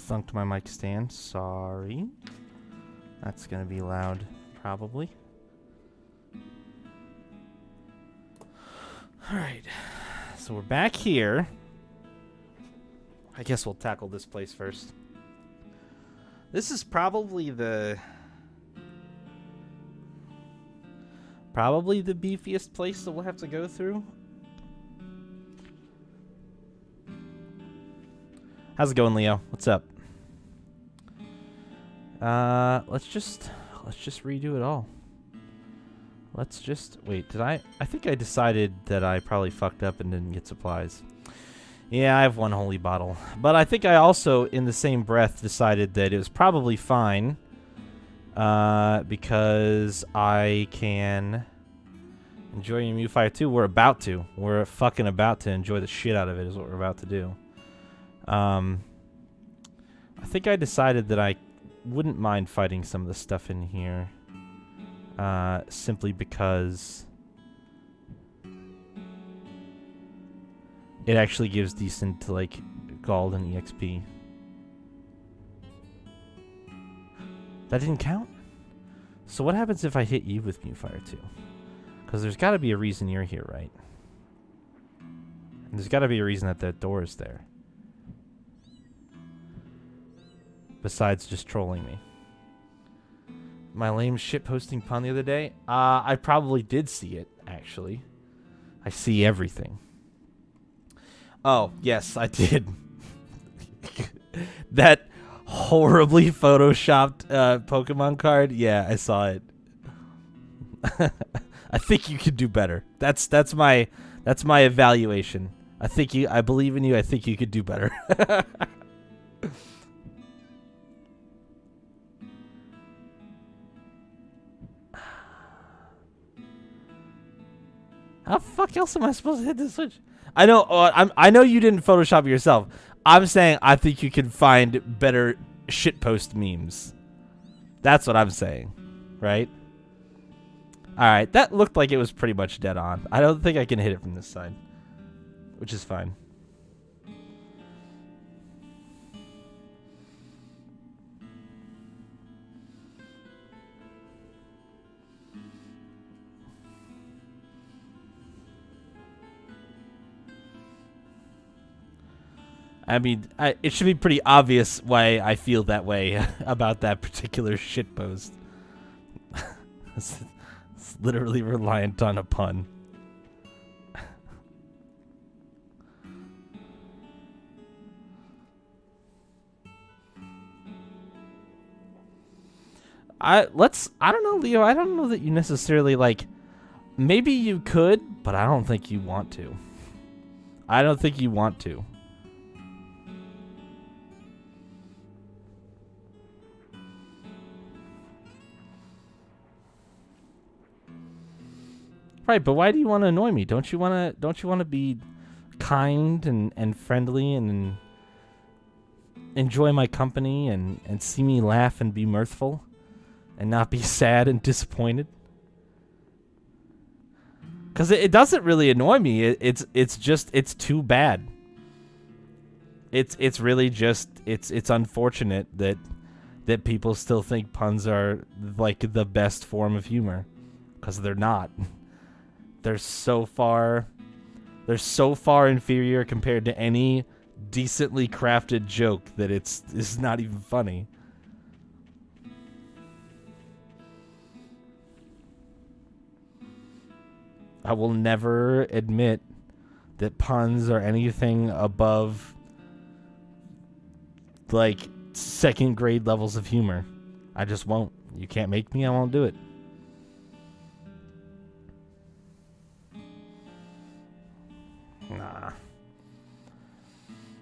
thunked my mic stand. Sorry. That's going to be loud, probably. Alright. So we're back here. I guess we'll tackle this place first. This is probably the beefiest place that we'll have to go through. How's it going, Leo? What's up? Let's just redo it all. Let's just wait. I think I decided that I probably fucked up and didn't get supplies. Yeah, I have one holy bottle. But I think I also, in the same breath, decided that it was probably fine. Because I can enjoy your Mewfire 2. We're about to. We're fucking about to enjoy the shit out of it is what we're about to do. I think I decided that I wouldn't mind fighting some of the stuff in here. Simply because it actually gives decent, like, gold and EXP. That didn't count? So what happens if I hit you with Mewfire 2? Because there's got to be a reason you're here, right? And there's got to be a reason that that door is there. Besides just trolling me. My lame shitposting pun the other day? I probably did see it, actually. I see everything. Oh, yes, I did. That horribly photoshopped Pokemon card? Yeah, I saw it. I think you could do better. That's my evaluation. I believe in you. I think you could do better. How the fuck else am I supposed to hit this switch? I know. I know you didn't Photoshop it yourself. I'm saying I think you can find better shitpost memes. That's what I'm saying, right? All right, that looked like it was pretty much dead on. I don't think I can hit it from this side, which is fine. I mean, it should be pretty obvious why I feel that way about that particular shitpost. It's literally reliant on a pun. I don't know, Leo. I don't know that you necessarily, like, maybe you could, but I don't think you want to. I don't think you want to. Right, but why do you want to annoy me? Don't you want to be kind and friendly and enjoy my company and see me laugh and be mirthful and not be sad and disappointed? Cuz it doesn't really annoy me. It's just it's too bad. It's really just it's unfortunate that people still think puns are like the best form of humor, cuz they're not. They're so far inferior compared to any decently crafted joke that it's not even funny. I will never admit that puns are anything above, like, second grade levels of humor. I just won't. You can't make me. I won't do it.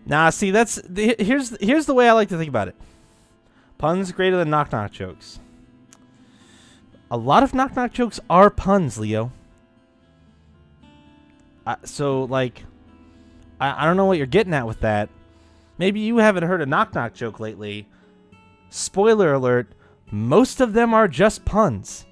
Nah, see, here's the way I like to think about it. Puns greater than knock-knock jokes. A lot of knock-knock jokes are puns, Leo. So, like, I don't know what you're getting at with that. Maybe you haven't heard a knock-knock joke lately. Spoiler alert, most of them are just puns.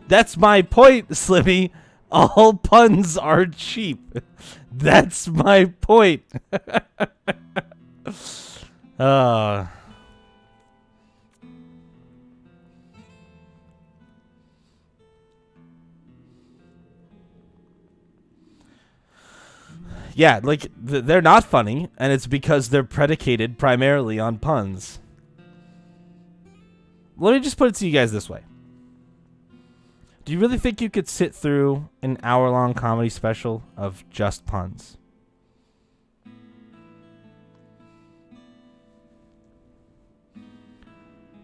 That's my point, Slimmy. All puns are cheap. That's my point. Yeah, like, they're not funny, and it's because they're predicated primarily on puns. Let me just put it to you guys this way. Do you really think you could sit through an hour-long comedy special of just puns?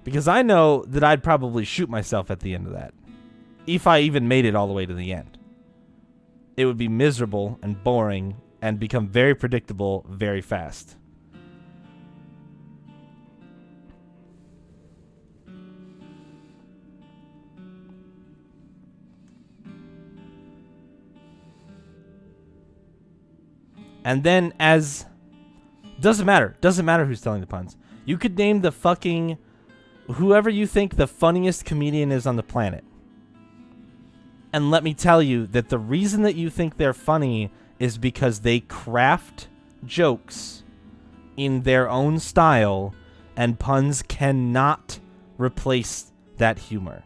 Because I know that I'd probably shoot myself at the end of that. If I even made it all the way to the end. It would be miserable and boring and become very predictable very fast. And then doesn't matter who's telling the puns. You could name the fucking whoever you think the funniest comedian is on the planet. And let me tell you that the reason that you think they're funny is because they craft jokes in their own style, and puns cannot replace that humor.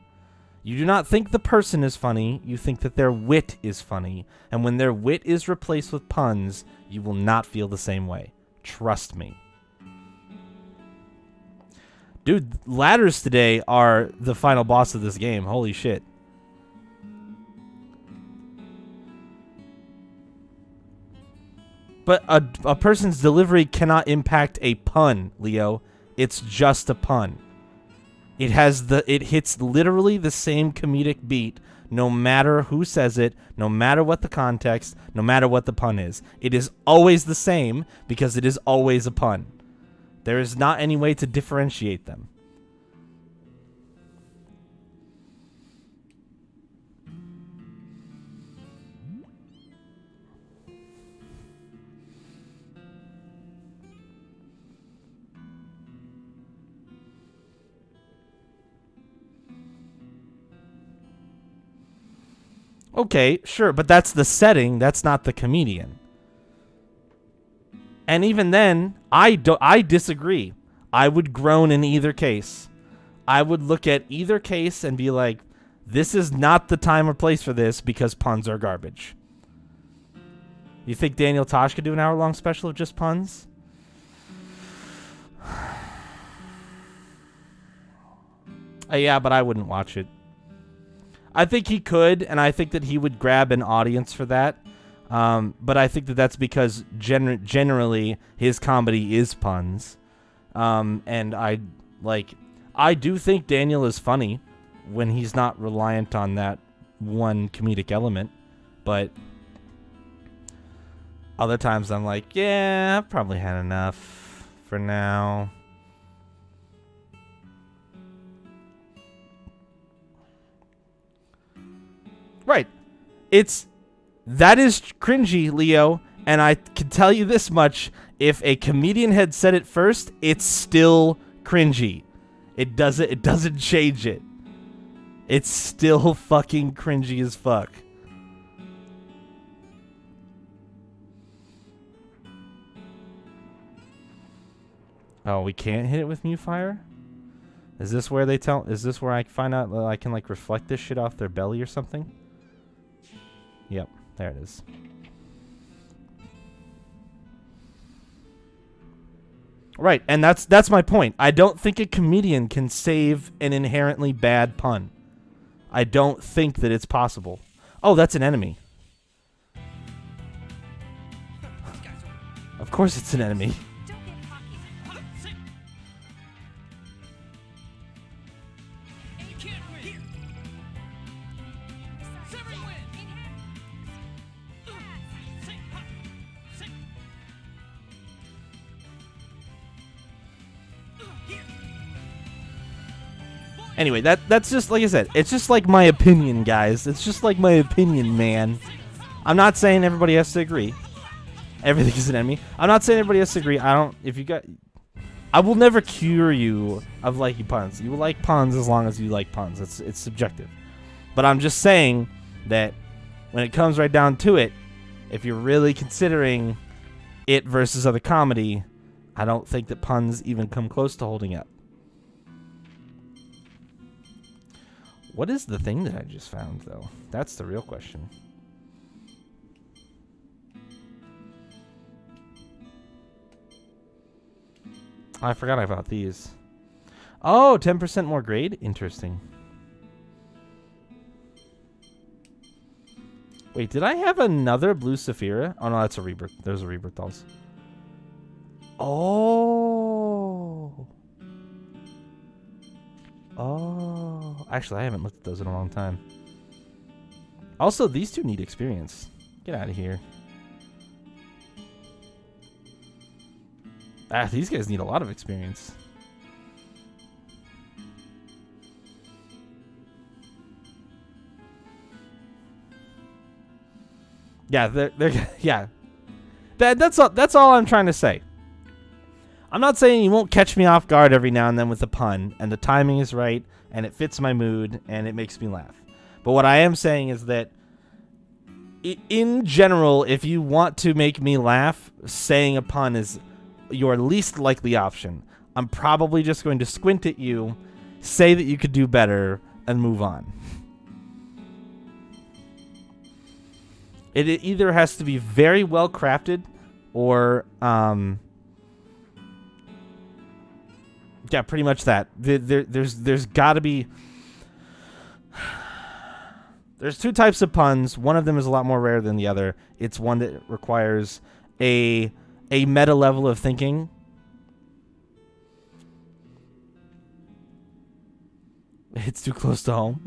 You do not think the person is funny, you think that their wit is funny. And when their wit is replaced with puns, you will not feel the same way. Trust me. Dude, ladders today are the final boss of this game. Holy shit. But a person's delivery cannot impact a pun, Leo. It's just a pun. It hits literally the same comedic beat no matter who says it, no matter what the context, no matter what the pun is. It is always the same because it is always a pun. There is not any way to differentiate them. Okay, sure, but that's the setting. That's not the comedian. And even then, I disagree. I would groan in either case. I would look at either case and be like, this is not the time or place for this because puns are garbage. You think Daniel Tosh could do an hour-long special of just puns? Yeah, but I wouldn't watch it. I think he could, and I think that he would grab an audience for that. But I think that that's because generally his comedy is puns. And I do think Daniel is funny when he's not reliant on that one comedic element. But other times I'm like, yeah, I've probably had enough for now. Right. That is cringy, Leo, and I can tell you this much. If a comedian had said it first, it's still cringy. It doesn't change it. It's still fucking cringy as fuck. Oh, we can't hit it with Mewfire? Is this where I find out that I can like reflect this shit off their belly or something? Yep, there it is. Right, and that's my point. I don't think a comedian can save an inherently bad pun. I don't think that it's possible. Oh, that's an enemy. Of course it's an enemy. Anyway, that's just, like I said, it's just like my opinion, guys. It's just like my opinion, man. I'm not saying everybody has to agree. Everything is an enemy. I'm not saying everybody has to agree. I will never cure you of liking puns. You will like puns as long as you like puns. It's subjective. But I'm just saying that when it comes right down to it, if you're really considering it versus other comedy, I don't think that puns even come close to holding up. What is the thing that I just found, though? That's the real question. I forgot about these. Oh, 10% more grade? Interesting. Wait, did I have another blue Saphira? Oh, no, that's a rebirth. Those are rebirth dolls. Oh. Oh. Actually, I haven't looked at those in a long time. Also, these two need experience. Get out of here. These guys need a lot of experience. Yeah, they're yeah. That's all I'm trying to say. I'm not saying you won't catch me off guard every now and then with a pun, and the timing is right, and it fits my mood, and it makes me laugh. But what I am saying is that, in general, if you want to make me laugh, saying a pun is your least likely option. I'm probably just going to squint at you, say that you could do better, and move on. It either has to be very well crafted, or yeah, pretty much that. There's got to be. There's two types of puns. One of them is a lot more rare than the other. It's one that requires a meta level of thinking. It's too close to home.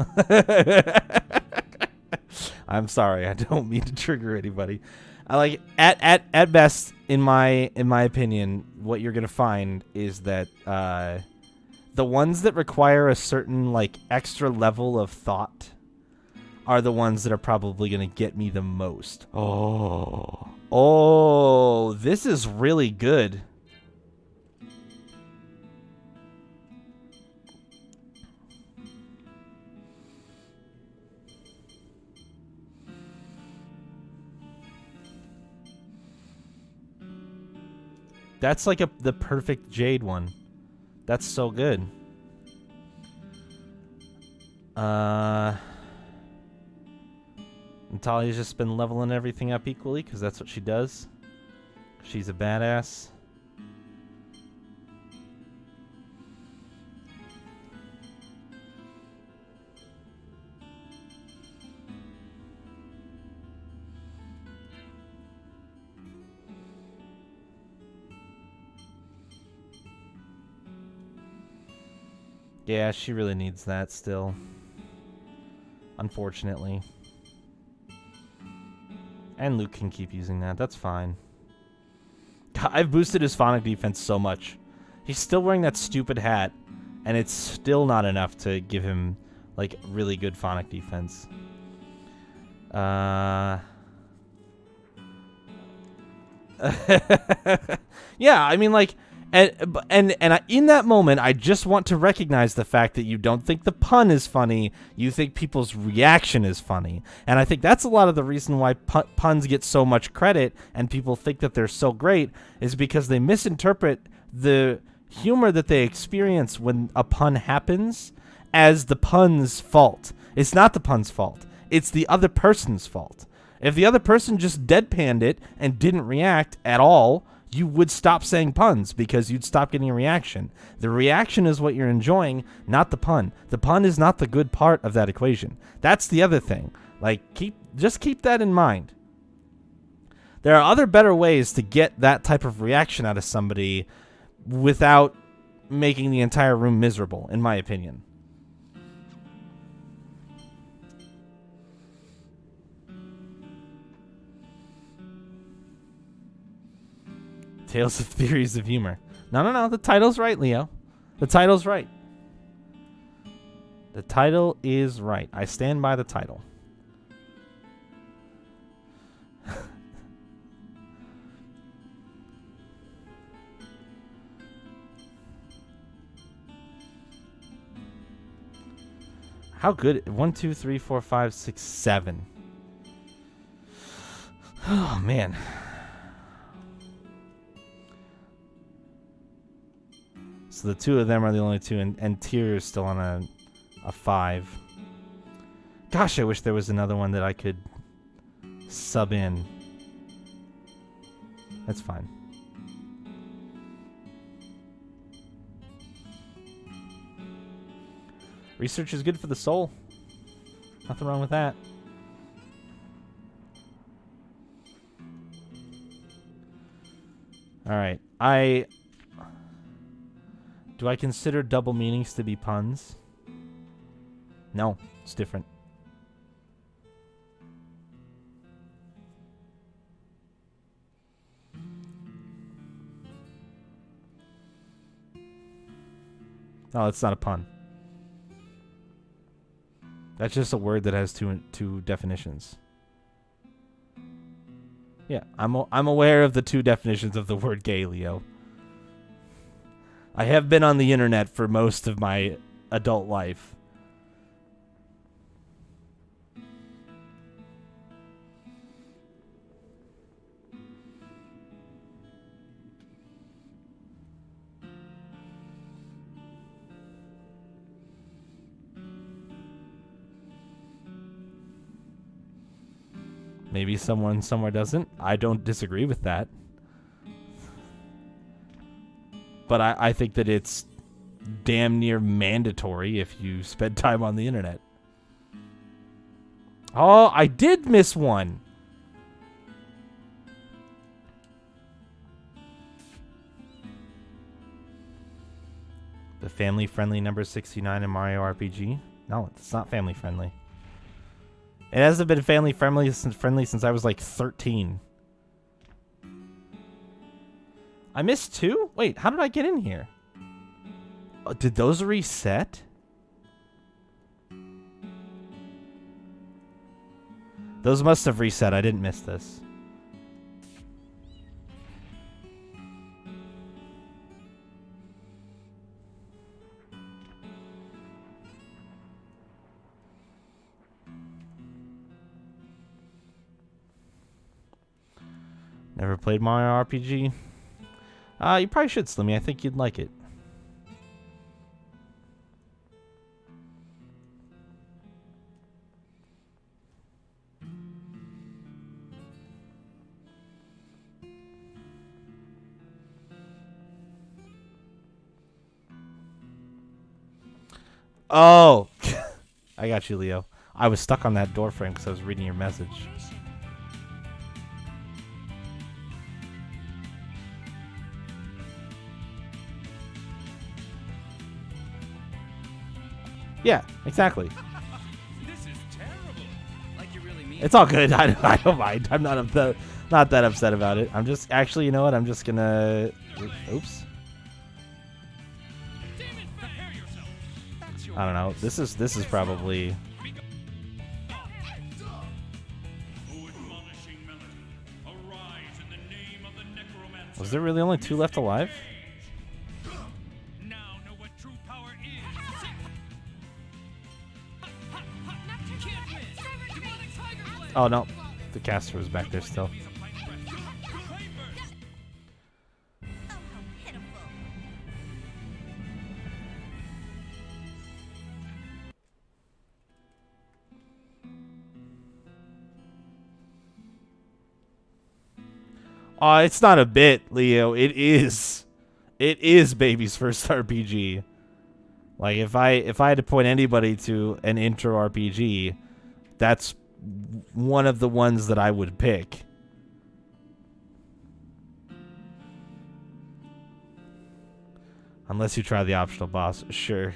I'm sorry, I don't mean to trigger anybody. I like at best, in my opinion, what you're gonna find is that the ones that require a certain like extra level of thought are the ones that are probably gonna get me the most. Oh, this is really good. That's like the perfect Jade one. That's so good. Natalia's just been leveling everything up equally because that's what she does. She's a badass. Yeah, she really needs that still. Unfortunately. And Luke can keep using that. That's fine. God, I've boosted his phonic defense so much. He's still wearing that stupid hat, and it's still not enough to give him, like, really good phonic defense. Yeah, I mean, like... And in that moment, I just want to recognize the fact that you don't think the pun is funny. You think people's reaction is funny. And I think that's a lot of the reason why puns get so much credit and people think that they're so great is because they misinterpret the humor that they experience when a pun happens as the pun's fault. It's not the pun's fault. It's the other person's fault. If the other person just deadpanned it and didn't react at all, you would stop saying puns because you'd stop getting a reaction. The reaction is what you're enjoying, not the pun. The pun is not the good part of that equation. That's the other thing. Like, just keep that in mind. There are other better ways to get that type of reaction out of somebody without making the entire room miserable, in my opinion. Tales of Theories of Humor. No. The title's right, Leo. The title's right. The title is right. I stand by the title. How good? 1, 2, 3, 4, 5, 6, 7. Oh, man. So the two of them are the only two, and Tyr is still on a 5. Gosh, I wish there was another one that I could sub in. That's fine. Research is good for the soul. Nothing wrong with that. Alright. Do I consider double meanings to be puns? No, it's different. No, it's not a pun. That's just a word that has two definitions. Yeah, I'm aware of the two definitions of the word gay, Leo. I have been on the internet for most of my adult life. Maybe someone somewhere doesn't. I don't disagree with that. But I think that it's damn near mandatory if you spend time on the internet. Oh, I did miss one. The family-friendly number 69 in Mario RPG? No, it's not family-friendly. It hasn't been family-friendly since I was like 13. I missed 2? Wait, how did I get in here? Oh, did those reset? Those must have reset. I didn't miss this. Never played Mario RPG? You probably should, Slimmy. I think you'd like it. Oh! I got you, Leo. I was stuck on that door frame because I was reading your message. Yeah, exactly. This is terrible. Like you really mean. It's all good. I don't mind. I'm not that upset about it. I'm just actually, you know what? I'm just gonna. Oops. I don't know. This is probably. Was there really only 2 left alive? Oh no, the caster was back there still. It's not a bit, Leo. It is baby's first RPG. Like if I had to point anybody to an intro RPG, that's one of the ones that I would pick. Unless you try the optional boss. Sure.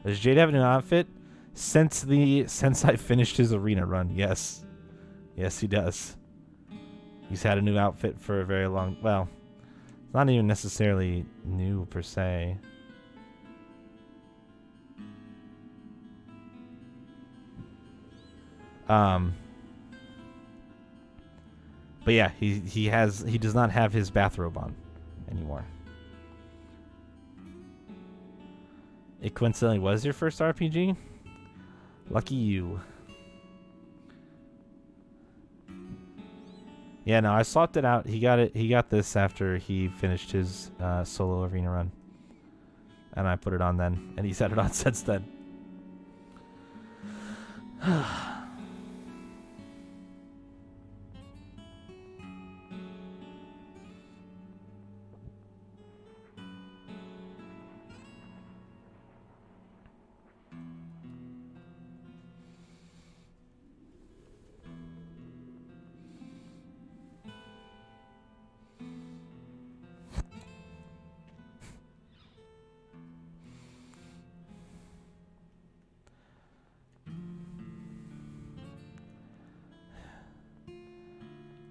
Does Jade have a new outfit? Since I finished his arena run, yes. Yes, he does. He's had a new outfit for a very long... Well, it's not even necessarily new per se. But yeah, he does not have his bathrobe on anymore. It coincidentally was your first RPG? Lucky you. Yeah, no, I swapped it out. He got it. He got this after he finished his solo arena run, and I put it on then, and he's had it on since then.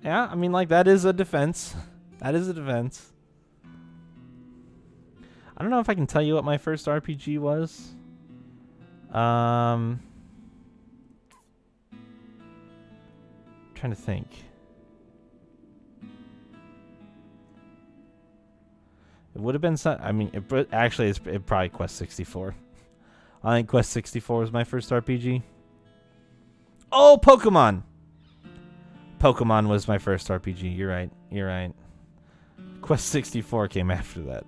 Yeah, I mean, like, that is a defense. That is a defense. I don't know if I can tell you what my first RPG was. Trying to think. It would have been some. I mean, it probably Quest 64. I think Quest 64 was my first RPG. Oh, Pokemon! Pokemon was my first RPG. You're right. You're right. Quest 64 came after that.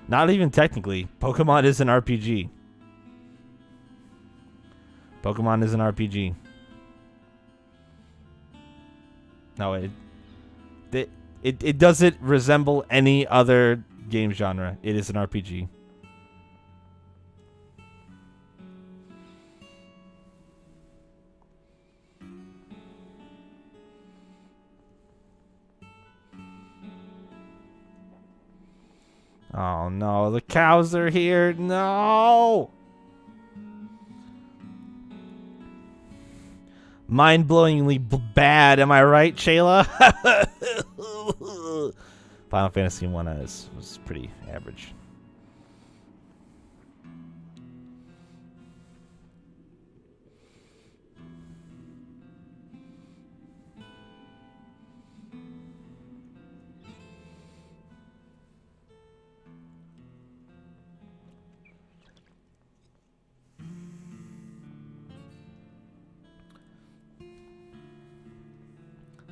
Not even technically. Pokemon is an RPG. Pokemon is an RPG. No, it doesn't resemble any other game genre. It is an RPG. Oh no, the cows are here. No! Mind-blowingly bad, am I right, Shayla? Final Fantasy 1 was pretty average.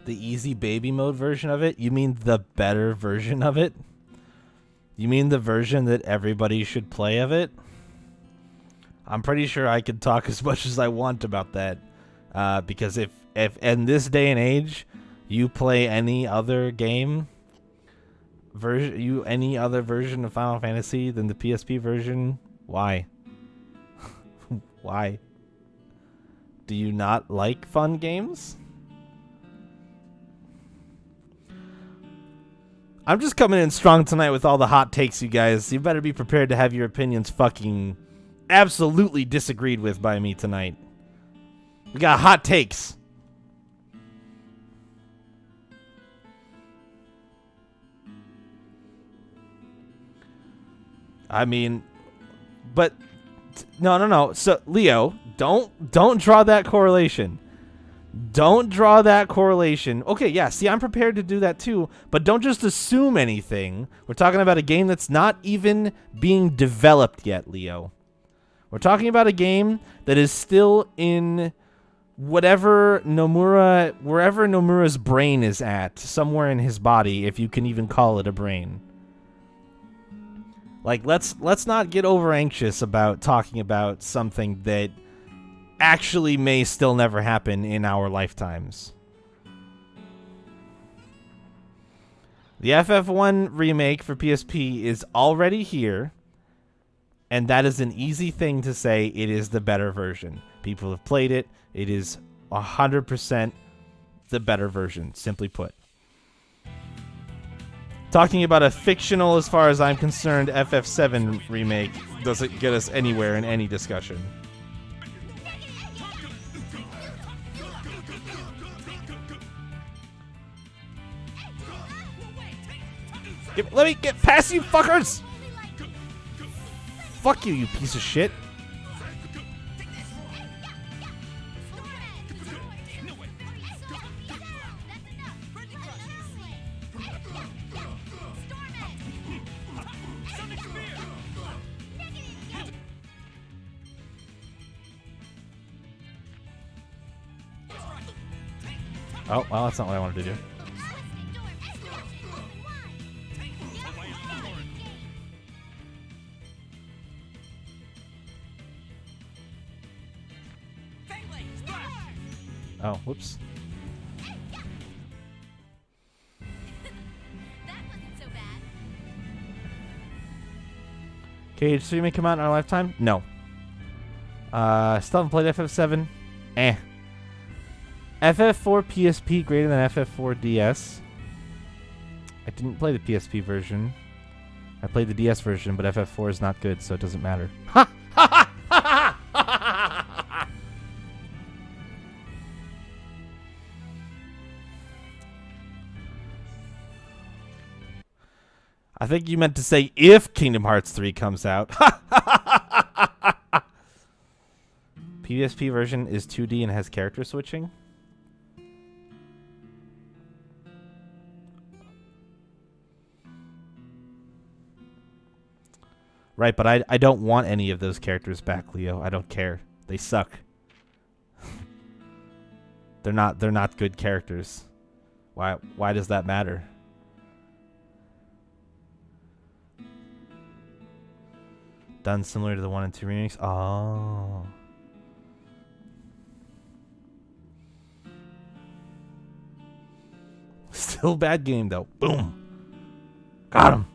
The easy baby mode version of it? You mean the better version of it? You mean the version that everybody should play of it? I'm pretty sure I could talk as much as I want about that. Because if in this day and age you play any other game any other version of Final Fantasy than the PSP version, why? Why? Do you not like fun games? I'm just coming in strong tonight with all the hot takes, you guys. You better be prepared to have your opinions fucking absolutely disagreed with by me tonight. We got hot takes. I mean, but no. So, Leo, don't draw that correlation. Don't draw that correlation. Okay, yeah, see, I'm prepared to do that too, but don't just assume anything. We're talking about a game that's not even being developed yet, Leo. We're talking about a game that is still in wherever Nomura's brain is at, somewhere in his body, if you can even call it a brain. Like, let's not get over anxious about talking about something that actually may still never happen in our lifetimes. The FF1 remake for PSP is already here, and that is an easy thing to say. It is the better version. People have played it. It is 100% the better version, simply put. Talking about a fictional, as far as I'm concerned, FF7 remake doesn't get us anywhere in any discussion. Let me get past you fuckers! Fuck you, you piece of shit. Oh, well, that's not what I wanted to do. Oh, whoops. That wasn't so bad. Cage 3 may come out in our lifetime? No. Still haven't played FF7. FF4 PSP greater than FF4 DS. I didn't play the PSP version. I played the DS version, but FF4 is not good, so it doesn't matter. Ha! Ha ha! Ha ha! I think you meant to say if Kingdom Hearts 3 comes out. PSP version is 2D and has character switching. Right, but I don't want any of those characters back, Leo. I don't care. They suck. They're not good characters. Why does that matter? Done similar to the 1 and 2 remakes. Oh. Still bad game though. Boom. Got him.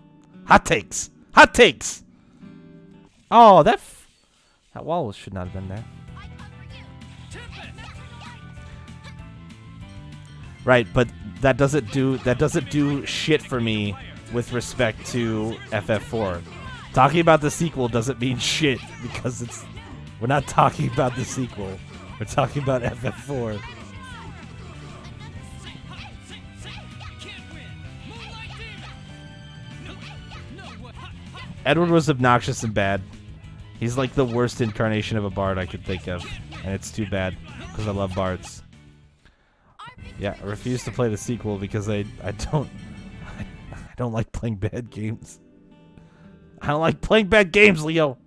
Hot takes. Hot takes. Oh, that wall should not have been there. Right, but that doesn't do shit for me with respect to FF4. Talking about the sequel doesn't mean shit because we're not talking about the sequel. We're talking about FF4. Edward was obnoxious and bad. He's like the worst incarnation of a bard I could think of, and it's too bad because I love bards. Yeah, I refuse to play the sequel because I don't like playing bad games. I don't like playing bad games, Leo.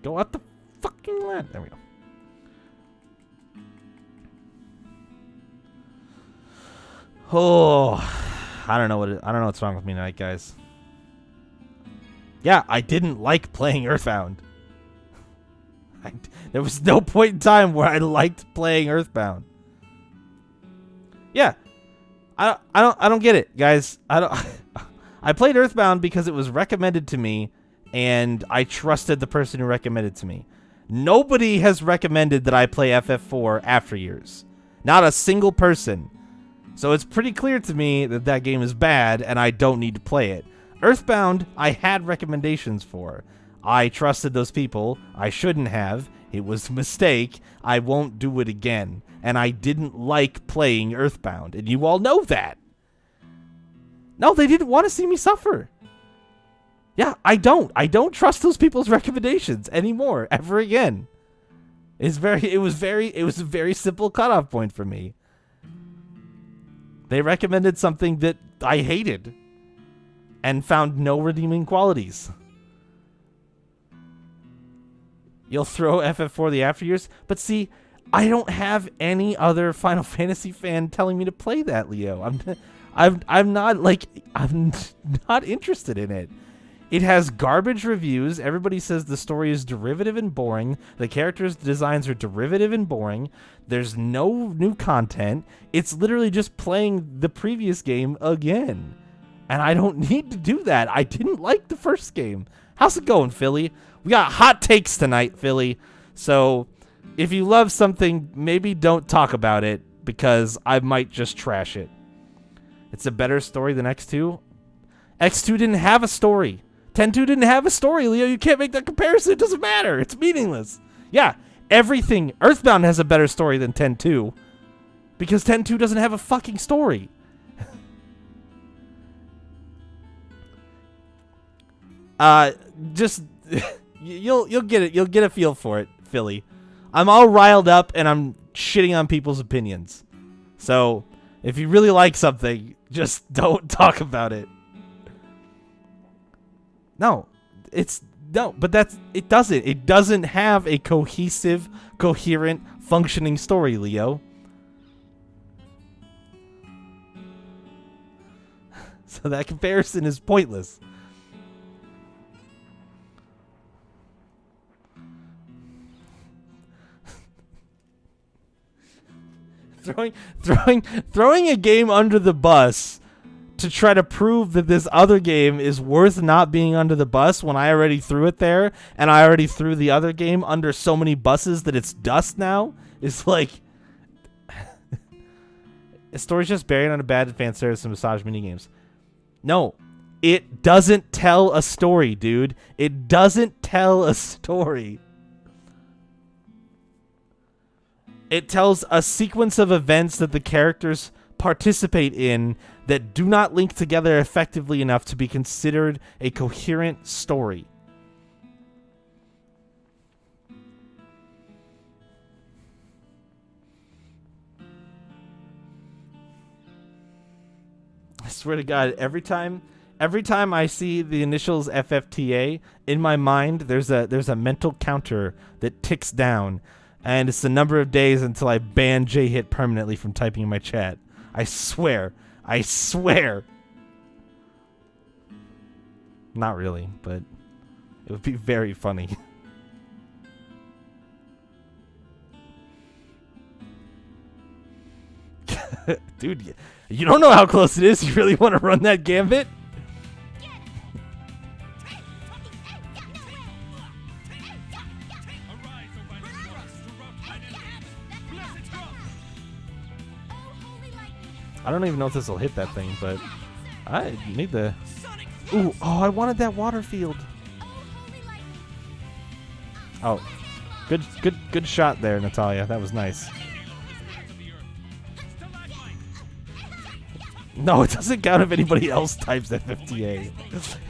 Go out the fucking land. There we go. Oh, I don't know what's wrong with me tonight, guys. Yeah, I didn't like playing Earthbound. There was no point in time where I liked playing Earthbound. Yeah. I don't get it, guys. I played Earthbound because it was recommended to me and I trusted the person who recommended it to me. Nobody has recommended that I play FF4 after years. Not a single person. So it's pretty clear to me that that game is bad and I don't need to play it. Earthbound, I had recommendations for. I trusted those people. I shouldn't have. It was a mistake. I won't do it again. And I didn't like playing Earthbound. And you all know that. No, they didn't want to see me suffer. Yeah, I don't. I don't trust those people's recommendations anymore, ever again. It was a very simple cutoff point for me. They recommended something that I hated and found no redeeming qualities. You'll throw FF4 the after years, but see, I don't have any other Final Fantasy fan telling me to play that, Leo. I'm not interested in it. It has garbage reviews. Everybody says the story is derivative and boring. The characters' designs are derivative and boring. There's no new content. It's literally just playing the previous game again. And I don't need to do that. I didn't like the first game. How's it going, Philly? We got hot takes tonight, Philly. So if you love something, maybe don't talk about it because I might just trash it. It's a better story than X2. X2 didn't have a story. 10-2 didn't have a story, Leo. You can't make that comparison. It doesn't matter. It's meaningless. Yeah, everything. Earthbound has a better story than 10-2 because 10-2 doesn't have a fucking story. Just you'll get it. You'll get a feel for it, Philly. I'm all riled up and I'm shitting on people's opinions. So if you really like something, just don't talk about it. No, No, but it doesn't. It doesn't have a cohesive, coherent, functioning story, Leo. So that comparison is pointless. Throwing a game under the bus to try to prove that this other game is worth not being under the bus when I already threw it there and I already threw the other game under so many buses that it's dust now is like a story's just buried on a bad fan service and massage minigames. No, it doesn't tell a story, dude. It doesn't tell a story. It tells a sequence of events that the characters participate in that do not link together effectively enough to be considered a coherent story. I swear to God, every time I see the initials FFTA, in my mind there's a mental counter that ticks down, and it's the number of days until I ban J-Hit permanently from typing in my chat. I swear. Not really, but it would be very funny. Dude, you don't know how close it is. You really want to run that gambit? I don't even know if this will hit that thing, but I need the... Ooh, oh, I wanted that water field. Oh, good shot there, Natalia. That was nice. No, it doesn't count if anybody else types FFTA.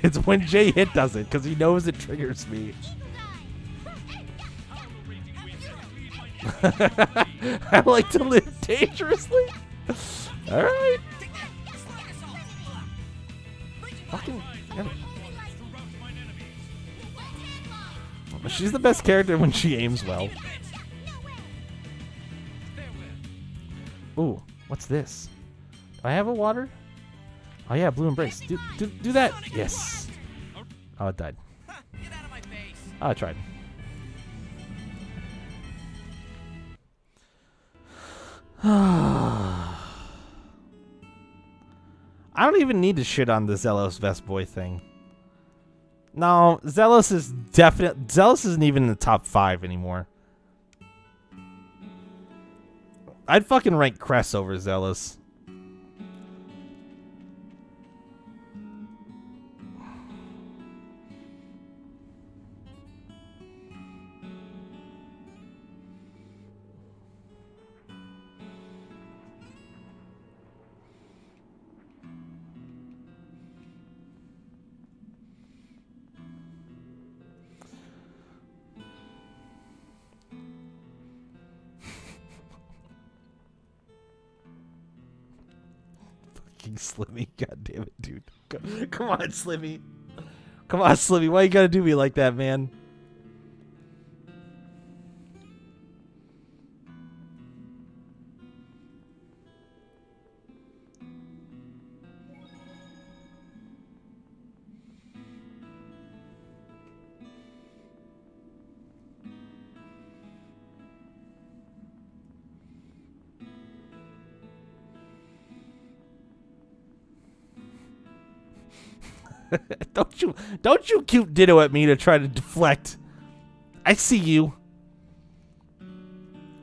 It's when J-Hit does it, because he knows it triggers me. I like to live dangerously. All right. Fucking. She's the best character when she aims well. Ooh, what's this? Do I have a water? Oh yeah, blue embrace. Do that. Yes. Oh, it died. Oh, I tried. I don't even need to shit on the Zealous Vest Boy thing. No, Zealous isn't even in the top 5 anymore. I'd fucking rank Cress over Zealous. Slimmy, god damn it, dude. Come on, Slimmy. Come on, Slimmy. Why you gotta do me like that, man? Don't you cute ditto at me to try to deflect. I see you.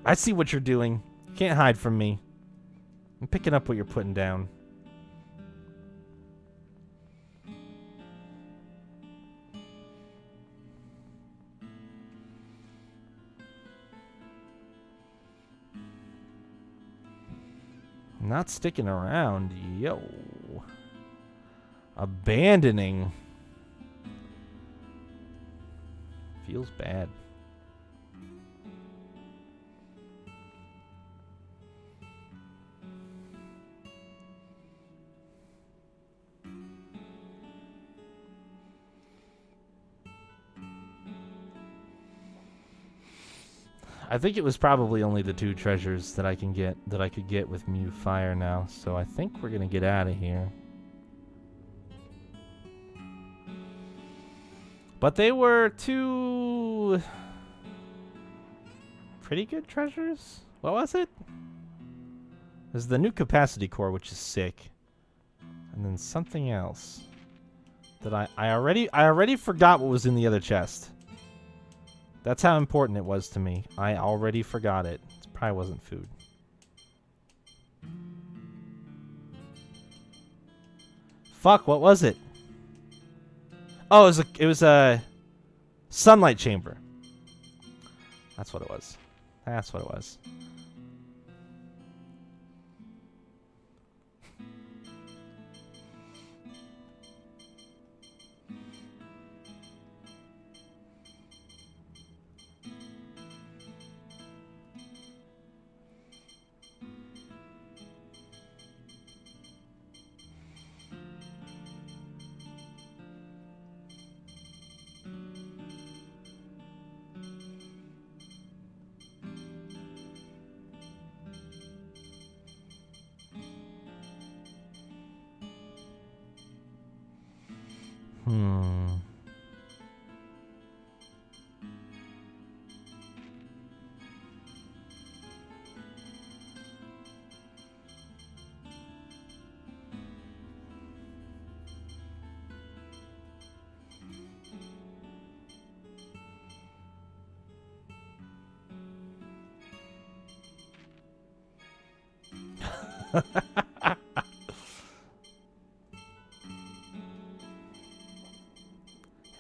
I see what you're doing. You can't hide from me. I'm picking up what you're putting down. Not sticking around, yo. Abandoning. Feels bad. I think it was probably only the 2 treasures that I could get with Mew Fire now. So I think we're gonna get out of here. But they were 2 pretty good treasures. What was it? There's the new capacity core, which is sick, and then something else that I already forgot what was in the other chest. That's how important it was to me. I already forgot it. It probably wasn't food. Fuck, what was it? Oh, it was a sunlight chamber. That's what it was. That's what it was.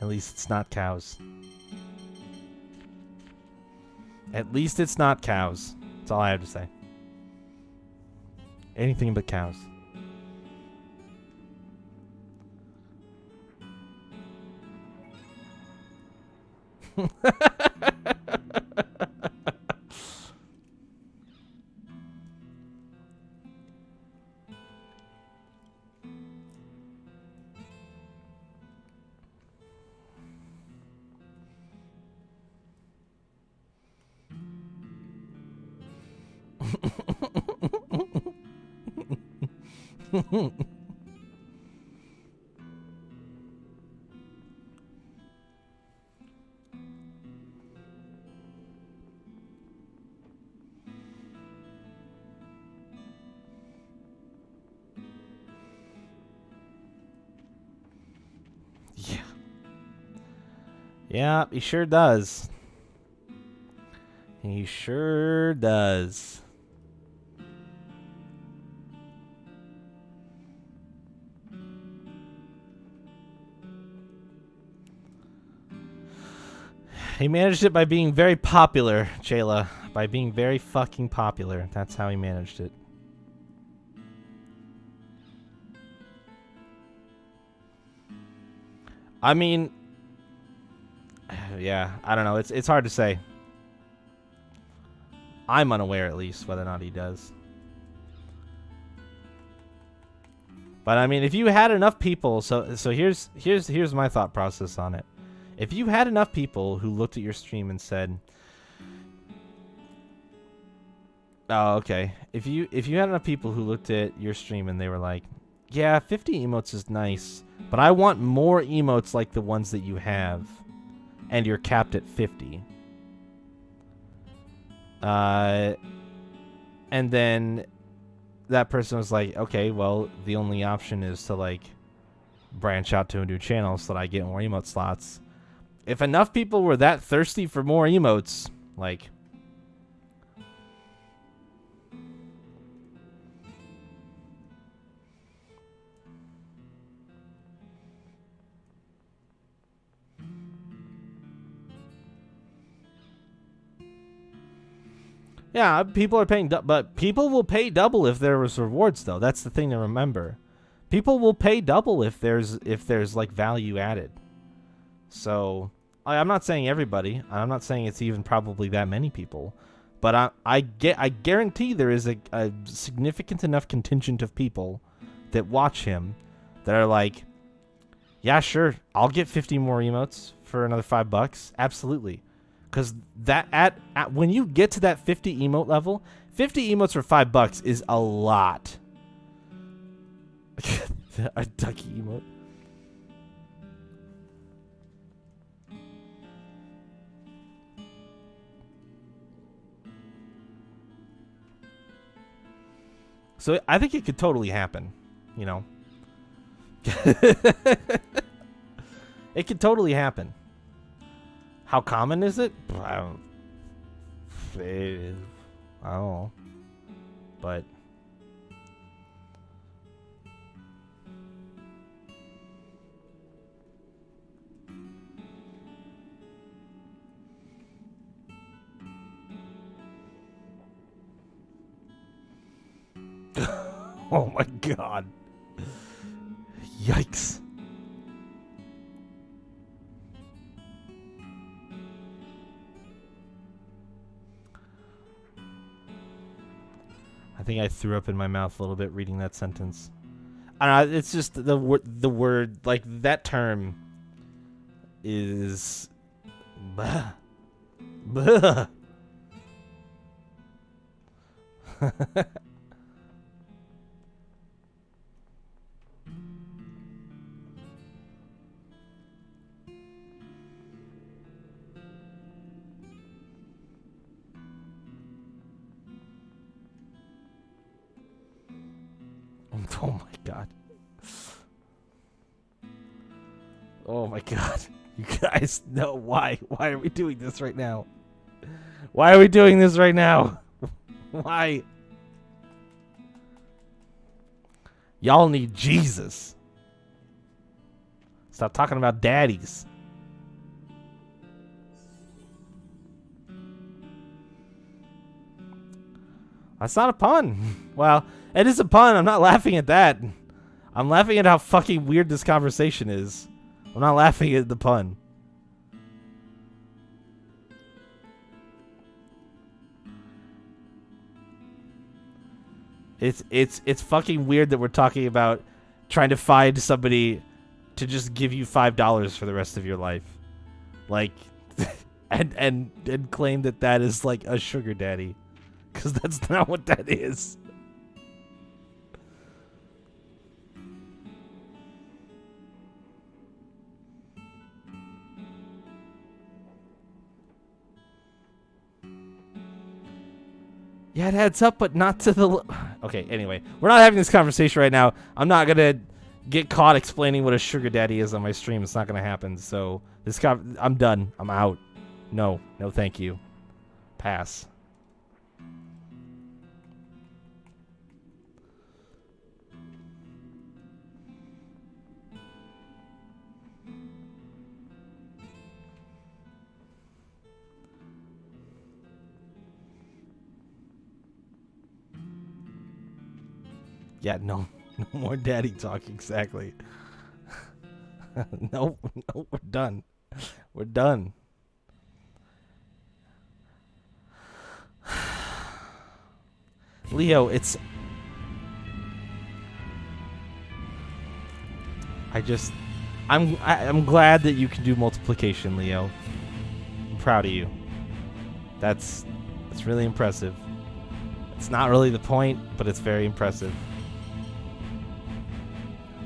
At least it's not cows. At least it's not cows. That's all I have to say. Anything but cows. Yeah. Yeah, he sure does. He sure does. He managed it by being very popular, Chayla. By being very fucking popular. That's how he managed it. I mean, yeah, I don't know. It's hard to say. I'm unaware, at least, whether or not he does. But I mean, if you had enough people, so here's my thought process on it. If you had enough people who looked at your stream and said, "Oh, okay." If you had enough people who looked at your stream and they were like, "Yeah, 50 emotes is nice, but I want more emotes like the ones that you have, and you're capped at 50." And then that person was like, "Okay, well, the only option is to like branch out to a new channel so that I get more emote slots." If enough people were that thirsty for more emotes, like, yeah, people are paying, but people will pay double if there was rewards, though. That's the thing to remember. People will pay double if there's like value added. So I'm not saying everybody. I'm not saying it's even probably that many people, but I guarantee there is a significant enough contingent of people that watch him that are like, yeah, sure, I'll get 50 more emotes for another $5. Absolutely. Because that at when you get to that 50 emote level, 50 emotes for $5 is a lot. A ducky emote. So I think it could totally happen, you know. It could totally happen. How common is it? I don't know. But oh my god. Yikes. I think I threw up in my mouth a little bit reading that sentence. I don't know, it's just the word, like, that term is... Bah. Bah. Oh my god. Oh my god. You guys know why. Why are we doing this right now? Why are we doing this right now? Why? Y'all need Jesus. Stop talking about daddies. That's not a pun. Well, it is a pun. I'm not laughing at that. I'm laughing at how fucking weird this conversation is. I'm not laughing at the pun. It's fucking weird that we're talking about trying to find somebody to just give you $5 for the rest of your life. Like and claim that is like a sugar daddy. 'Cause that's not what that is. Yeah, it adds up, but not to the... Okay, anyway. We're not having this conversation right now. I'm not going to get caught explaining what a sugar daddy is on my stream. It's not going to happen. So, I'm done. I'm out. No. No, thank you. Pass. Yeah, no more daddy talk, exactly. No, we're done. We're done. Leo, it's... I'm glad that you can do multiplication, Leo. I'm proud of you. That's really impressive. It's not really the point, but it's very impressive.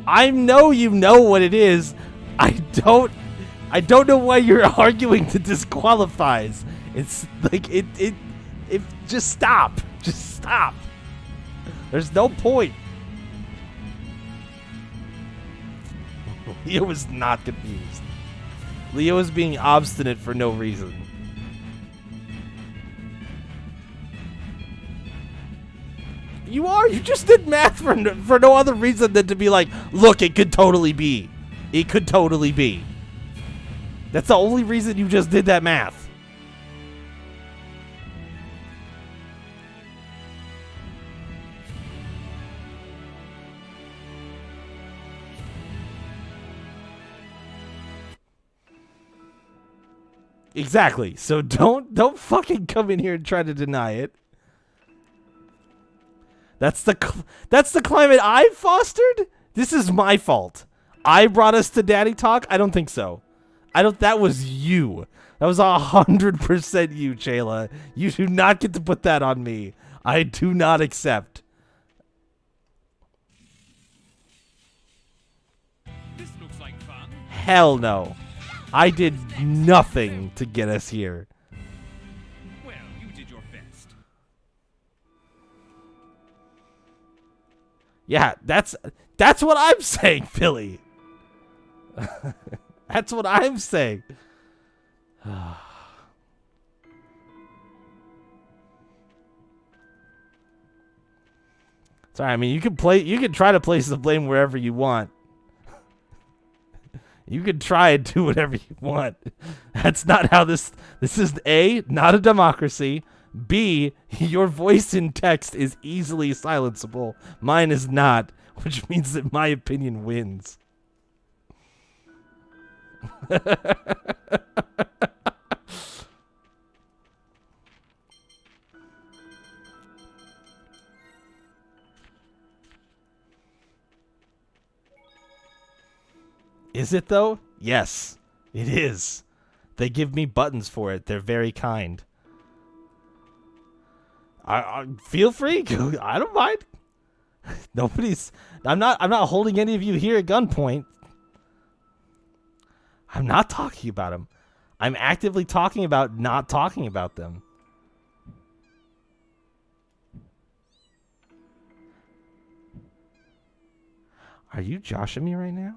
I know you know what it is. I don't know why you're arguing to disqualifies. It's like it just stop. Just stop. There's no point. Leo is not confused. Leo is being obstinate for no reason. You are. You just did math for no other reason than to be like, look, it could totally be. It could totally be. That's the only reason you just did that math. Exactly. So don't fucking come in here and try to deny it. That's the climate I fostered? This is my fault. I brought us to daddy talk? I don't think so. I don't. That was you. That was 100% you, Chayla. You do not get to put that on me. I do not accept. This looks like fun. Hell no. I did nothing to get us here. Well, you did your best. Yeah, that's what I'm saying, Philly. That's what I'm saying. Sorry, I mean you can try to place the blame wherever you want. You can try and do whatever you want. That's not how this is A, not a democracy. B, your voice in text is easily silenceable. Mine is not, which means that my opinion wins. Is it though? Yes, it is. They give me buttons for it. They're very kind. I feel free. I don't mind. Nobody's. I'm not holding any of you here at gunpoint. I'm not talking about them. I'm actively talking about not talking about them. Are you joshing me right now?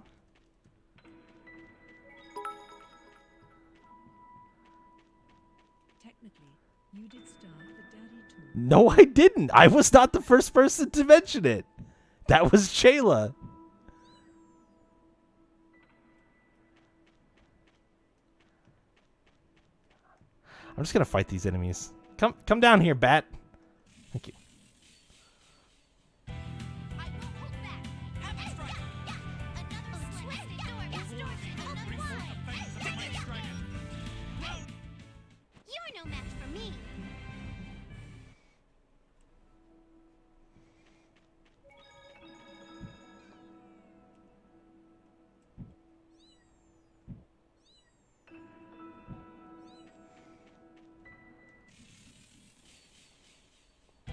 Technically, you did start the daddy tool. No, I didn't. I was not the first person to mention it. That was Shayla. I'm just gonna fight these enemies. Come down here, Bat. Thank you. I won't hold back. That's right. Yeah, another twisted door extortion all at once. You're no match for me.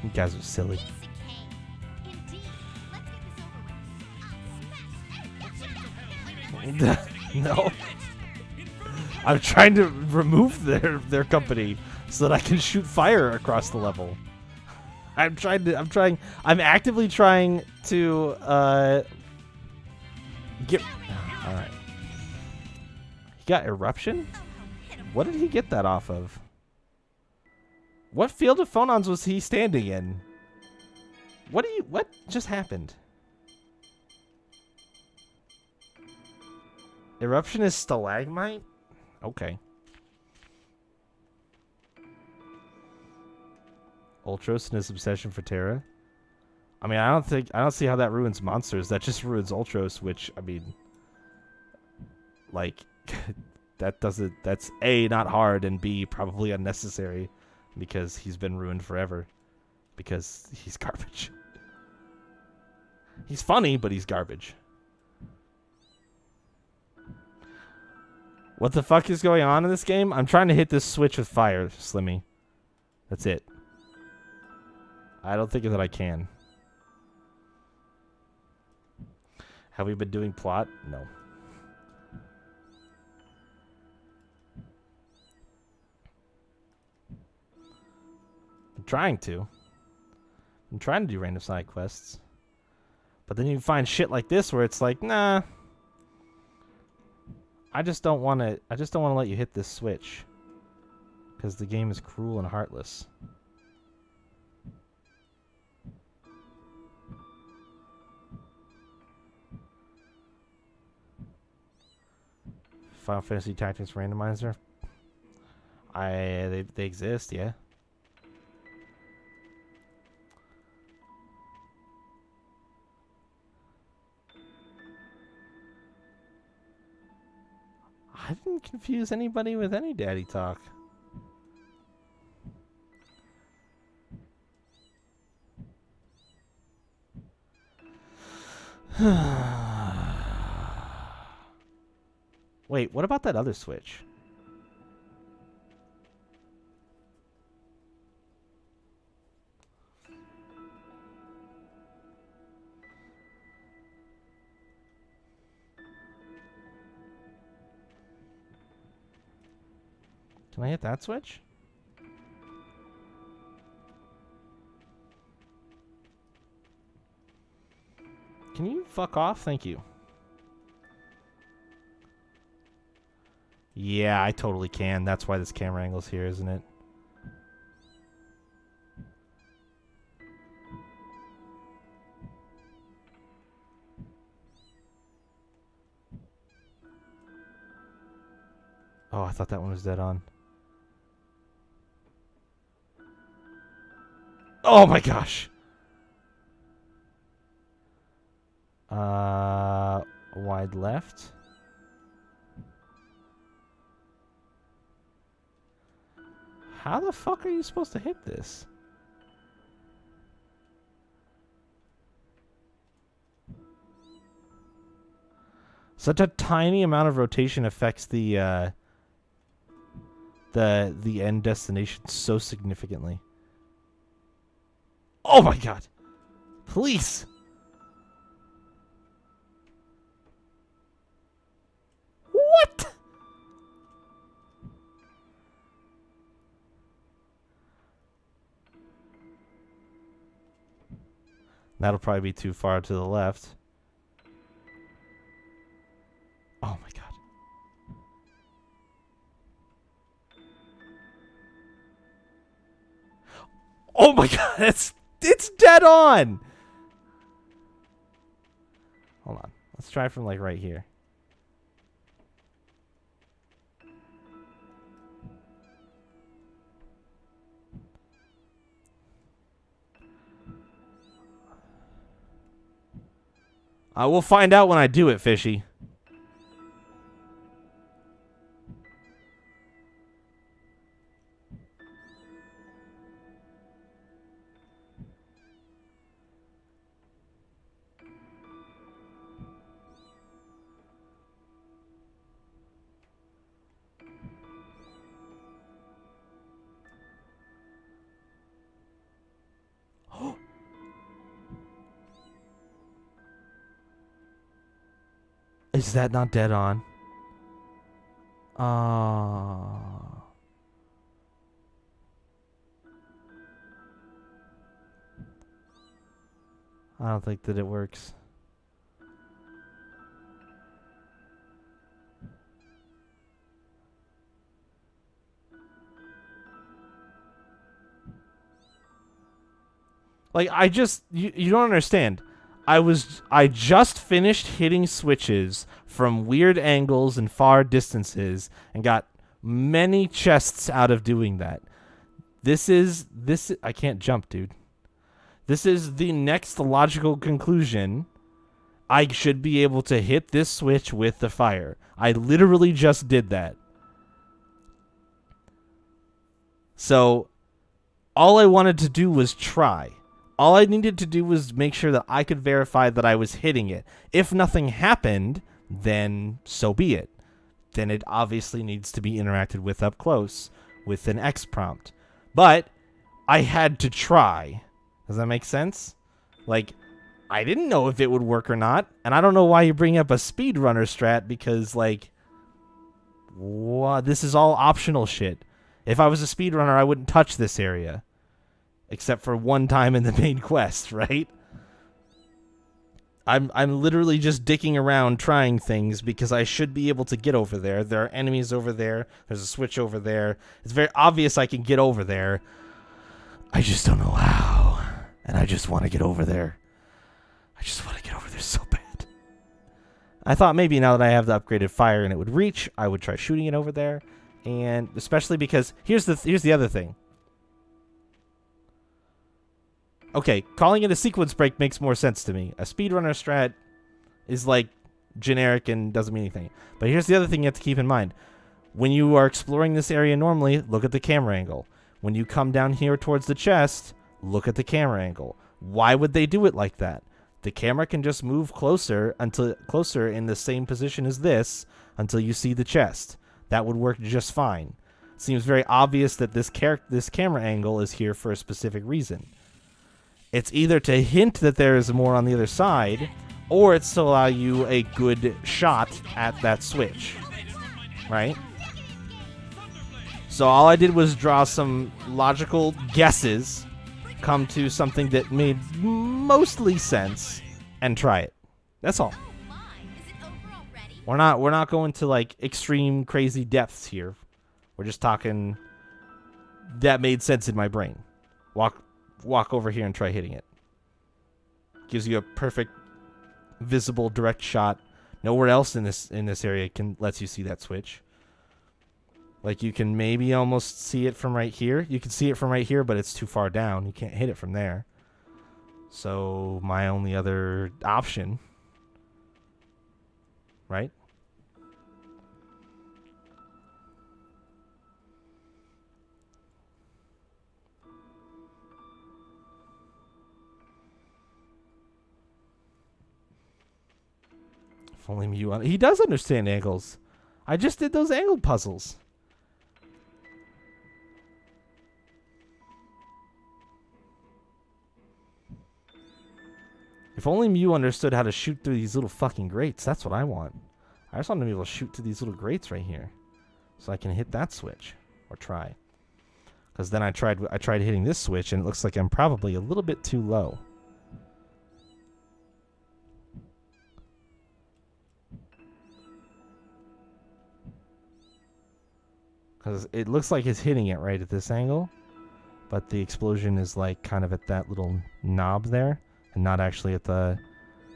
You guys are silly. Piece of cake. Indeed. Let's get this over with. I'll smash. No. I'm trying to remove their company so that I can shoot fire across the level. I'm actively trying to get. All right. He got eruption? What did he get that off of? What field of phonons was he standing in? What just happened? Eruption is stalagmite? Okay. Ultros and his obsession for Terra? I mean, I don't see how that ruins monsters. That just ruins Ultros, which, I mean, like, that's A, not hard, and B, probably unnecessary, because he's been ruined forever. Because he's garbage. He's funny, but he's garbage. What the fuck is going on in this game? I'm trying to hit this switch with fire, Slimmy. That's it. I don't think that I can. Have we been doing plot? No. I'm trying to. I'm trying to do random side quests. But then you find shit like this where it's like, nah. I just don't want to let you hit this switch. Because the game is cruel and heartless. Final Fantasy Tactics Randomizer. They exist, yeah. I didn't confuse anybody with any daddy talk. Wait, what about that other switch? Can I hit that switch? Can you fuck off? Thank you. Yeah, I totally can. That's why this camera angle's here, isn't it? Oh, I thought that one was dead on. Oh my gosh. Wide left. How the fuck are you supposed to hit this? Such a tiny amount of rotation affects the end destination so significantly. Oh my god. Please. What? That'll probably be too far to the left. Oh my god. Oh my god, it's dead on. Hold on. Let's try from like right here. I will find out when I do it, Fishy. Is that not dead on? I don't think that it works. Like, you don't understand. I just finished hitting switches from weird angles and far distances and got many chests out of doing that. I can't jump, dude. This is the next logical conclusion. I should be able to hit this switch with the fire. I literally just did that. So, all I wanted to do was try. All I needed to do was make sure that I could verify that I was hitting it. If nothing happened, then so be it. Then it obviously needs to be interacted with up close with an X prompt. But I had to try. Does that make sense? Like, I didn't know if it would work or not, and I don't know why you bring up a speedrunner strat because, like, what? This is all optional shit. If I was a speedrunner, I wouldn't touch this area. Except for one time in the main quest, right? I'm literally just dicking around trying things because I should be able to get over there. There are enemies over there. There's a switch over there. It's very obvious I can get over there. I just don't know how. And I just want to get over there. I just want to get over there so bad. I thought maybe now that I have the upgraded fire and it would reach, I would try shooting it over there. And especially because here's the other thing. Okay, calling it a sequence break makes more sense to me. A speedrunner strat is like generic and doesn't mean anything. But here's the other thing you have to keep in mind. When you are exploring this area normally, look at the camera angle. When you come down here towards the chest, look at the camera angle. Why would they do it like that? The camera can just move closer in the same position as this until you see the chest. That would work just fine. Seems very obvious that this camera angle is here for a specific reason. It's either to hint that there is more on the other side, or it's to allow you a good shot at that switch. Right? So all I did was draw some logical guesses, come to something that made mostly sense, and try it. That's all. Oh my, is it over already? We're not going to like extreme crazy depths here. We're just talking that made sense in my brain. Walk over here and try hitting it. Gives you a perfect visible direct shot. Nowhere else in this area lets you see that switch. Like you can maybe almost see it from right here. You can see it from right here, but it's too far down. You can't hit it from there. So my only other option, right? If only Mew he does understand angles. I just did those angle puzzles. If only Mew understood how to shoot through these little fucking grates. That's what I want. I just want to be able to shoot through these little grates right here, so I can hit that switch or try. Because then I tried hitting this switch, and it looks like I'm probably a little bit too low. Because it looks like it's hitting it right at this angle, but the explosion is like kind of at that little knob there, and not actually at the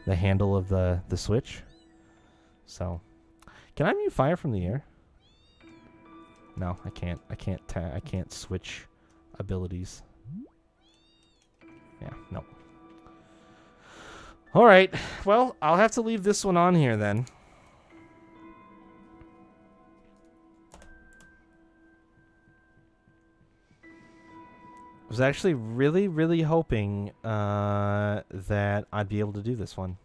handle of the switch. So, can I mute fire from the air? No, I can't. I can't switch abilities. Yeah, no. All right. Well, I'll have to leave this one on here then. I was actually really, really hoping that I'd be able to do this one.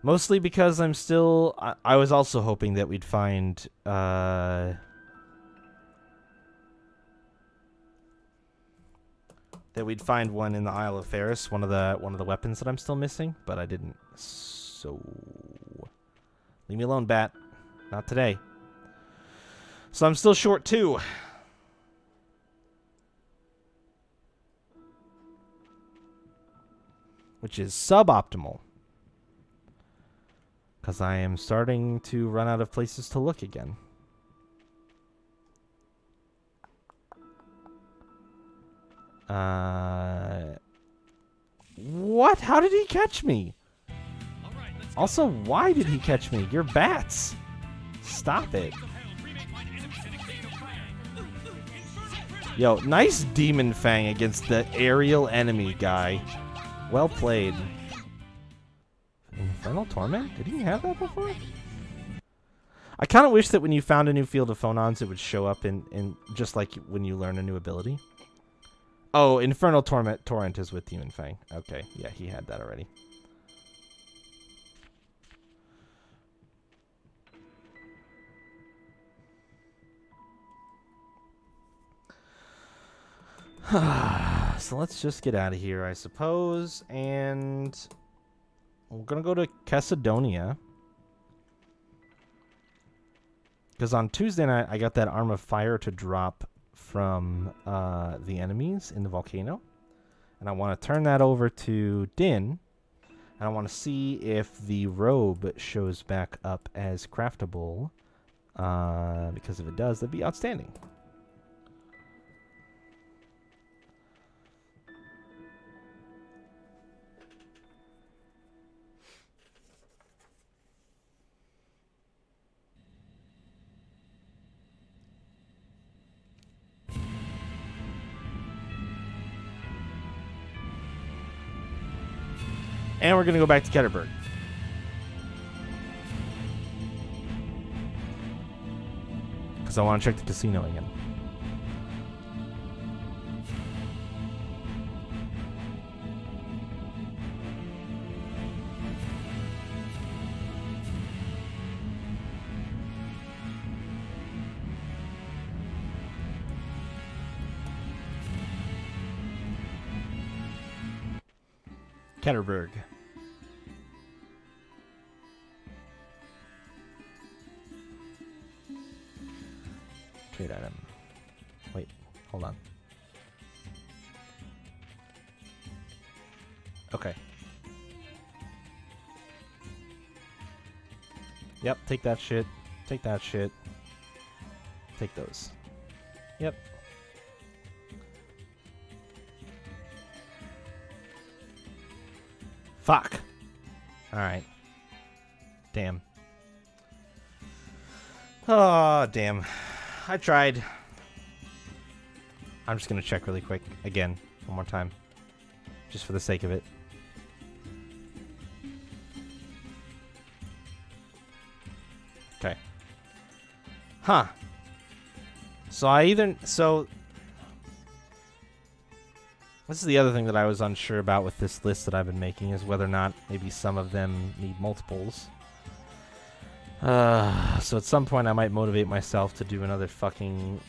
Mostly because I'm still... I was also hoping that we'd find... that we'd find one in the Isle of Ferris, one of the weapons that I'm still missing, but I didn't. So... leave me alone, Bat. Not today. So I'm still short 2. Which is suboptimal. Because I am starting to run out of places to look again. What? How did he catch me? Also, why did he catch me? You're bats. Stop it. Yo, nice Demon Fang against the aerial enemy guy. Well played. Infernal Torment? Did he have that before? I kind of wish that when you found a new field of phonons, it would show up in just like when you learn a new ability. Oh, Infernal Torrent is with Demon Fang. Okay, yeah, he had that already. So let's just get out of here, I suppose. And we're going to go to Chesidonia. Because on Tuesday night, I got that Arm of Fire to drop from the enemies in the volcano. And I want to turn that over to Din. And I want to see if the robe shows back up as craftable. Because if it does, that'd be outstanding. And we're going to go back to Ketterberg. Because I want to check the casino again. Ketterberg. Trade item. Wait, hold on. Okay. Yep, take that shit. Take that shit. Take those. Yep. Fuck. Alright. Damn. Oh, damn. I tried. I'm just gonna check really quick. Again. One more time. Just for the sake of it. Okay. Huh. So this is the other thing that I was unsure about with this list that I've been making, is whether or not maybe some of them need multiples. So at some point I might motivate myself to do another fucking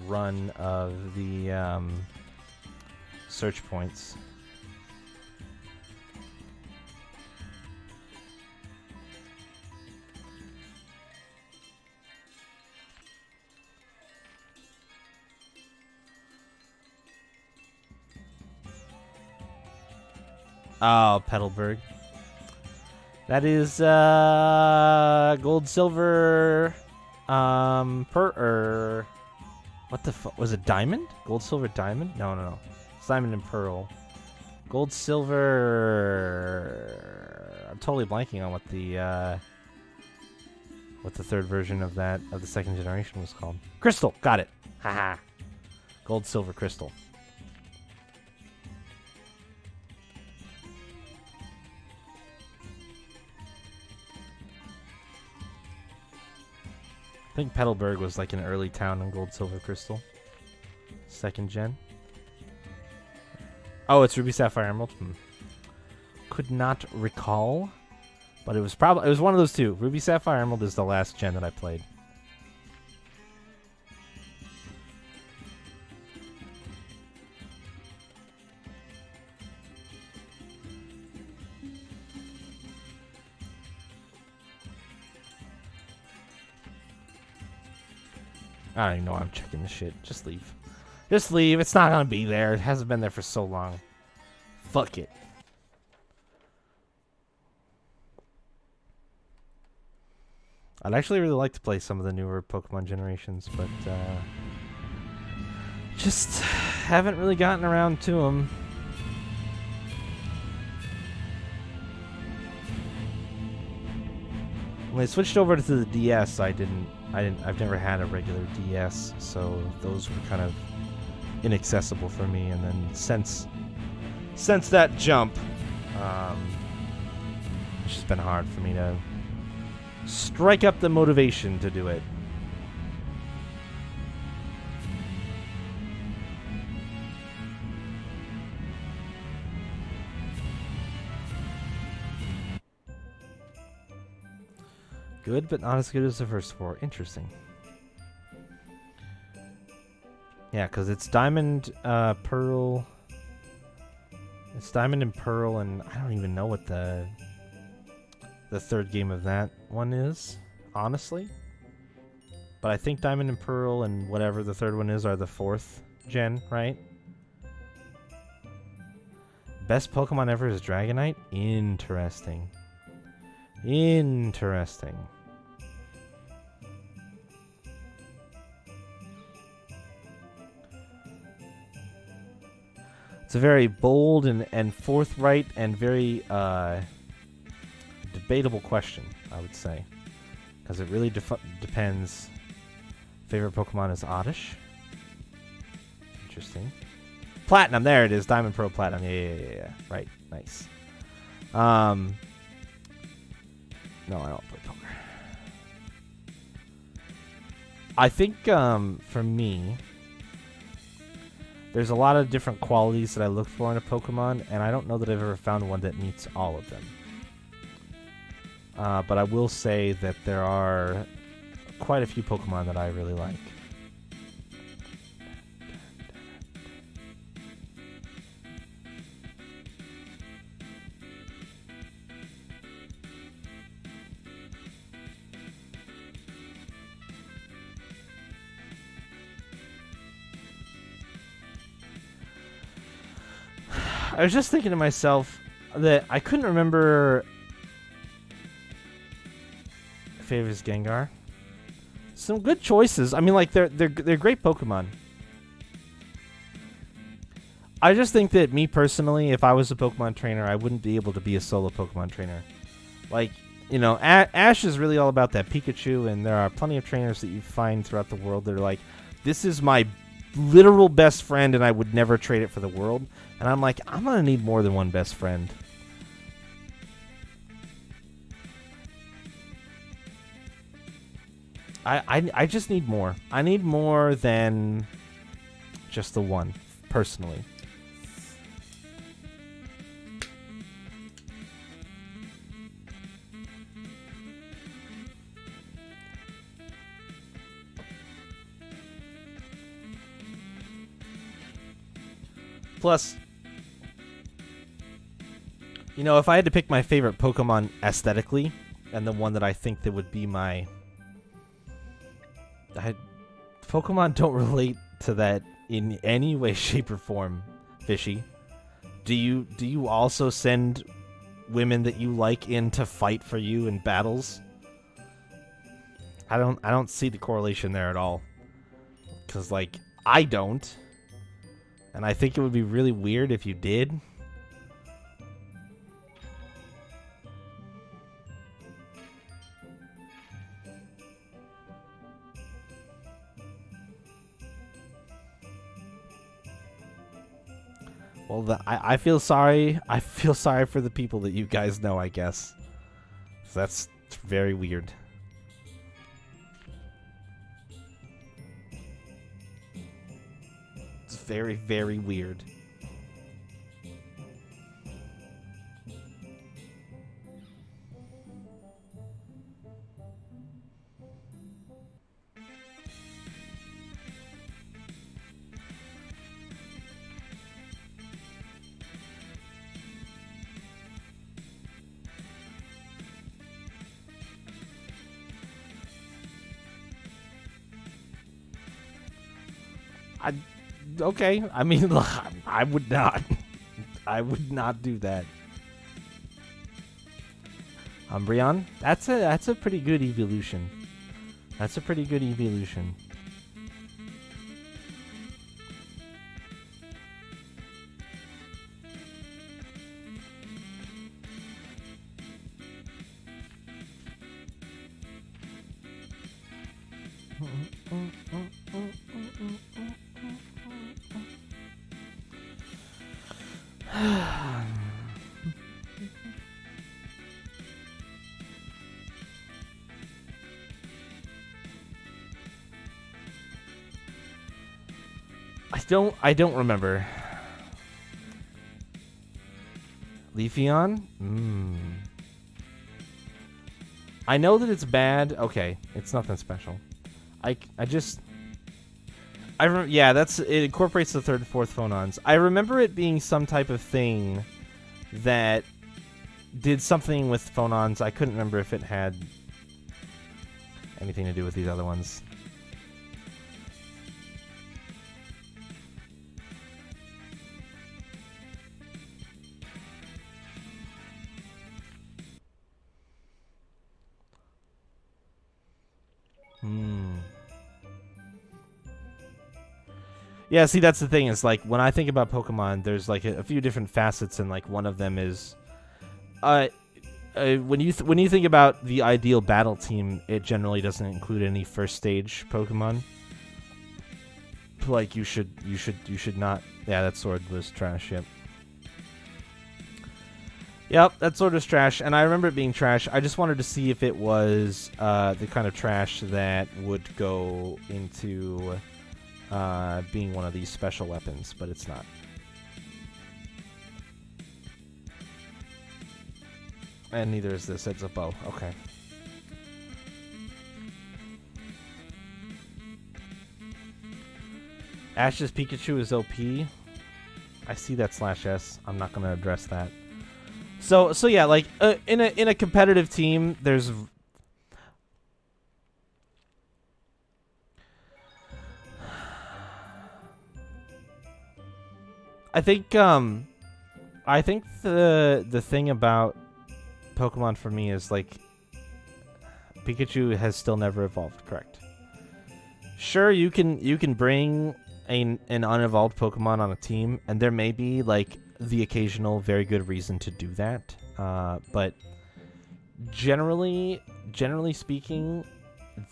run of the search points. Oh, Petalburg. That is gold, silver, what the fuck was it? Diamond? Gold, silver, diamond? No. It's diamond and pearl. Gold, silver. I'm totally blanking on what the third version of that of the second generation was called. Crystal. Got it. Haha. Gold, silver, crystal. I think Petalburg was like an early town in Gold, Silver, Crystal. Second gen. Oh, it's Ruby, Sapphire, Emerald. Could not recall, but it was one of those two. Ruby, Sapphire, Emerald is the last gen that I played. I don't even know why I'm checking this shit. Just leave. Just leave. It's not gonna be there. It hasn't been there for so long. Fuck it. I'd actually really like to play some of the newer Pokemon generations, but just haven't really gotten around to them. When I switched over to the DS, I've never had a regular DS, so those were kind of inaccessible for me. And then since that jump, it's just been hard for me to strike up the motivation to do it. Good, but not as good as the first four. Interesting. Yeah, because it's Diamond, Pearl. It's Diamond and Pearl, and I don't even know what the third game of that one is, honestly. But I think Diamond and Pearl and whatever the third one is are the fourth gen, right? Best Pokemon ever is Dragonite? Interesting. Interesting. It's a very bold and forthright and very debatable question, I would say. Because it really depends. Favorite Pokemon is Oddish. Interesting. Platinum, there it is. Diamond, Pearl, Platinum. Yeah. Right, nice. No, I don't play poker. I think, for me, there's a lot of different qualities that I look for in a Pokemon, and I don't know that I've ever found one that meets all of them. But I will say that there are quite a few Pokemon that I really like. I was just thinking to myself that I couldn't remember Favors Gengar. Some good choices. I mean, like they're great Pokemon. I just think that me personally, if I was a Pokemon trainer, I wouldn't be able to be a solo Pokemon trainer. Like, you know, Ash is really all about that Pikachu, and there are plenty of trainers that you find throughout the world that are like, this is my literal best friend, and I would never trade it for the world. And I'm like, I'm gonna need more than one best friend. I just need more. I need more than just the one, personally. Plus, you know, if I had to pick my favorite Pokemon aesthetically, and the one that I think that would be my... Pokemon don't relate to that in any way, shape, or form, Fishy. Do you also send women that you like in to fight for you in battles? I don't see the correlation there at all. 'Cause, like, I don't. And I think it would be really weird if you did. Well, I feel sorry. I feel sorry for the people that you guys know, I guess. So that's very weird. It's very, very weird. Okay, I mean, I would not. I would not do that. Umbreon, that's a pretty good evolution. That's a pretty good evolution. I don't remember. Leafeon? I know that it's bad. Okay, it's nothing special. Yeah, it incorporates the third and fourth phonons. I remember it being some type of thing that did something with phonons. I couldn't remember if it had anything to do with these other ones. Yeah, see, that's the thing. Is like when I think about Pokemon, there's like a few different facets, and like one of them is, when you think about the ideal battle team, it generally doesn't include any first stage Pokemon. Like you should not. Yeah, that sword was trash. Yep, that sword was trash, and I remember it being trash. I just wanted to see if it was the kind of trash that would go into being one of these special weapons, but it's not. And neither is this. It's a bow. Okay. Ash's Pikachu is OP. I see that /S. I'm not going to address that. So yeah, like in a competitive team, there's I think I think the thing about Pokemon for me is like Pikachu has still never evolved, correct? Sure, you can bring an unevolved Pokemon on a team, and there may be like the occasional very good reason to do that. But generally speaking,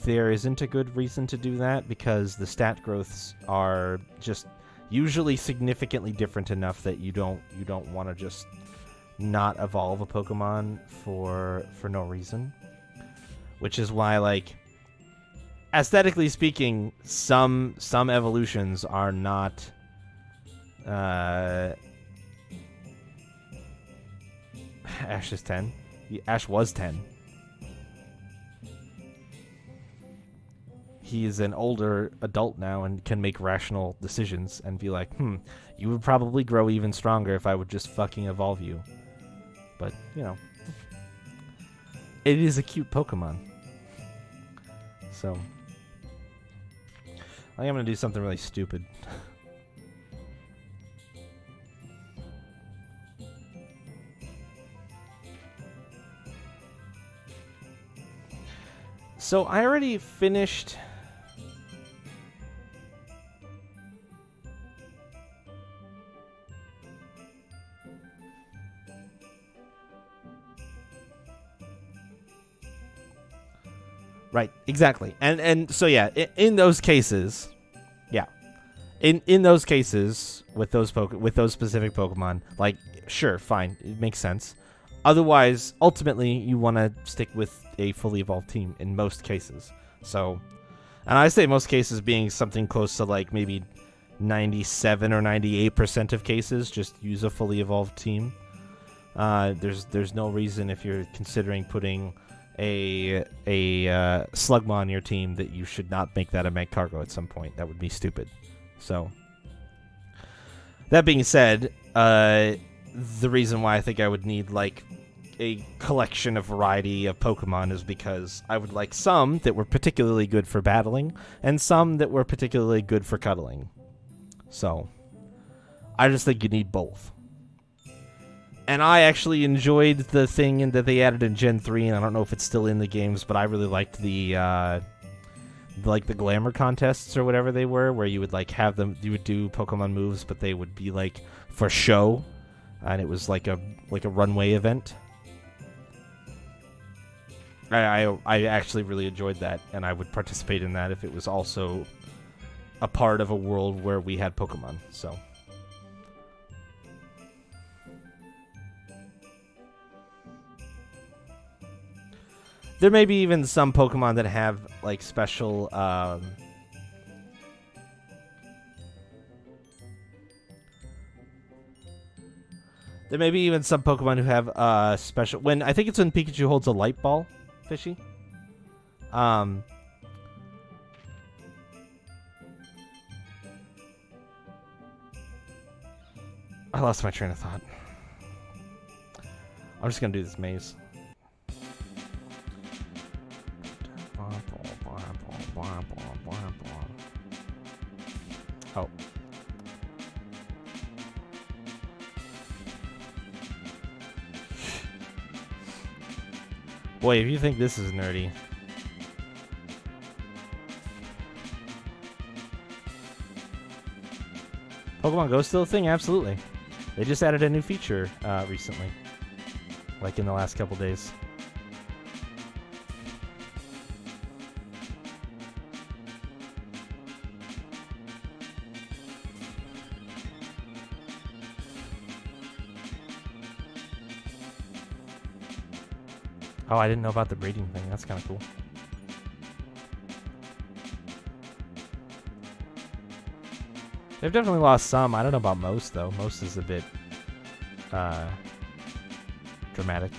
there isn't a good reason to do that because the stat growths are just usually significantly different enough that you don't want to just not evolve a Pokemon for no reason. Which is why, like, aesthetically speaking, some evolutions are not Ash is 10. Ash was 10. He's an older adult now and can make rational decisions and be like, you would probably grow even stronger if I would just fucking evolve you. But, you know, it is a cute Pokemon. So, I think I'm going to do something really stupid. So, I already finished... Right, exactly. And so yeah, in those cases, yeah. In those cases with those specific Pokemon, like sure, fine, it makes sense. Otherwise, ultimately you want to stick with a fully evolved team in most cases. So, and I say most cases being something close to like maybe 97 or 98% of cases just use a fully evolved team. There's no reason if you're considering putting a Slugma on your team that you should not make that a Magcargo at some point. That would be stupid. So, that being said, the reason why I think I would need like a collection of variety of Pokemon is because I would like some that were particularly good for battling and some that were particularly good for cuddling. So, I just think you need both. And I actually enjoyed the thing that they added in Gen 3, and I don't know if it's still in the games, but I really liked the glamour contests or whatever they were, where you would like have them, you would do Pokemon moves, but they would be like for show, and it was like a runway event. I actually really enjoyed that, and I would participate in that if it was also a part of a world where we had Pokemon. So. There may be even some Pokemon that have, like, special, there may be even some Pokemon who have, special... I think it's when Pikachu holds a light ball, Fishy. I lost my train of thought. I'm just gonna do this maze. Oh. Boy, if you think this is nerdy. Pokemon Go still a thing? Absolutely. They just added a new feature recently. Like in the last couple days. Oh, I didn't know about the breeding thing. That's kind of cool. They've definitely lost some. I don't know about most, though. Most is a bit dramatic.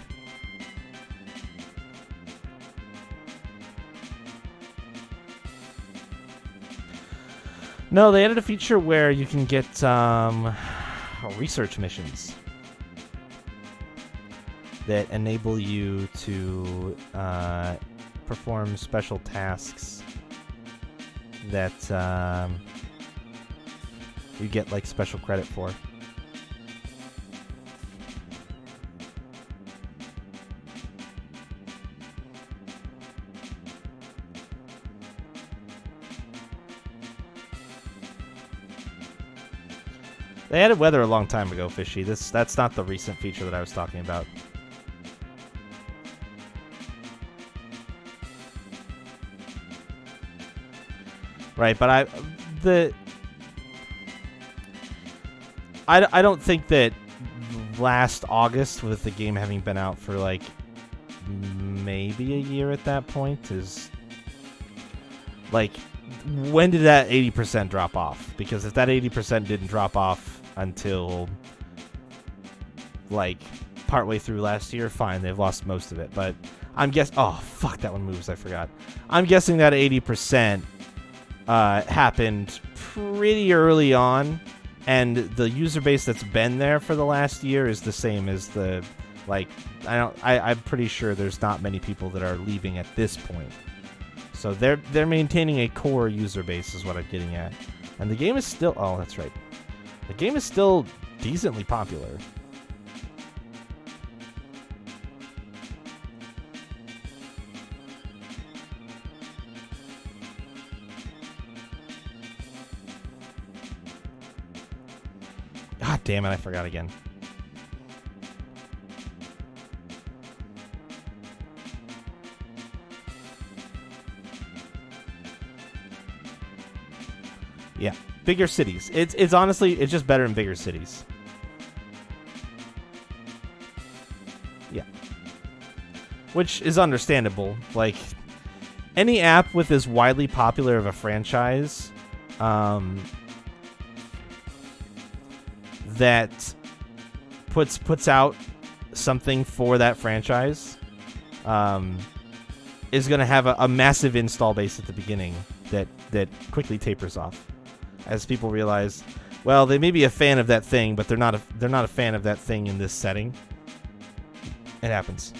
No, they added a feature where you can get research missions that enable you to perform special tasks that you get like special credit for. They added weather a long time ago, Fishy. That's not the recent feature that I was talking about. Right, but I don't think that last August, with the game having been out for like maybe a year at that point, is like, when did that 80% drop off? Because if that 80% didn't drop off until like partway through last year, fine, they've lost most of it. But I'm oh fuck, that one moves, I forgot. I'm guessing that 80% happened pretty early on, and the user base that's been there for the last year is the same as the, like, I'm pretty sure there's not many people that are leaving at this point. So they're maintaining a core user base is what I'm getting at. And the game is still, oh, that's right. The game is still decently popular. God damn it, I forgot again. Yeah, bigger cities. It's honestly, it's just better in bigger cities. Yeah. Which is understandable. Like, any app with as widely popular of a franchise that puts out something for that franchise is going to have a massive install base at the beginning that quickly tapers off as people realize, well, they may be a fan of that thing, but they're not a fan of that thing in this setting. It happens.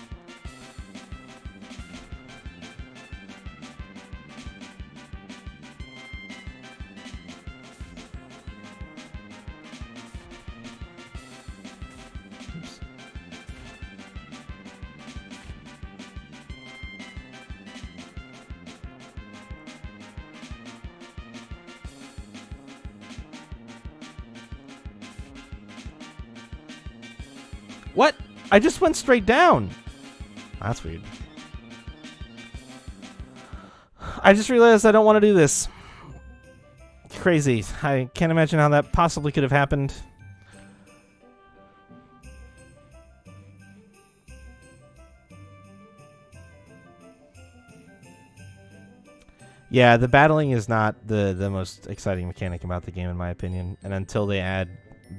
What? I just went straight down. That's weird. I just realized I don't want to do this. Crazy. I can't imagine how that possibly could have happened. Yeah, the battling is not the most exciting mechanic about the game, in my opinion. And until they add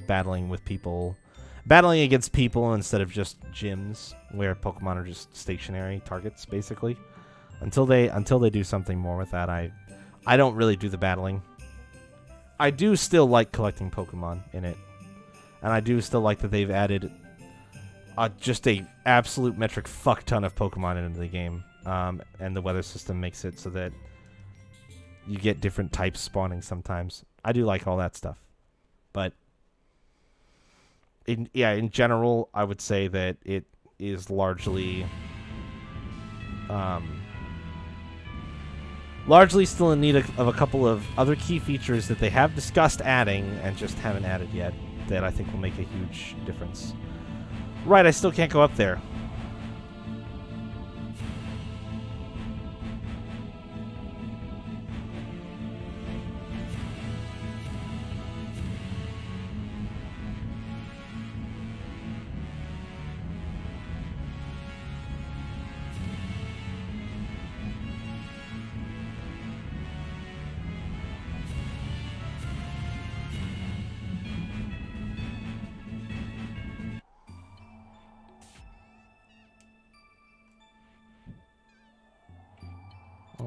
battling with people... Battling against people instead of just gyms, where Pokemon are just stationary targets, basically. Until they do something more with that, I don't really do the battling. I do still like collecting Pokemon in it, and I do still like that they've added just a absolute metric fuck ton of Pokemon into the game, and the weather system makes it so that you get different types spawning sometimes. I do like all that stuff, but. In general, I would say that it is largely still in need of a couple of other key features that they have discussed adding and just haven't added yet that I think will make a huge difference. Right, I still can't go up there.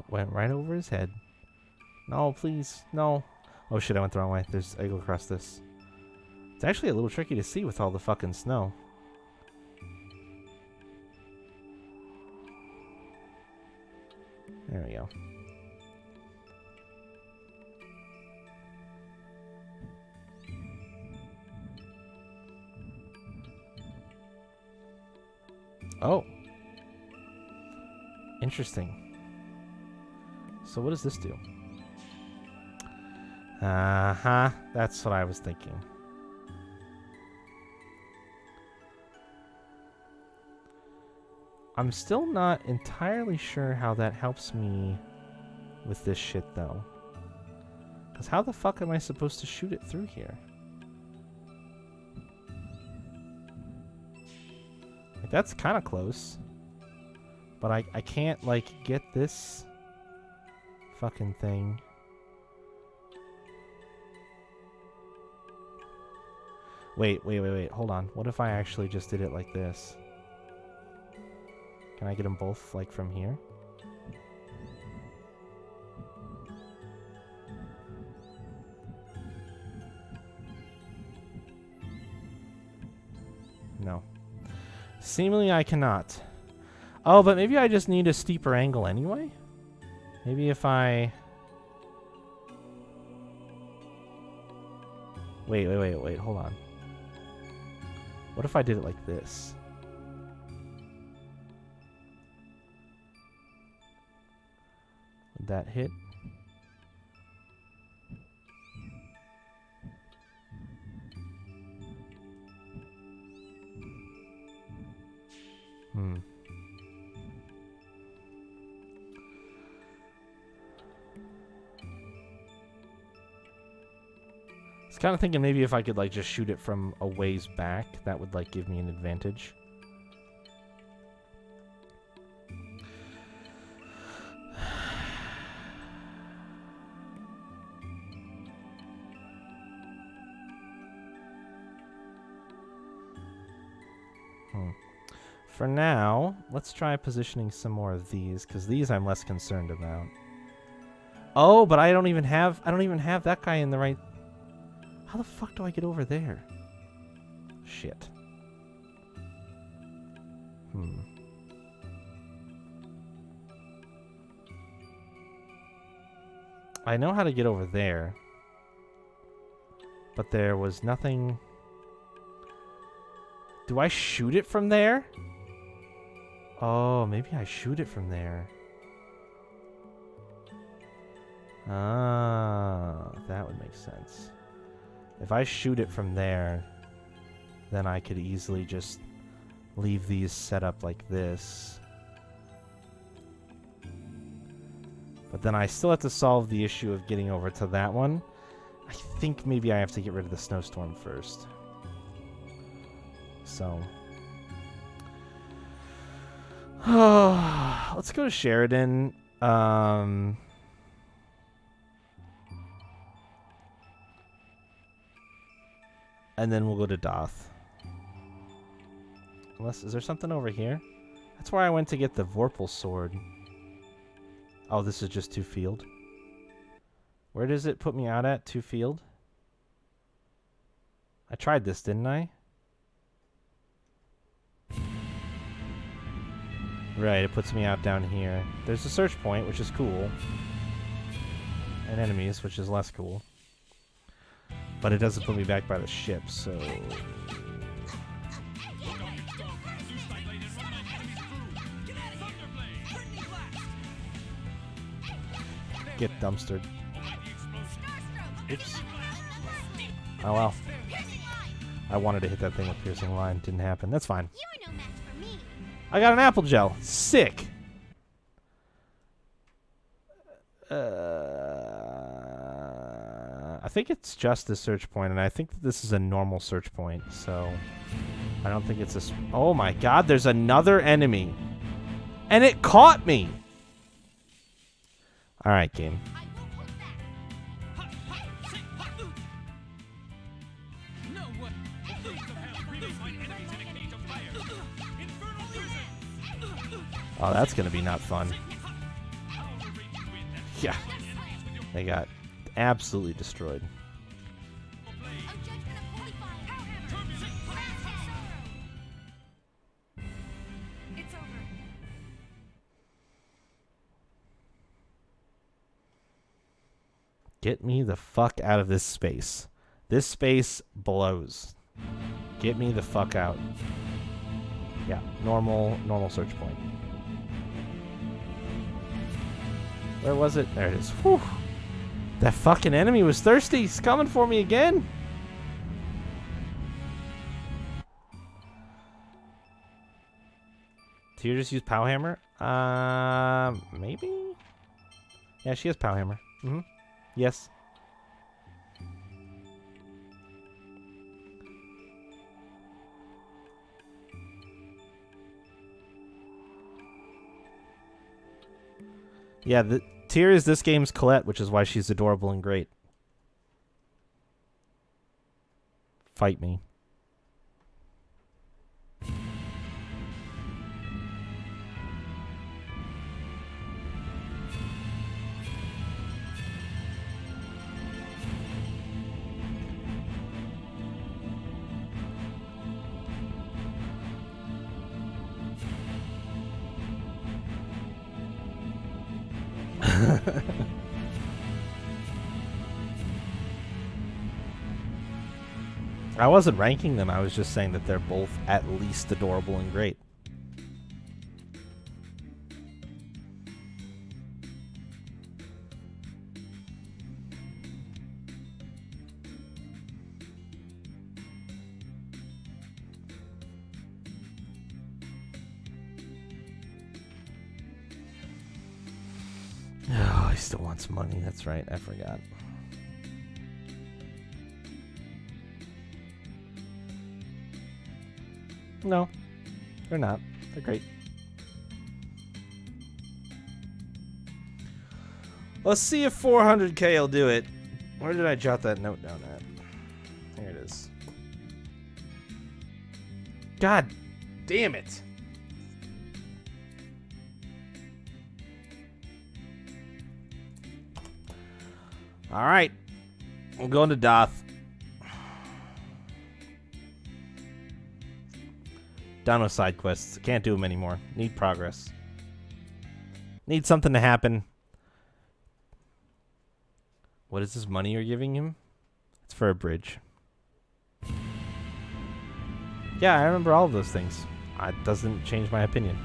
Went right over his head. No, please. No. Oh shit, I went the wrong way. I go across this. It's actually a little tricky to see with all the fucking snow. There we go. Oh. Interesting. So what does this do? Uh-huh. That's what I was thinking. I'm still not entirely sure how that helps me with this shit, though. Because how the fuck am I supposed to shoot it through here? Like, that's kind of close. But I can't, like, get this fucking thing. Wait. Hold on. What if I actually just did it like this? Can I get them both, like, from here? No. Seemingly I cannot. Oh, but maybe I just need a steeper angle anyway? Maybe if I... Wait, hold on. What if I did it like this? Would that hit? I was kind of thinking maybe if I could like just shoot it from a ways back, that would like give me an advantage. For now, let's try positioning some more of these, because these I'm less concerned about. Oh, but I don't even have that guy in the right... How the fuck do I get over there? Shit. I know how to get over there. But there was nothing... Do I shoot it from there? Oh, maybe I shoot it from there. Ah, that would make sense. If I shoot it from there, then I could easily just leave these set up like this. But then I still have to solve the issue of getting over to that one. I think maybe I have to get rid of the snowstorm first. So... let's go to Sheridan. And then we'll go to Doth. Unless, is there something over here? That's where I went to get the Vorpal sword. Oh, this is just 2 field. Where does it put me out at? 2 field? I tried this, didn't I? Right, it puts me out down here. There's a search point, which is cool. And enemies, which is less cool. But it doesn't put me back by the ship, so... Get dumpstered. Oops. Oh well. I wanted to hit that thing with piercing line. Didn't happen. That's fine. You are no match for me. I got an apple gel. Sick. I think it's just a search point, and I think that this is a normal search point, so I don't think it's a... Oh my god, there's another enemy. And it caught me. Alright, game. I will hold back. No one. Infernal prison. Oh, that's gonna be not fun. Yeah. They got absolutely destroyed. A judgment of holy fire. It's over. Get me the fuck out of this space. This space blows. Get me the fuck out. Yeah, normal search point. Where was it? There it is. Whew. That fucking enemy was thirsty. He's coming for me again. Tear just use Pow Hammer? Maybe? Yeah, she has Pow Hammer. Mm-hmm. Yes. Yeah, the Tear is this game's Colette, which is why she's adorable and great. Fight me. I wasn't ranking them. I was just saying that they're both at least adorable and great. Oh, he still wants money. That's right. I forgot. No, they're not. They're great. Let's see if 400k will do it. Where did I jot that note down at? Here it is. God damn it. All right. We'll go into Doth. Done with side quests. Can't do them anymore. Need progress. Need something to happen. What is this money you're giving him? It's for a bridge. Yeah, I remember all of those things. It doesn't change my opinion.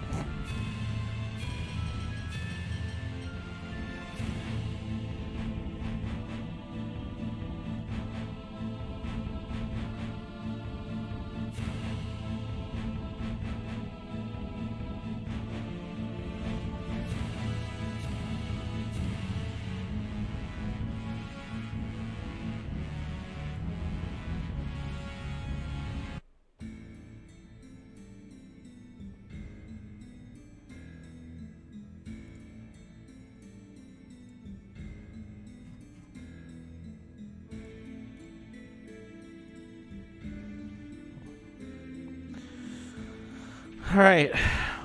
Alright,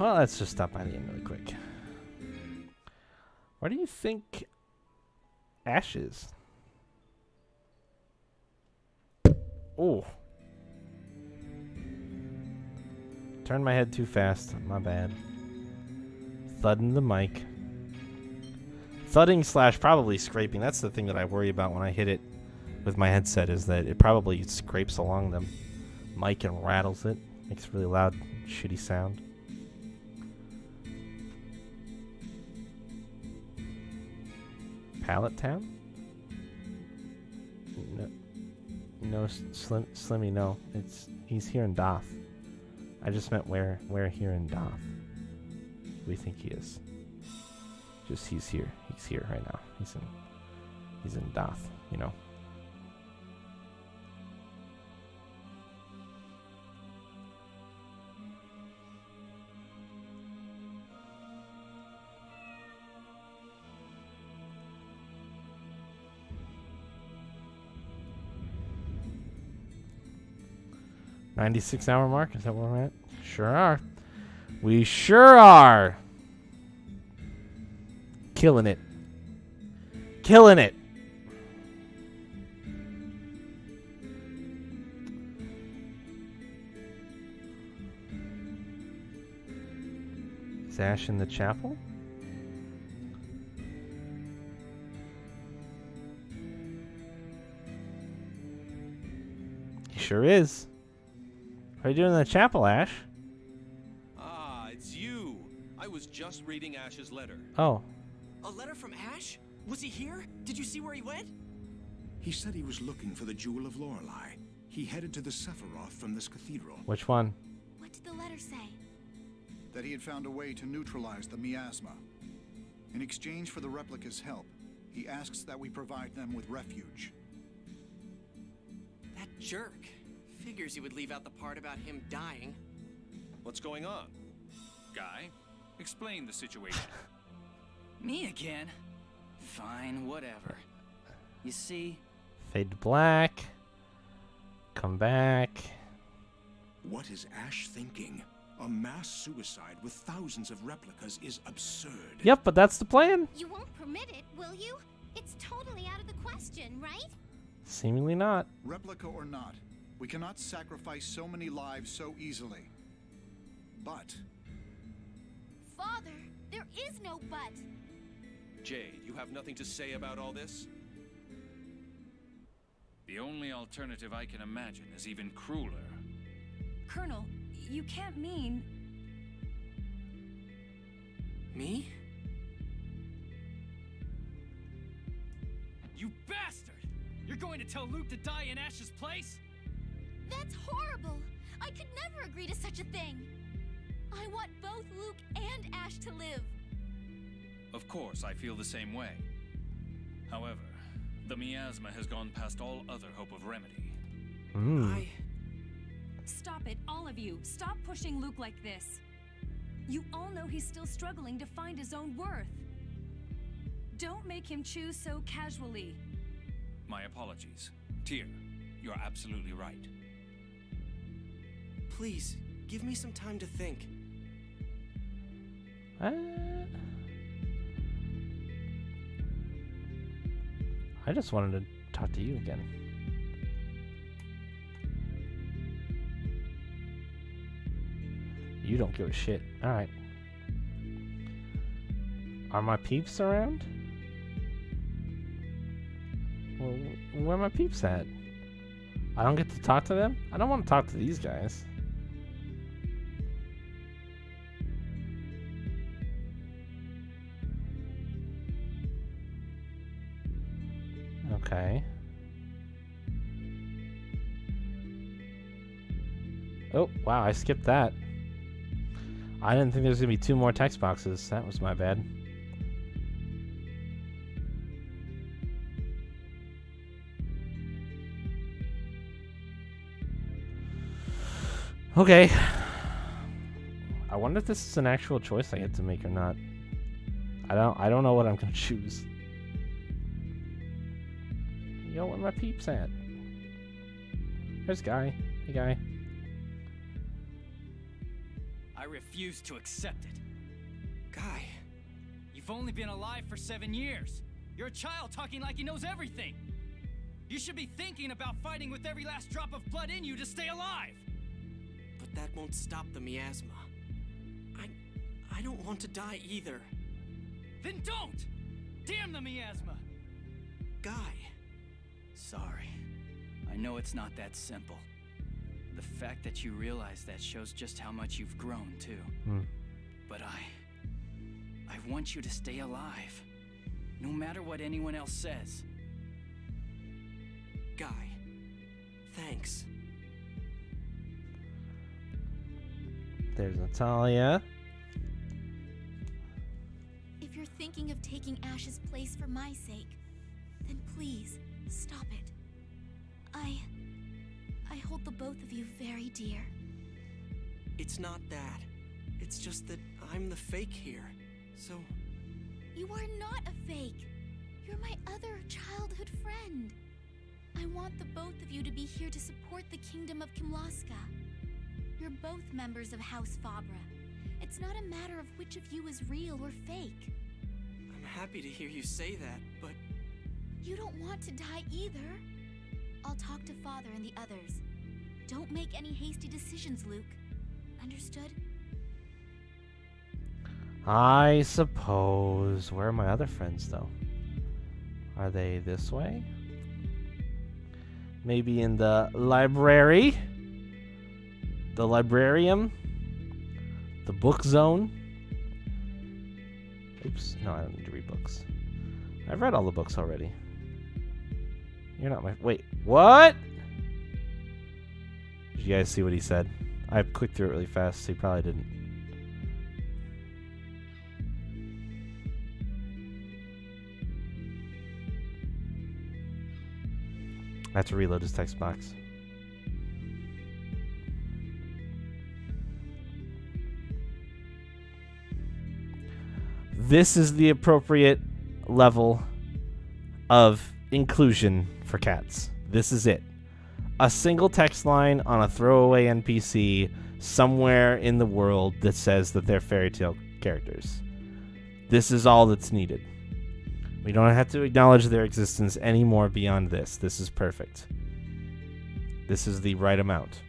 well, let's just stop by the end really quick. Where do you think Ash is? Oh. Turned my head too fast. My bad. Thudding the mic. Thudding / probably scraping. That's the thing that I worry about when I hit it with my headset, is that it probably scrapes along the mic and rattles it. Makes a really loud, shitty sound. Pallet Town? No, Slimmy, no. He's here in Doth. I just meant where here in Doth we think he is. Just he's here. He's here right now. He's in Doth, you know. $96-hour mark? Is that where we're at? Sure are. We sure are. Killing it. Killing it. Is Ash in the chapel? He sure is. What are you doing in the chapel, Ash? Ah, it's you. I was just reading Ash's letter. Oh. A letter from Ash? Was he here? Did you see where he went? He said he was looking for the Jewel of Lorelei. He headed to the Sephiroth from this cathedral. Which one? What did the letter say? that he had found a way to neutralize the miasma. In exchange for the replica's help, he asks that we provide them with refuge. That jerk. Figures he would leave out the part about him dying. What's going on? Guy, explain the situation. Me again? Fine, whatever. You see, Fade to black. Come back. What is Ash thinking? A mass suicide with thousands of replicas is absurd. Yep, but that's the plan. You won't permit it, will you? It's totally out of the question, right? Seemingly not. Replica or not, we cannot sacrifice so many lives so easily. But Father, there is no but. Jade, you have nothing to say about all this? The only alternative I can imagine is even crueler. Colonel, you can't mean... Me? you bastard! You're going to tell Luke to die in Ash's place? That's horrible. I could never agree to such a thing. I want both Luke and Ash to live. Of course, I feel the same way. However, the miasma has gone past all other hope of remedy. Stop it, all of you. Stop pushing Luke like this. You all know he's still struggling to find his own worth. Don't make him choose so casually. My apologies. Tyr, you're absolutely right. Please, give me some time to think. I just wanted to talk to you again. You don't give a shit. Alright. Are my peeps around? Well, where are my peeps at? I don't get to talk to them? I don't want to talk to these guys. Okay. Oh, wow, I skipped that. I didn't think there was going to be 2 more text boxes. That was my bad. Okay. I wonder if this is an actual choice I get to make or not. I don't know what I'm going to choose. Yo, where my peeps at? There's Guy. Hey, Guy. I refuse to accept it. Guy, You've only been alive for 7 years. You're a child talking like he knows everything. You should be thinking about fighting with every last drop of blood in you to stay alive. but that won't stop the miasma. I don't want to die either. Then don't! Damn the miasma! Guy. Sorry. I know it's not that simple. The fact that you realize that shows just how much you've grown, too. But I want you to stay alive. No matter what anyone else says. Guy. Thanks. There's Natalia. If you're thinking of taking Ash's place for my sake, then please, stop it. I hold the both of you very dear. It's not that. It's just that I'm the fake here. So, You are not a fake. You're my other childhood friend. I want the both of you to be here to support the kingdom of Kimlaska. You're both members of House Fabra. It's not a matter of which of you is real or fake. I'm happy to hear you say that, but You don't want to die either. I'll talk to Father and the others. Don't make any hasty decisions, Luke. Understood? I suppose. Where are my other friends, though? Are they this way? Maybe in the library? The librarium? The book zone? Oops. No, I don't need to read books. I've read all the books already. You're not my... Wait, what? Did you guys see what he said? I clicked through it really fast, so he probably didn't. I have to reload his text box. This is the appropriate level of inclusion for cats. This is it. A single text line on a throwaway NPC somewhere in the world that says that they're fairy tale characters. This is all that's needed. We don't have to acknowledge their existence anymore beyond this. This is perfect. This is the right amount.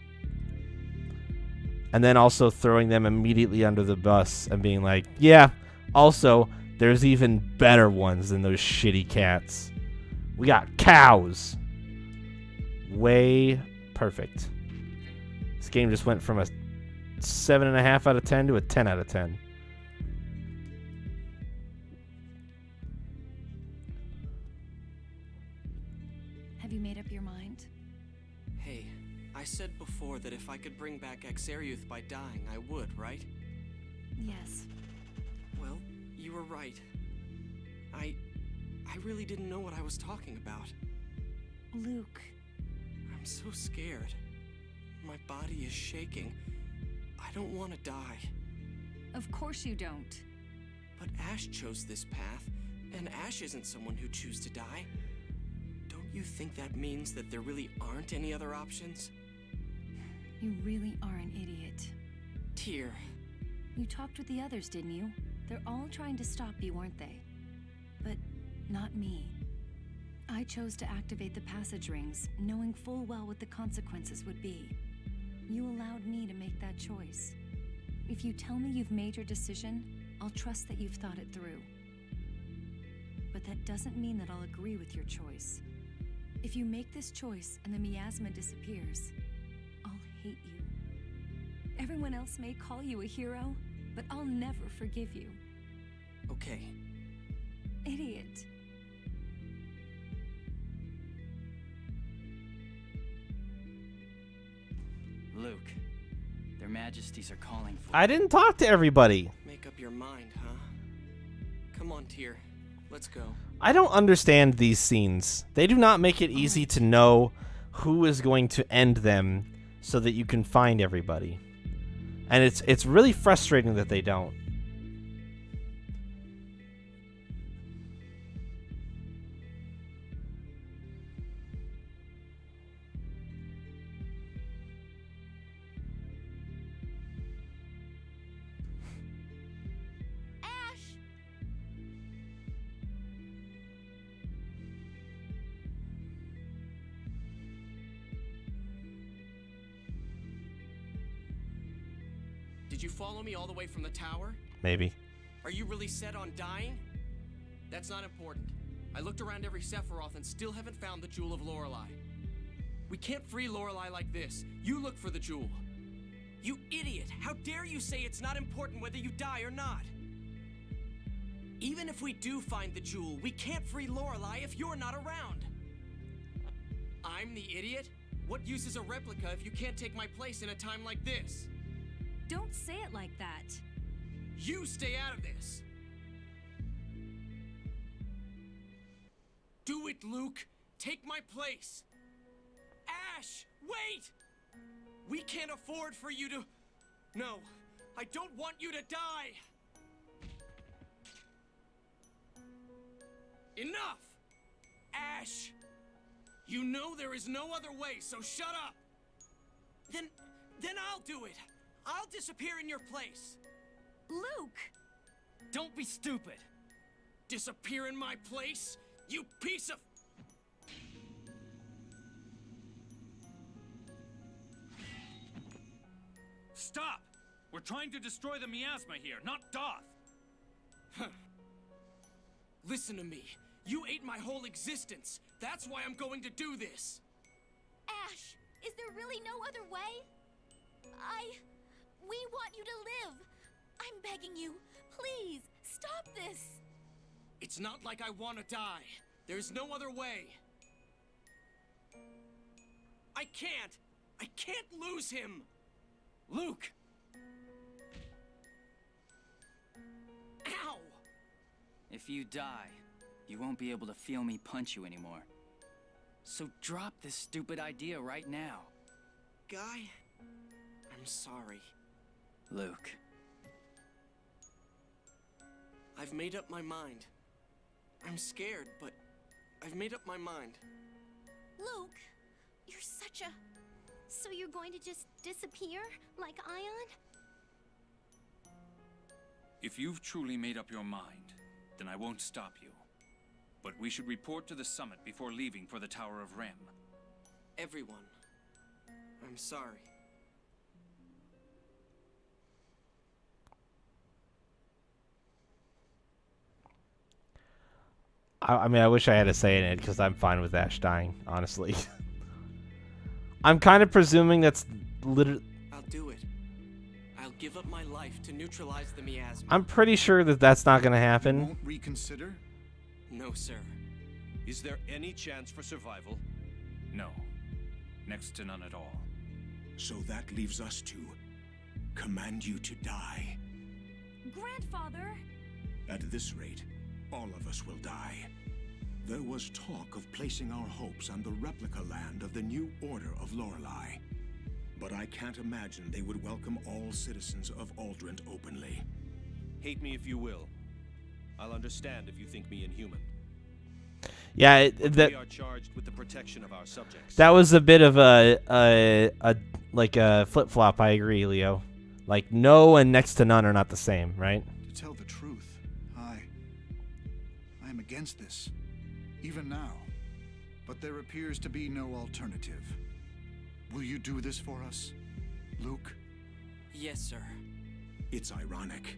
And then also throwing them immediately under the bus and being like, yeah, also, there's even better ones than those shitty cats. We got cows. Way perfect. This game just went from a 7.5 out of 10 to a 10 out of 10. Have you made up your mind? Hey, I said before that if I could bring back Exariuth by dying, I would, right? Yes. Well, you were right. I really didn't know what I was talking about. Luke. I'm so scared. My body is shaking. I don't want to die. Of course you don't. But Ash chose this path, and Ash isn't someone who chooses to die. Don't you think that means that there really aren't any other options? You really are an idiot. Tyr. You talked with the others, didn't you? They're all trying to stop you, weren't they? But not me. I chose to activate the passage rings, knowing full well what the consequences would be. You allowed me to make that choice. If you tell me you've made your decision, I'll trust that you've thought it through. But that doesn't mean that I'll agree with your choice. If you make this choice and the miasma disappears, I'll hate you. Everyone else may call you a hero, but I'll never forgive you. Okay. Idiot. Luke, their majesties are calling for I didn't talk to everybody. Make up your mind, huh? Come on, Tyr. Let's go. I don't understand these scenes. They do not make it easy to know who is going to end them so that you can find everybody. And it's really frustrating that they don't. Ash! Did you follow me all the way from the tower? Maybe. Are you really set on dying? That's not important. I looked around every Sephiroth and still haven't found the Jewel of Lorelei. We can't free Lorelei like this. You look for the jewel. You idiot! How dare you say it's not important whether you die or not? Even if we do find the jewel, we can't free Lorelei if you're not around. I'm the idiot? What use is a replica if you can't take my place in a time like this? Don't say it like that. You stay out of this! Do it, Luke! Take my place! Ash, wait! We can't afford for you to... No, I don't want you to die! Enough! Ash! You know there is no other way, so shut up! Then I'll do it! I'll disappear in your place! Luke! Don't be stupid! Disappear in my place? You piece of... Stop! We're trying to destroy the miasma here, not Doth. Listen to me. You ate my whole existence. That's why I'm going to do this. Ash, is there really no other way? We want you to live. I'm begging you, please, stop this. It's not like I want to die. There's no other way. I can't lose him. Luke! Ow! If you die, you won't be able to feel me punch you anymore. So drop this stupid idea right now. Guy, I'm sorry. Luke. I've made up my mind. I'm scared, but I've made up my mind. Luke, you're such a... So you're going to just disappear, like Ion? If you've truly made up your mind, then I won't stop you. But we should report to the summit before leaving for the Tower of Rem. Everyone, I'm sorry. I mean, I wish I had a say in it because I'm fine with Ash dying, honestly. I'm kind of presuming that's literally... I'll do it. I'll give up my life to neutralize the miasma. I'm pretty sure that that's not going to You happen. won't reconsider? No, sir. Is there any chance for survival? No. Next to none at all. So that leaves us to command you to die. Grandfather! At this rate, all of us will die. There was talk of placing our hopes on the replica land of the new Order of Lorelei. But I can't imagine they would welcome all citizens of Aldrent openly. Hate me if you will. I'll understand if you think me inhuman. Yeah, We are charged with the protection of our subjects. that was a bit of a flip-flop, I agree, Leo. Like, no and next to none are not the same, right? To tell the truth, I am against this, even now. But there appears to be no alternative. Will you do this for us, Luke? Yes, sir. It's ironic.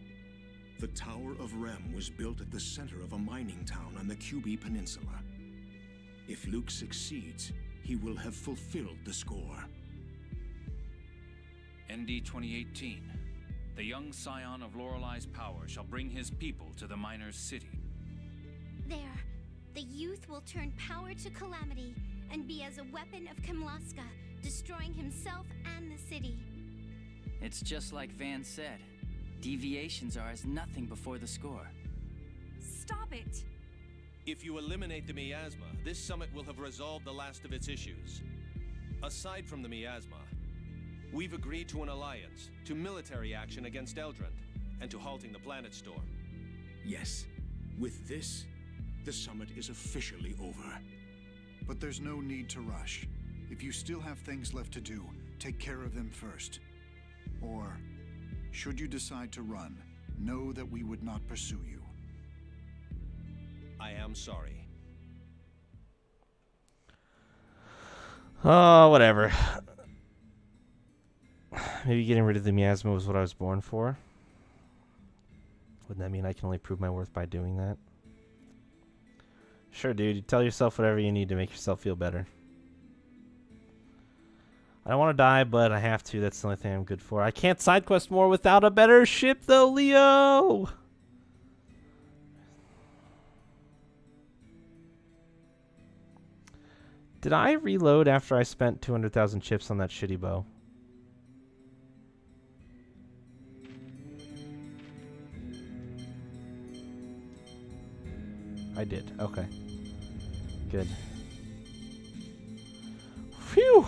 The Tower of Rem was built at the center of a mining town on the QB Peninsula. If Luke succeeds, he will have fulfilled the score. ND 2018. The young scion of Lorelei's power shall bring his people to the miners' city. There, the youth will turn power to calamity and be as a weapon of Kimlaska, destroying himself and the city. It's just like Van said. Deviations are as nothing before the score. Stop it! If you eliminate the miasma, this summit will have resolved the last of its issues. Aside from the miasma, we've agreed to an alliance, to military action against Eldrent, and to halting the planet storm. Yes, with this, the summit is officially over. But there's no need to rush. If you still have things left to do, take care of them first. Or, should you decide to run, know that we would not pursue you. I am sorry. Oh, whatever. Maybe getting rid of the miasma was what I was born for. Wouldn't that mean I can only prove my worth by doing that? Sure, dude. You tell yourself whatever you need to make yourself feel better. I don't want to die, but I have to. That's the only thing I'm good for. I can't side quest more without a better ship, though, Leo! Did I reload after I spent 200,000 chips on that shitty bow? I did. Okay. Good. Phew!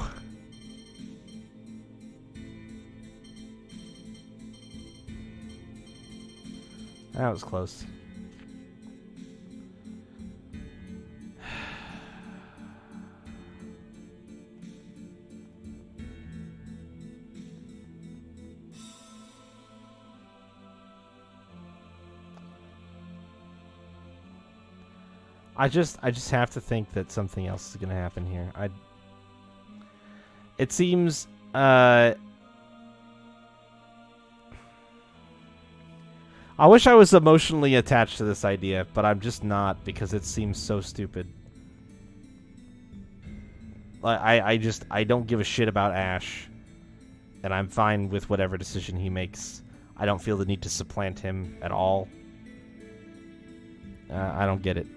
That was close. I just have to think that something else is gonna happen here. It seems I wish I was emotionally attached to this idea, but I'm just not because it seems so stupid. I don't give a shit about Ash, and I'm fine with whatever decision he makes. I don't feel the need to supplant him at all. I don't get it.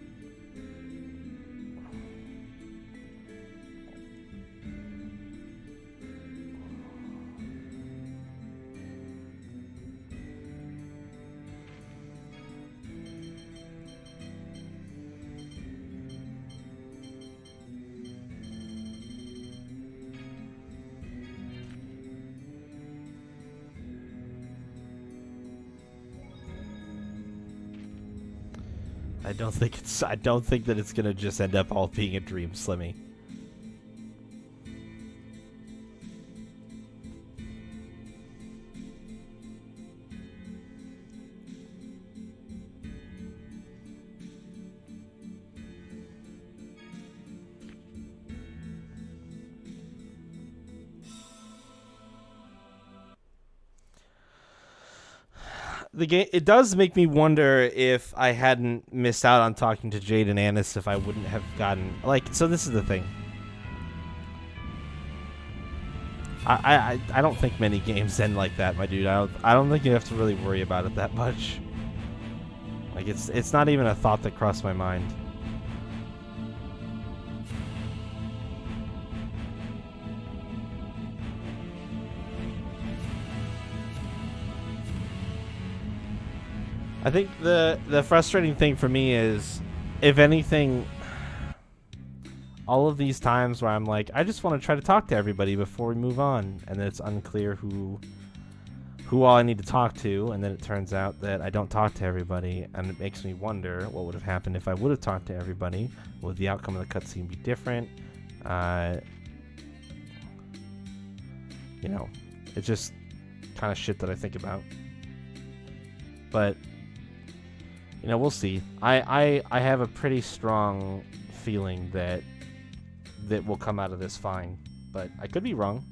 I don't think that it's gonna just end up all being a dream, Slimmy. The game, it does make me wonder if I hadn't missed out on talking to Jade and Annis, if I wouldn't have gotten, like, so this is the thing. I don't think many games end like that, my dude. I don't think you have to really worry about it that much. Like, it's not even a thought that crossed my mind. I think the frustrating thing for me is, if anything, all of these times where I'm like, I just want to try to talk to everybody before we move on, and then it's unclear who all I need to talk to, and then it turns out that I don't talk to everybody, and it makes me wonder what would have happened if I would have talked to everybody. Would the outcome of the cutscene be different? You know, it's just kind of shit that I think about. But you know, we'll see. I have a pretty strong feeling that we'll come out of this fine, but I could be wrong.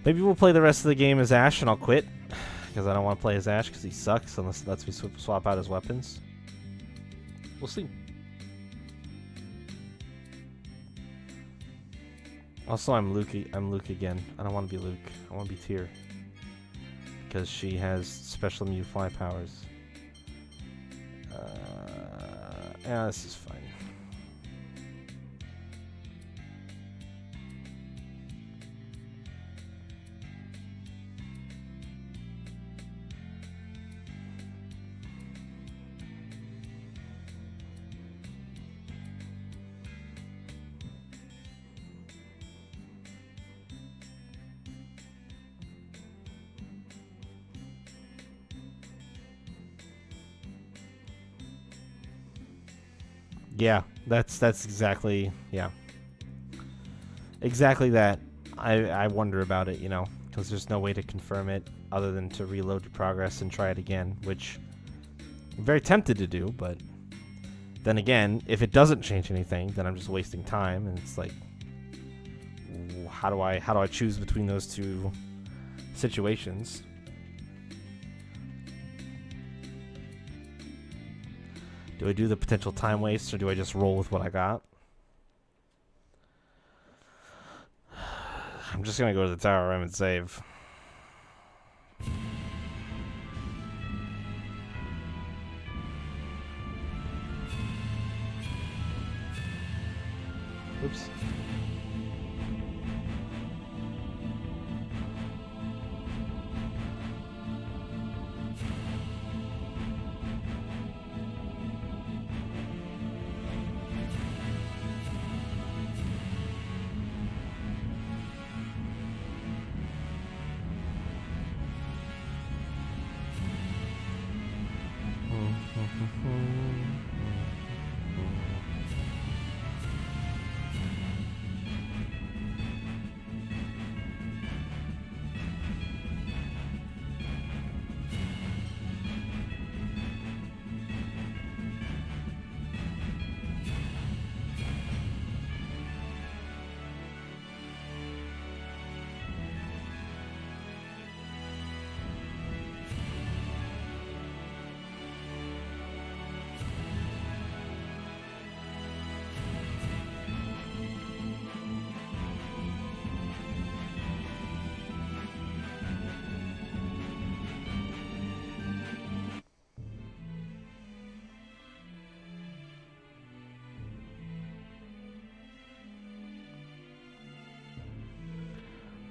Maybe we'll play the rest of the game as Ash, and I'll quit because I don't want to play as Ash because he sucks unless it lets me swap out his weapons. We'll see. Also, I'm Luke again. I don't want to be Luke. I want to be Tyr because she has special Mew fly powers. Yeah, this is fine. Yeah, that's exactly, yeah. Exactly that. I wonder about it, you know, because there's no way to confirm it other than to reload your progress and try it again, which I'm very tempted to do, but then again, if it doesn't change anything, then I'm just wasting time, and it's like, how do I choose between those two situations? Do I do the potential time waste, or do I just roll with what I got? I'm just gonna go to the Tower Rim and save. Oops.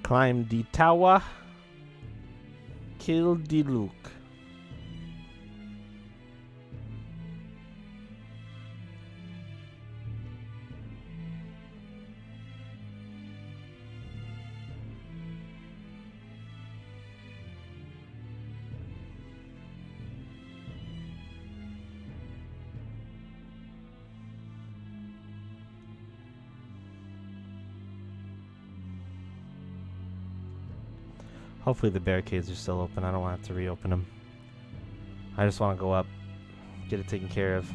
Climb the tower. Kill the Luke. Hopefully the barricades are still open. I don't want to have to reopen them. I just want to go up, get it taken care of.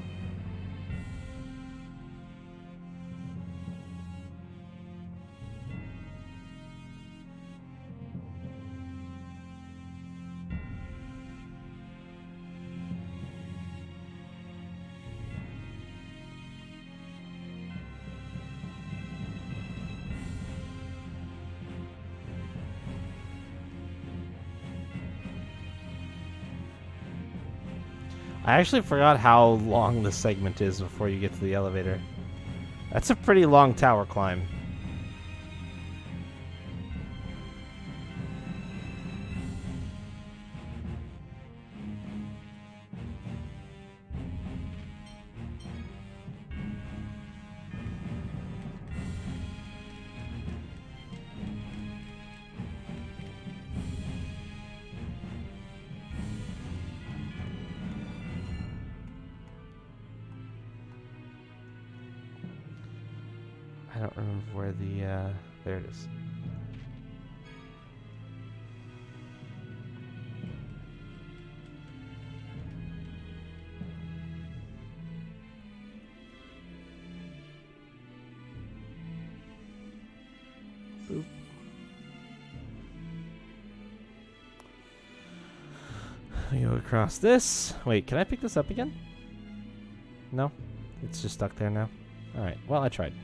I actually forgot how long this segment is before you get to the elevator. That's a pretty long tower climb. I don't remember where the, there it is. Boop. We go across this. Wait, can I pick this up again? No? It's just stuck there now? Alright, well, I tried.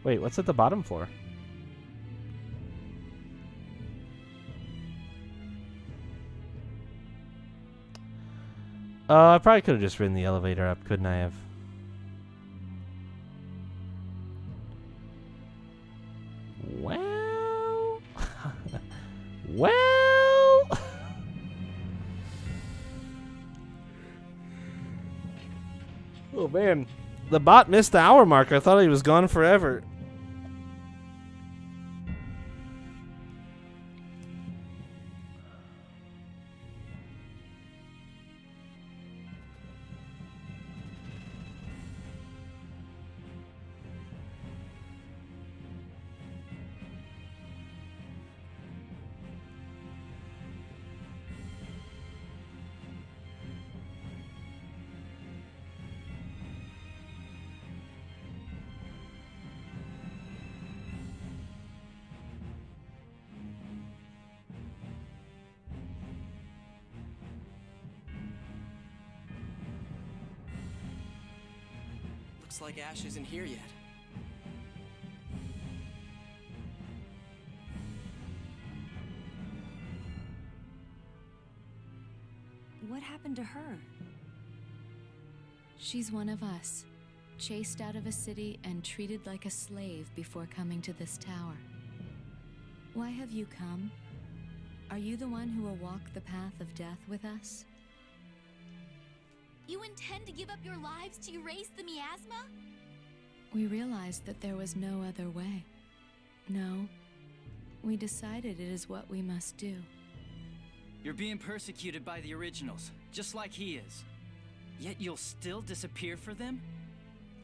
Wait, what's at the bottom for? I probably could have just ridden the elevator up, couldn't I have? Well... well... oh, man. The bot missed the hour mark. I thought he was gone forever. Looks like Ash isn't here yet. What happened to her? She's one of us, chased out of a city and treated like a slave before coming to this tower. Why have you come? Are you the one who will walk the path of death with us? You intend to give up your lives to erase the miasma? We realized that there was no other way. No, we decided it is what we must do. You're being persecuted by the originals, just like he is. Yet you'll still disappear for them?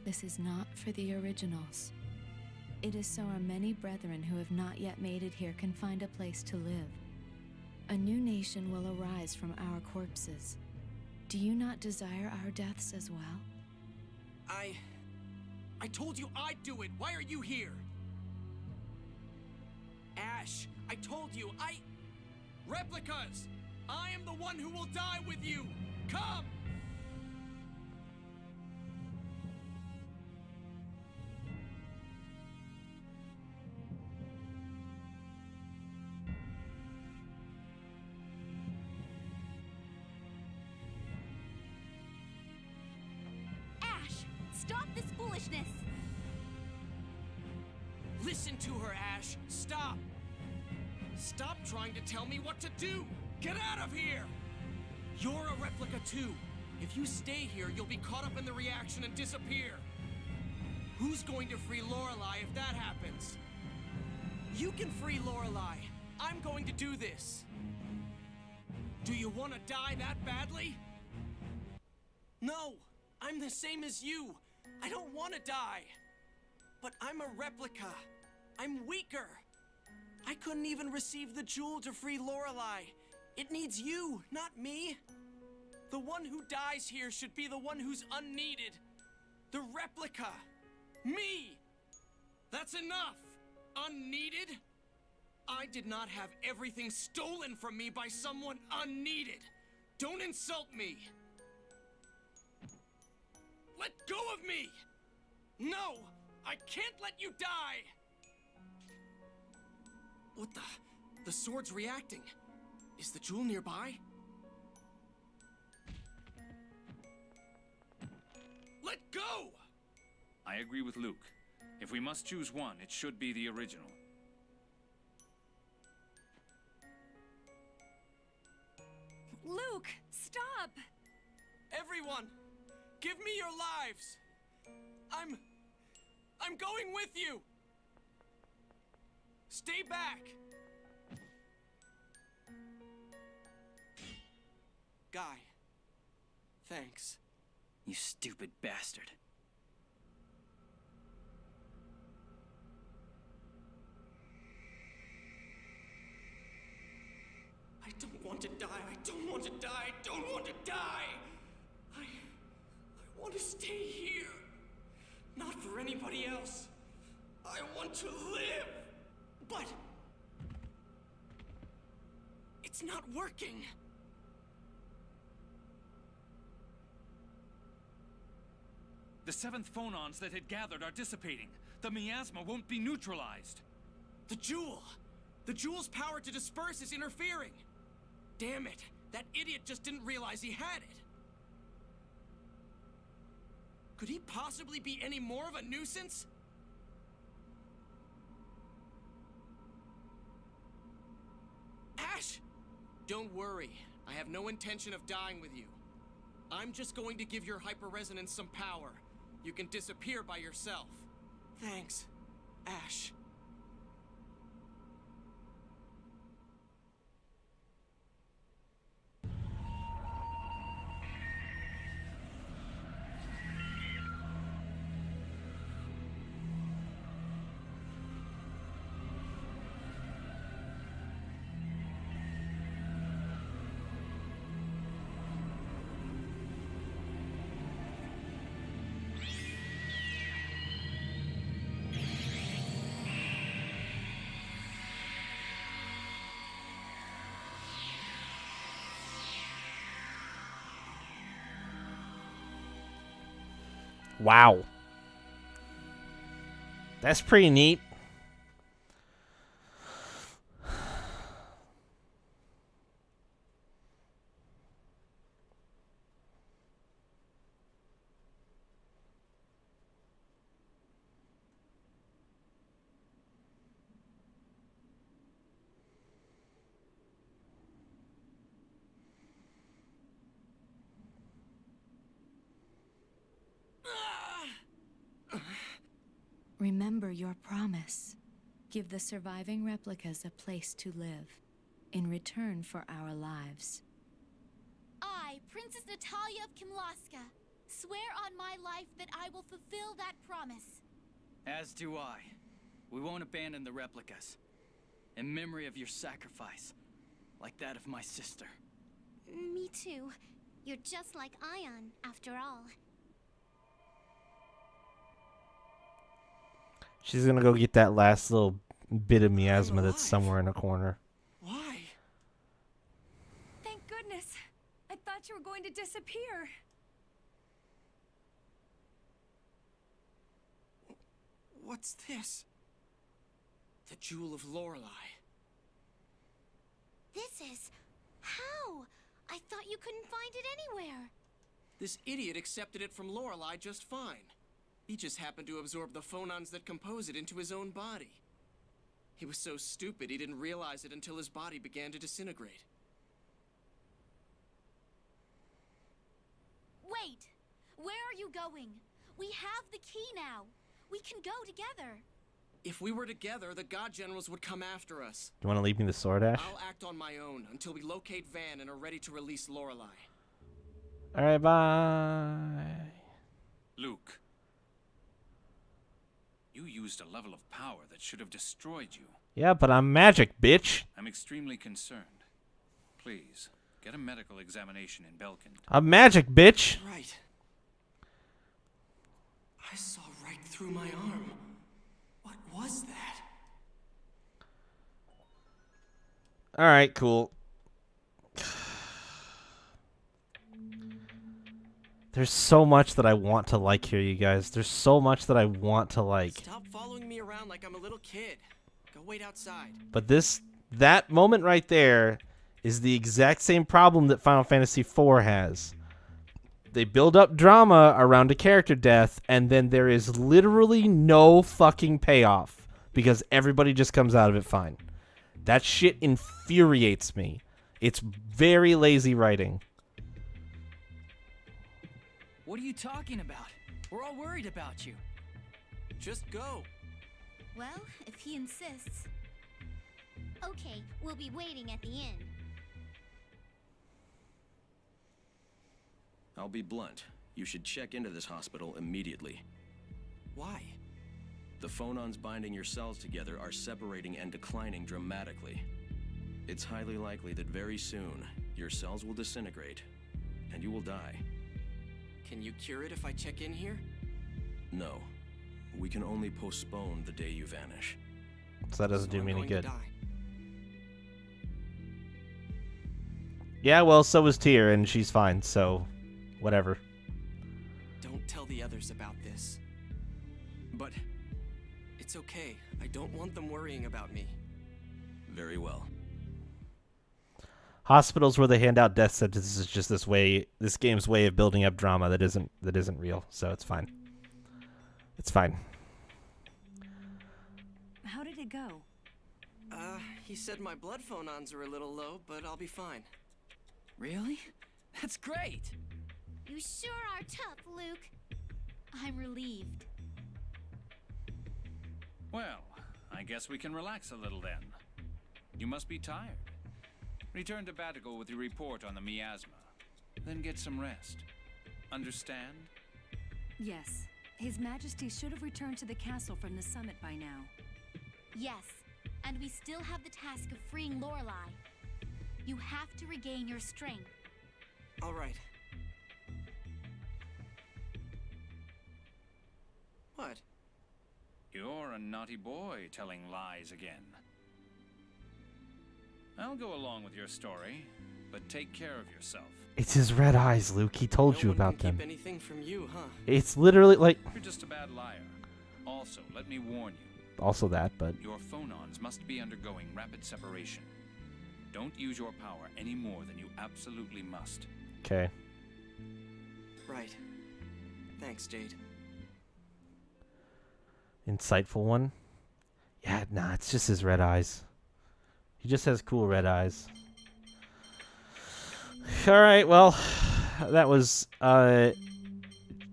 This is not for the originals. It is so our many brethren who have not yet made it here can find a place to live. A new nation will arise from our corpses. Do you not desire our deaths as well? I told you I'd do it. Why are you here? Ash, I told you, Replicas! I am the one who will die with you! Come! Ash, stop this foolishness! Listen to her, Ash. Stop! Stop trying to tell me what to do! Get out of here! You're a replica too. If you stay here, you'll be caught up in the reaction and disappear. Who's going to free Lorelei if that happens? You can free Lorelei. I'm going to do this. Do you want to die that badly? No! I'm the same as you! I don't want to die! But I'm a replica. I'm weaker. I couldn't even receive the jewel to free Lorelei. It needs you, not me. The one who dies here should be the one who's unneeded. The replica. Me. That's enough. Unneeded? I did not have everything stolen from me by someone unneeded. Don't insult me. Let go of me. No, I can't let you die. What the? The sword's reacting. Is the jewel nearby? Let go! I agree with Luke. If we must choose one, it should be the original. Luke, stop! Everyone, give me your lives. I'm going with you. Stay back. Guy, thanks. You stupid bastard. I don't want to die. I don't want to die. I don't want to die. I want to stay here. Not for anybody else. I want to live. But it's not working. The 7th phonons that had gathered are dissipating. The miasma won't be neutralized. The jewel! The jewel's power to disperse is interfering! Damn it! That idiot just didn't realize he had it! Could he possibly be any more of a nuisance? Ash! Don't worry. I have no intention of dying with you. I'm just going to give your hyperresonance some power. You can disappear by yourself. Thanks, Ash. Wow. That's pretty neat. Remember your promise. Give the surviving replicas a place to live, in return for our lives. I, Princess Natalia of Kimlaska, swear on my life that I will fulfill that promise. As do I. We won't abandon the replicas. In memory of your sacrifice, like that of my sister. Me too. You're just like Ion, after all. She's gonna go get that last little bit of miasma that's somewhere in a corner. Why? Thank goodness. I thought you were going to disappear. What's this? The Jewel of Lorelei. This is... how? I thought you couldn't find it anywhere. This idiot accepted it from Lorelei just fine. He just happened to absorb the phonons that compose it into his own body. He was so stupid he didn't realize it until his body began to disintegrate. Wait! Where are you going? We have the key now. We can go together. If we were together, the God Generals would come after us. You want to leave me the sword, Ash? I'll act on my own until we locate Van and are ready to release Lorelei. Alright, bye. Luke. You used a level of power that should have destroyed you. Yeah, but I'm magic, bitch. I'm extremely concerned. Please, get a medical examination in Belkend. I'm magic, bitch. Right. I saw right through my arm. What was that? All right, cool. There's so much that I want to like here, you guys. There's so much that I want to like. Stop following me around like I'm a little kid. Go wait outside. But that moment right there is the exact same problem that Final Fantasy IV has. They build up drama around a character death, and then there is literally no fucking payoff because everybody just comes out of it fine. That shit infuriates me. It's very lazy writing. What are you talking about? We're all worried about you. Just go. Well, if he insists. Okay, we'll be waiting at the inn. I'll be blunt. You should check into this hospital immediately. Why? The phonons binding your cells together are separating and declining dramatically. It's highly likely that very soon, your cells will disintegrate, and you will die. Can you cure it if I check in here? No. We can only postpone the day you vanish. So that doesn't do me I'm any going good. to die. Yeah, well, so is Tyr, and she's fine, so whatever. Don't tell the others about this. But It's okay. I don't want them worrying about me. very well. Hospitals where they hand out death sentences is just this game's way of building up drama that isn't real, so it's fine. It's fine. How did it go? He said my blood phonons are a little low, but I'll be fine. Really? That's great! You sure are tough, Luke. I'm relieved. Well, I guess we can relax a little then. You must be tired. Return to Batigal with your report on the miasma. Then get some rest. Understand? Yes. His Majesty should have returned to the castle from the summit by now. Yes, and we still have the task of freeing Lorelei. You have to regain your strength. All right. What? You're a naughty boy telling lies again. I'll go along with your story, but take care of yourself. It's his red eyes, Luke. He told No you one about can them. keep anything from you, huh? It's literally like You're just a bad liar. Also, let me warn you. also that, but Your phonons must be undergoing rapid separation. Don't use your power any more than you absolutely must. okay. Right. Thanks, Jade. Insightful one. Yeah, nah, it's just his red eyes. He just has cool red eyes. All right, well, that was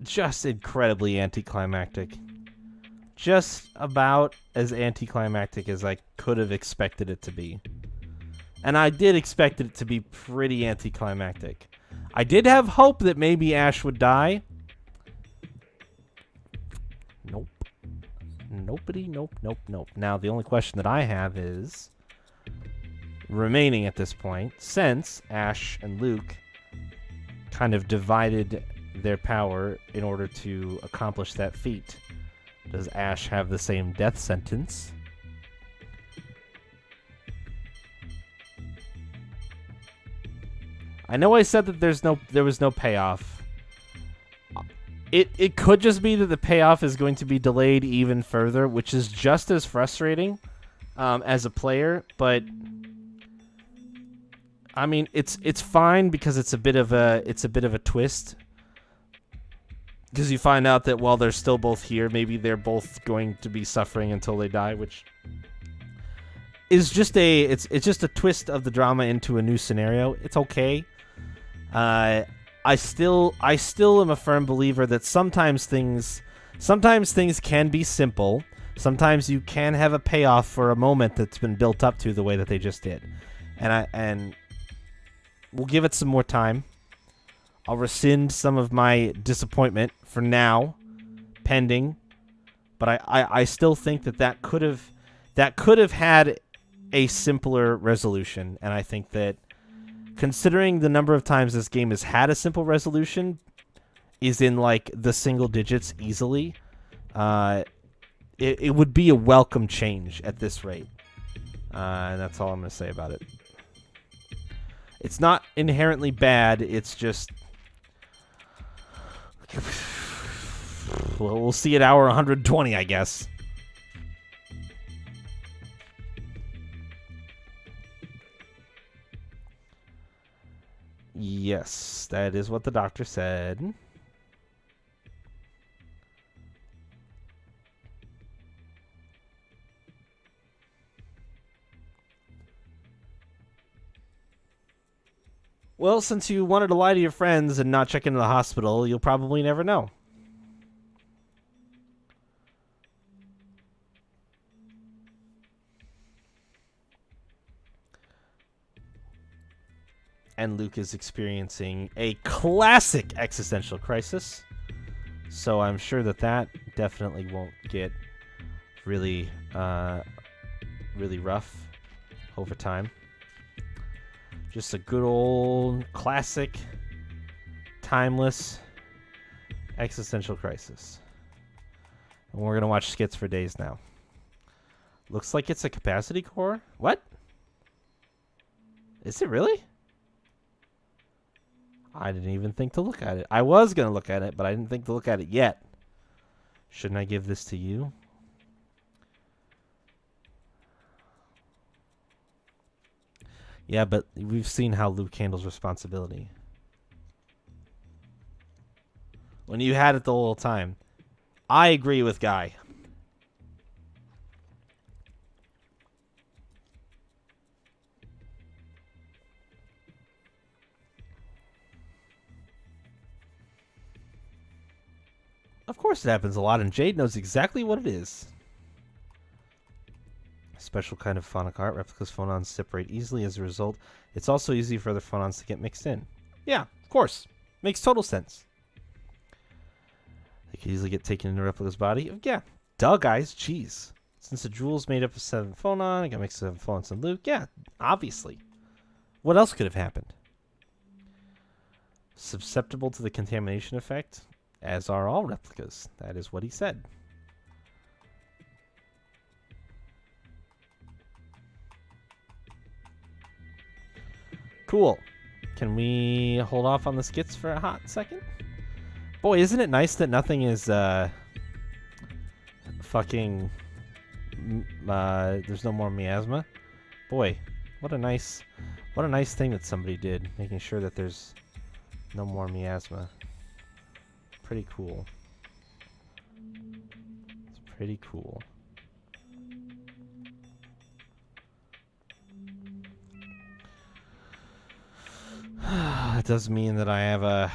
just incredibly anticlimactic. Just about as anticlimactic as I could have expected it to be. And I did expect it to be pretty anticlimactic. I did have hope that maybe Ash would die. Nope. Nobody, nope. Now, the only question that I have is, remaining at this point, since Ash and Luke kind of divided their power in order to accomplish that feat, does Ash have the same death sentence? I know I said that there was no payoff. It could just be that the payoff is going to be delayed even further, which is just as frustrating as a player. But I mean, it's fine because it's a bit of a twist. Because you find out that while they're still both here, maybe they're both going to be suffering until they die, which is just it's just a twist of the drama into a new scenario. It's okay. I still am a firm believer that sometimes things can be simple. Sometimes you can have a payoff for a moment that's been built up to the way that they just did. And we'll give it some more time. I'll rescind some of my disappointment for now, pending But I still think that could have had a simpler resolution, and I think that considering the number of times this game has had a simple resolution is in like the single digits easily, it would be a welcome change at this rate. And that's all I'm going to say about it. It's not inherently bad, it's just... Well, we'll see at hour 120, I guess. Yes, that is what the doctor said. Well, since you wanted to lie to your friends and not check into the hospital, you'll probably never know. And Luke is experiencing a classic existential crisis. So I'm sure that definitely won't get really, really rough over time. Just a good old classic, timeless existential crisis. And we're going to watch skits for days now. Looks like it's a capacity core. What? Is it really? I didn't even think to look at it. I was going to look at it, but I didn't think to look at it yet. Shouldn't I give this to you? Yeah, but we've seen how Luke handles responsibility. When you had it the whole time. I agree with Guy. Of course it happens a lot, and Jade knows exactly what it is. A special kind of phonic art. Replicas phonons separate easily as a result. It's also easy for other phonons to get mixed in. Yeah, of course. Makes total sense. They could easily get taken into Replica's body. Yeah. Duh, guys. Jeez. Since the jewel's made up of 7 phonon, it got mixed with 7 phonons in Luke. Yeah, obviously. What else could have happened? Susceptible to the contamination effect? As are all replicas. That is what he said. Cool. Can we hold off on the skits for a hot second? Boy, isn't it nice that nothing is, fucking... there's no more miasma? Boy, what a nice thing that somebody did, making sure that there's no more miasma. Pretty cool. It's pretty cool. It does mean that I have a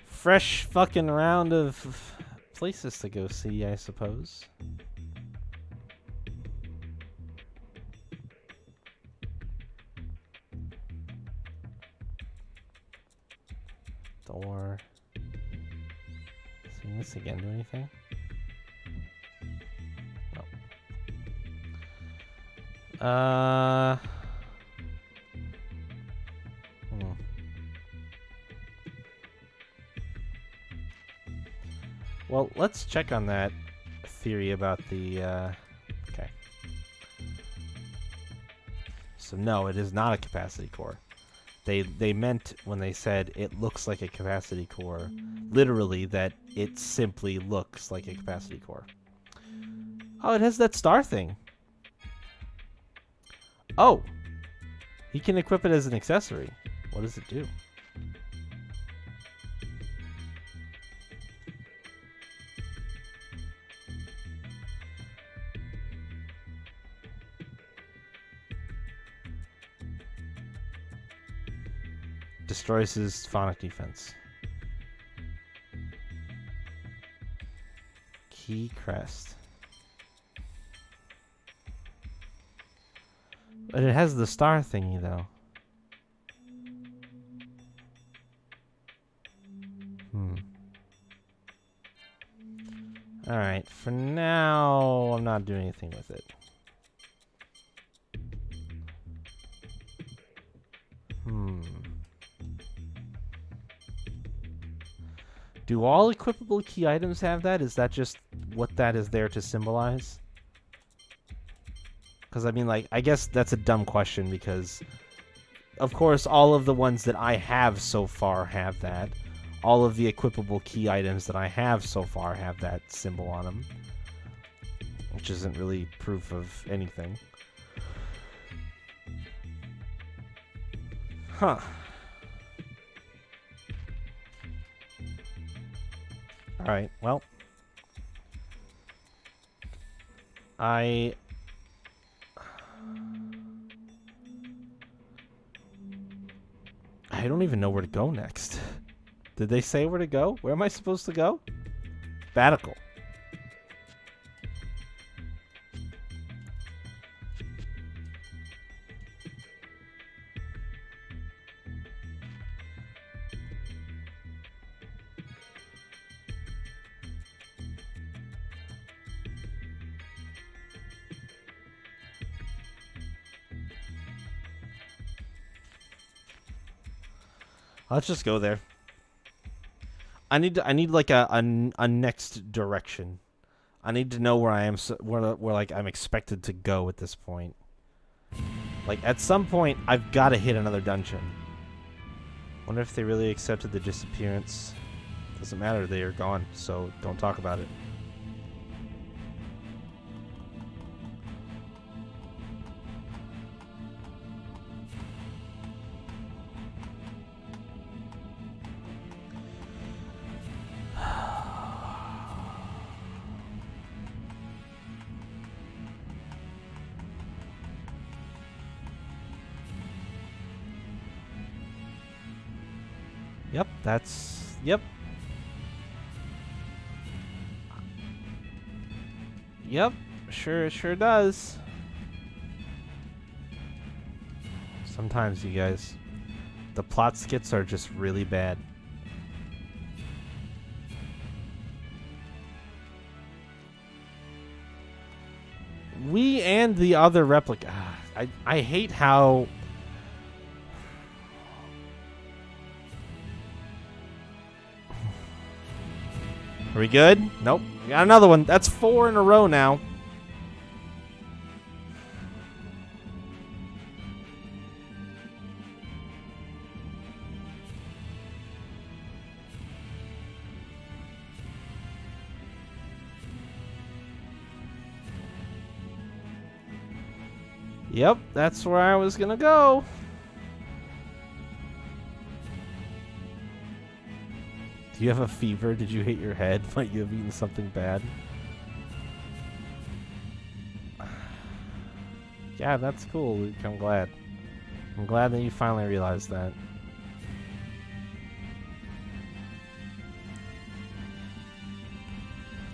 fresh fucking round of places to go see, I suppose. Door. Seeing this again do anything? No. Well, let's check on that theory about the, okay. So no, it is not a capacity core. They meant when they said it looks like a capacity core, literally that it simply looks like a capacity core. Oh, it has that star thing. Oh, he can equip it as an accessory. What does it do? Destroys his phonic defense. Key crest. But it has the star thingy though. Alright, for now, I'm not doing anything with it. Do all equipable key items have that? Is that just what that is there to symbolize? Because, I mean, like, I guess that's a dumb question because, of course, all of the ones that I have so far have that. All of the equipable key items that I have so far have that symbol on them. Which isn't really proof of anything. Huh. Alright, well. I don't even know where to go next. Did they say where to go? Where am I supposed to go? Batical. Let's just go there. I need like a next direction. I need to know where I am, where like I'm expected to go at this point. Like at some point, I've got to hit another dungeon. Wonder if they really accepted the disappearance. Doesn't matter, they are gone, so don't talk about it. Yep, that's... Yep. Yep, sure does. Sometimes, you guys, the plot skits are just really bad. We and the other replica... I hate how... Are we good? Nope. We got another one. That's 4 in a row now. Yep, that's where I was gonna go. Do you have a fever? Did you hit your head? Might you have eaten something bad? Yeah, that's cool, Luke. I'm glad. I'm glad that you finally realized that.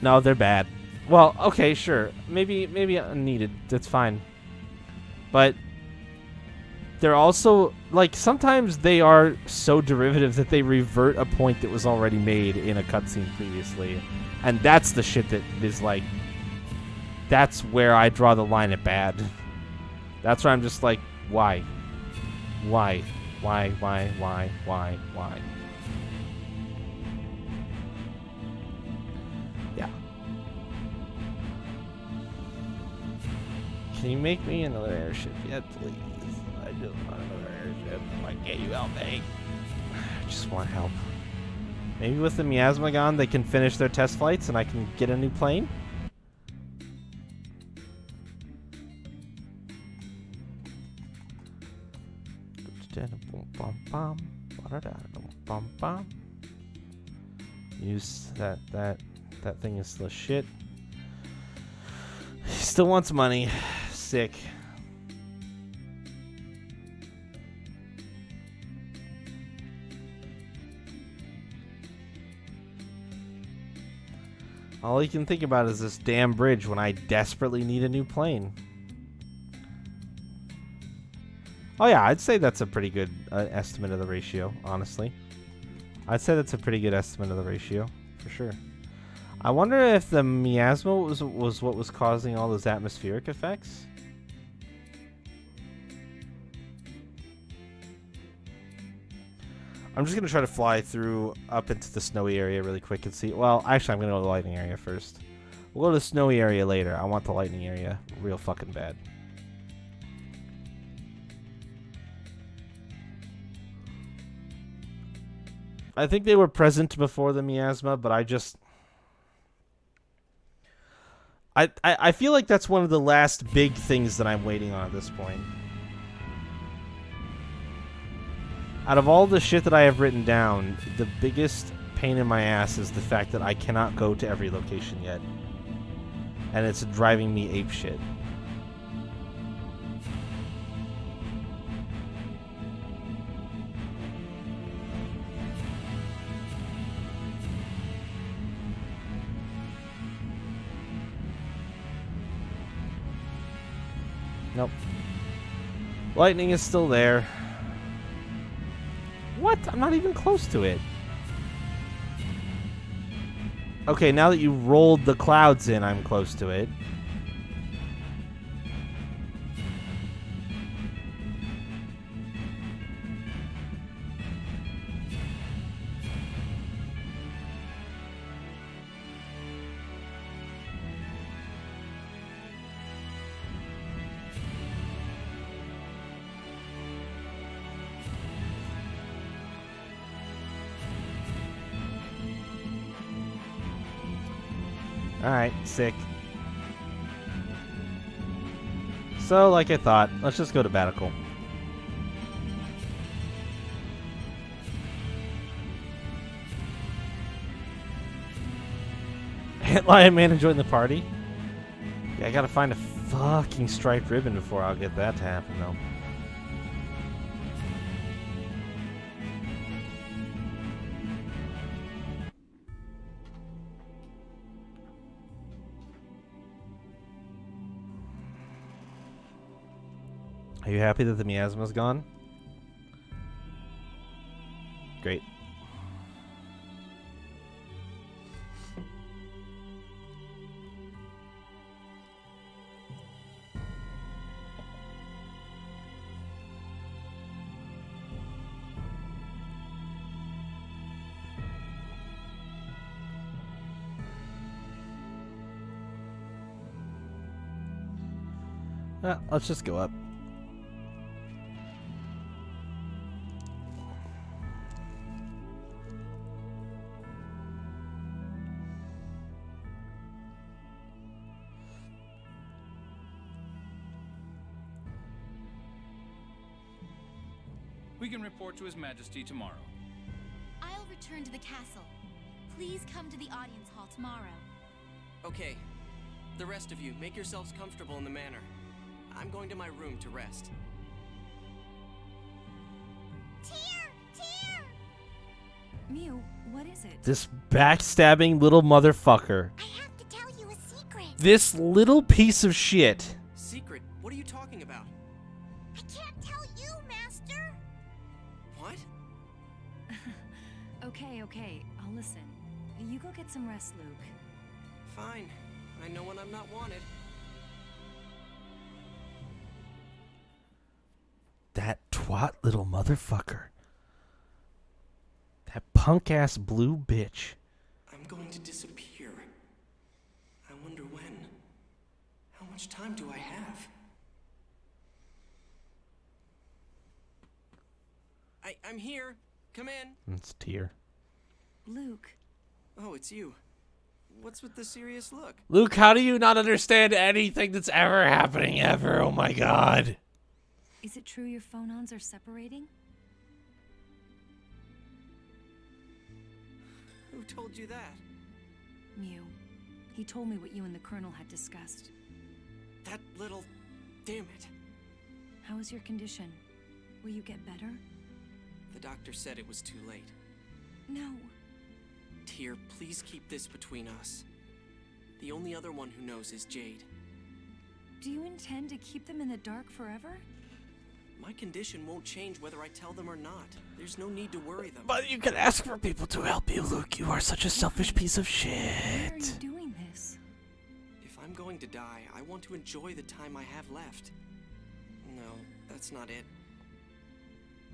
No, they're bad. Well, okay, sure. Maybe unneeded. That's fine. But they're also, like, sometimes they are so derivative that they revert a point that was already made in a cutscene previously. And that's the shit that is, like, that's where I draw the line at bad. That's where I'm just like, why? Why? Why? Yeah. Can you make me another airship yet, please? I just want another airship. Why can't you help me? I just want help. Maybe with the Miasmagon they can finish their test flights and I can get a new plane? Use that thing is the shit. He still wants money. Sick. All he can think about is this damn bridge when I desperately need a new plane. Oh yeah, I'd say that's a pretty good estimate of the ratio, honestly. I'd say that's a pretty good estimate of the ratio, for sure. I wonder if the miasma was what was causing all those atmospheric effects. I'm just gonna try to fly through up into the snowy area really quick and see. Well, actually, I'm gonna go to the lightning area first. We'll go to the snowy area later. I want the lightning area real fucking bad. I think they were present before the miasma, but I feel like that's one of the last big things that I'm waiting on at this point. Out of all the shit that I have written down, the biggest pain in my ass is the fact that I cannot go to every location yet. And it's driving me apeshit. Nope. Lightning is still there. What? I'm not even close to it. Okay, now that you rolled the clouds in, I'm close to it. Alright, sick. So, like I thought, let's just go to Batical. Lion Man enjoying the party? Yeah, I gotta find a fucking striped ribbon before I'll get that to happen, though. Are you happy that the miasma's gone? Great. Let's just go up. We can report to His Majesty tomorrow. I'll return to the castle. Please come to the audience hall tomorrow. Okay. The rest of you, make yourselves comfortable in the manor. I'm going to my room to rest. Tyr! Tyr! Mew, what is it? This backstabbing little motherfucker. I have to tell you a secret. This little piece of shit. Secret? What are you talking about? I can't tell you, Master. What? Okay, I'll listen. You go get some rest, Luke. Fine. I know when I'm not wanted. That twat little motherfucker. That punk-ass blue bitch. I'm going to disappear. I wonder when. How much time do I have? I'm here. Come in. It's Tyr. Luke. Oh, it's you. What's with the serious look? Luke, how do you not understand anything that's ever happening ever? Oh my god. Is it true your phonons are separating? Who told you that? Mew. He told me what you and the Colonel had discussed. That little... Damn it. How is your condition? Will you get better? The doctor said it was too late. No. Tyr, please keep this between us. The only other one who knows is Jade. Do you intend to keep them in the dark forever? My condition won't change whether I tell them or not. There's no need to worry them. But you can ask for people to help you, Luke. You are such a selfish piece of shit. Why are you doing this? If I'm going to die, I want to enjoy the time I have left. No, that's not it.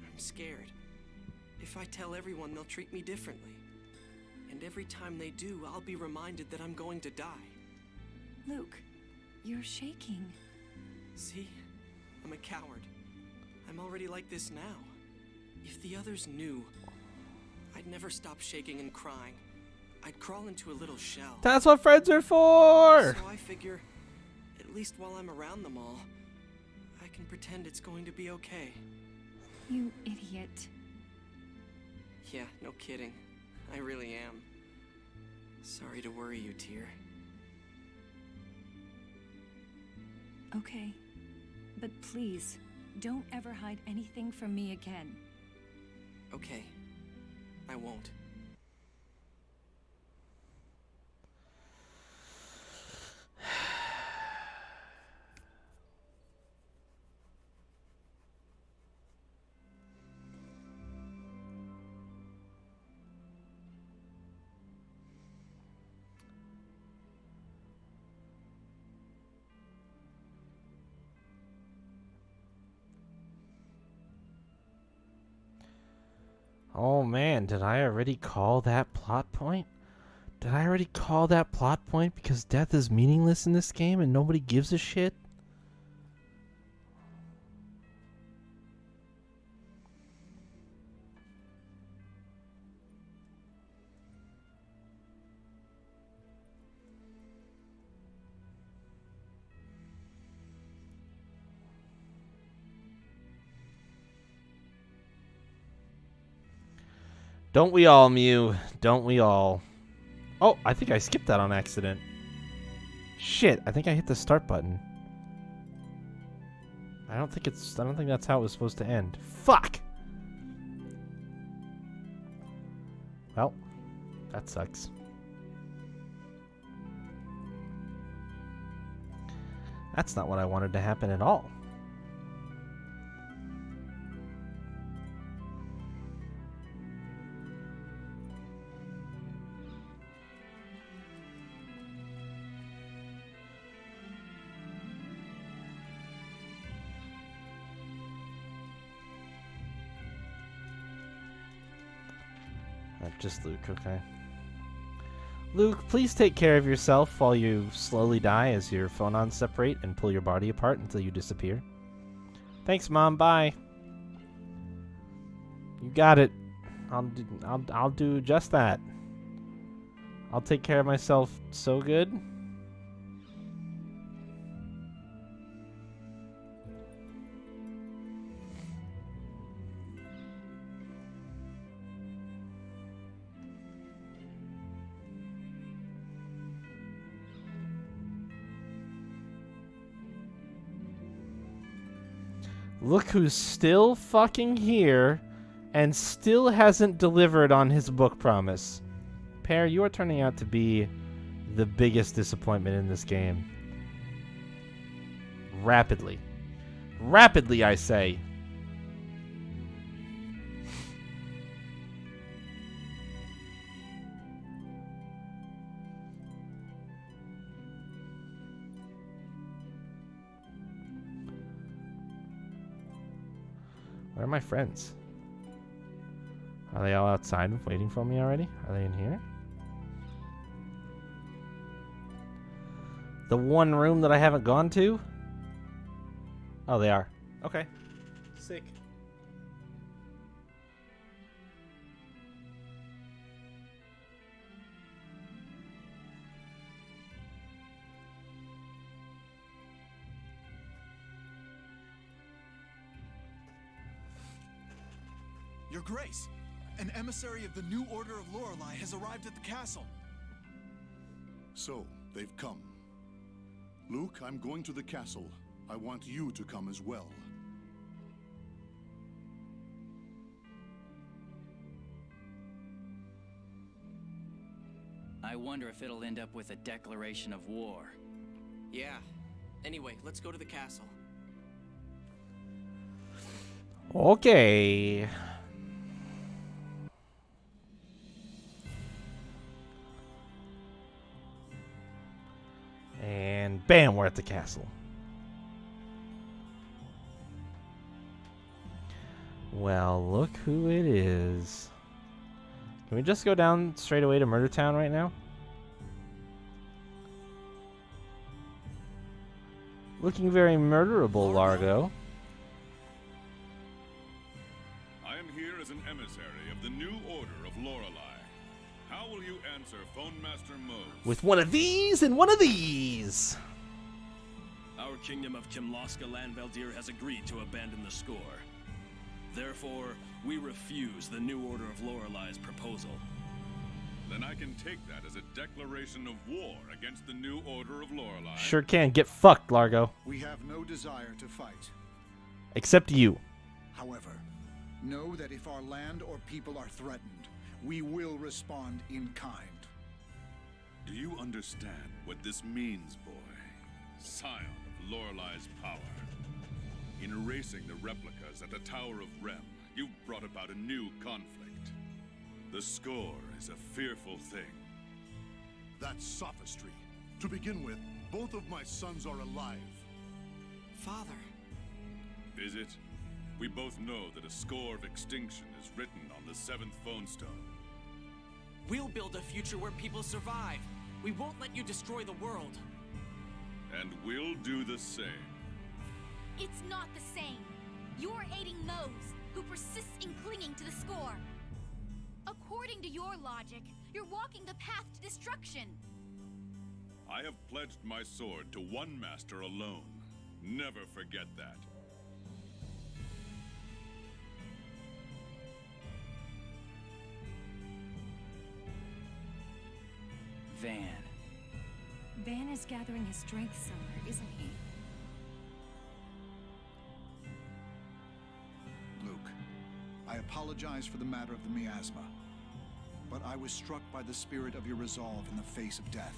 I'm scared. If I tell everyone, they'll treat me differently. And every time they do, I'll be reminded that I'm going to die. Luke, you're shaking. See? I'm a coward. I'm already like this now. If the others knew, I'd never stop shaking and crying. I'd crawl into a little shell. That's what friends are for! So I figure, at least while I'm around them all, I can pretend it's going to be okay. You idiot. Yeah, no kidding. I really am. Sorry to worry you, Tyr. Okay. But please, don't ever hide anything from me again. Okay. I won't. Oh man, did I already call that plot point? Did I already call that plot point because death is meaningless in this game and nobody gives a shit? Don't we all, Mew? Don't we all? Oh, I think I skipped that on accident. Shit, I think I hit the start button. I don't think that's how it was supposed to end. Fuck! Well, that sucks. That's not what I wanted to happen at all. Just Luke, okay. Luke, please take care of yourself while you slowly die as your phonons separate and pull your body apart until you disappear. Thanks, Mom. Bye. You got it. I'll do just that. I'll take care of myself so good. Look who's still fucking here and still hasn't delivered on his book promise. Pear, you are turning out to be the biggest disappointment in this game. Rapidly. Rapidly, I say. Where are my friends? Are they all outside waiting for me already? Are they in here? The one room that I haven't gone to? Oh, they are. Okay. Sick. Your Grace, an emissary of the New Order of Lorelei has arrived at the castle. So, they've come. Luke, I'm going to the castle. I want you to come as well. I wonder if it'll end up with a declaration of war. Yeah. Anyway, let's go to the castle. Okay. And bam, we're at the castle. Well, look who it is. Can we just go down straight away to Murder Town right now? Looking very murderable, Largo. I am here as an emissary of the new order of Lorelei. How will you answer Phone Master Mose? With one of these and one of these. Our kingdom of Kimloska Lanveldir has agreed to abandon the score. Therefore, we refuse the new order of Lorelei's proposal. Then I can take that as a declaration of war against the new order of Lorelei. Sure can. Get fucked, Largo. We have no desire to fight. Except you. However, know that if our land or people are threatened, we will respond in kind. Do you understand what this means, boy? Scion of Lorelei's power. In erasing the replicas at the Tower of Rem, you've brought about a new conflict. The score is a fearful thing. That's sophistry. To begin with, both of my sons are alive. Father. Is it? We both know that a score of extinction is written on the 7th phone stone. We'll build a future where people survive. We won't let you destroy the world. And we'll do the same. It's not the same. You're aiding Mose, who persists in clinging to the score. According to your logic, you're walking the path to destruction. I have pledged my sword to one master alone. Never forget that. Van. Van is gathering his strength somewhere, isn't he? Luke, I apologize for the matter of the miasma, but I was struck by the spirit of your resolve in the face of death.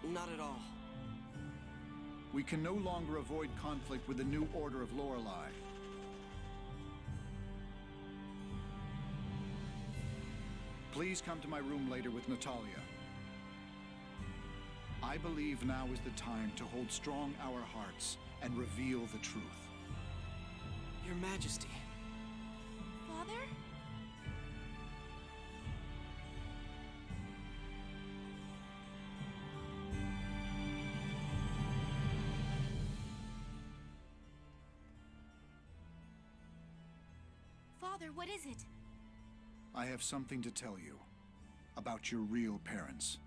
Not at all. We can no longer avoid conflict with the new order of Lorelei. Please come to my room later with Natalia. I believe now is the time to hold strong our hearts and reveal the truth. Your Majesty. Father? Father, what is it? I have something to tell you about your real parents.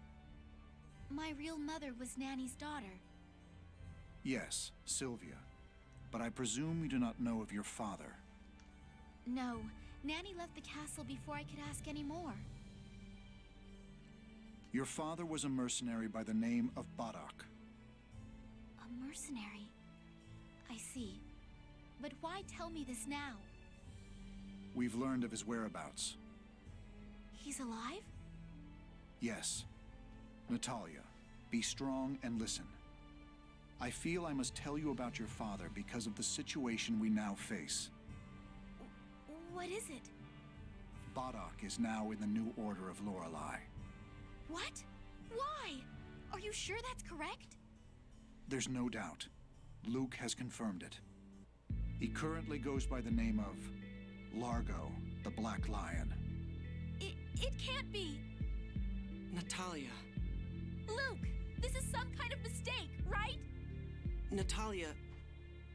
My real mother was Nanny's daughter. Yes, Sylvia. But I presume you do not know of your father. No, Nanny left the castle before I could ask any more. Your father was a mercenary by the name of Barak. A mercenary? I see. But why tell me this now? We've learned of his whereabouts. He's alive? Yes. Natalia, be strong and listen. I feel I must tell you about your father because of the situation we now face. What is it? Barak is now in the new order of Lorelei. What? Why? Are you sure that's correct? There's no doubt. Luke has confirmed it. He currently goes by the name of Largo, the Black Lion. It can't be! Natalia. Luke! This is some kind of mistake, right? Natalia,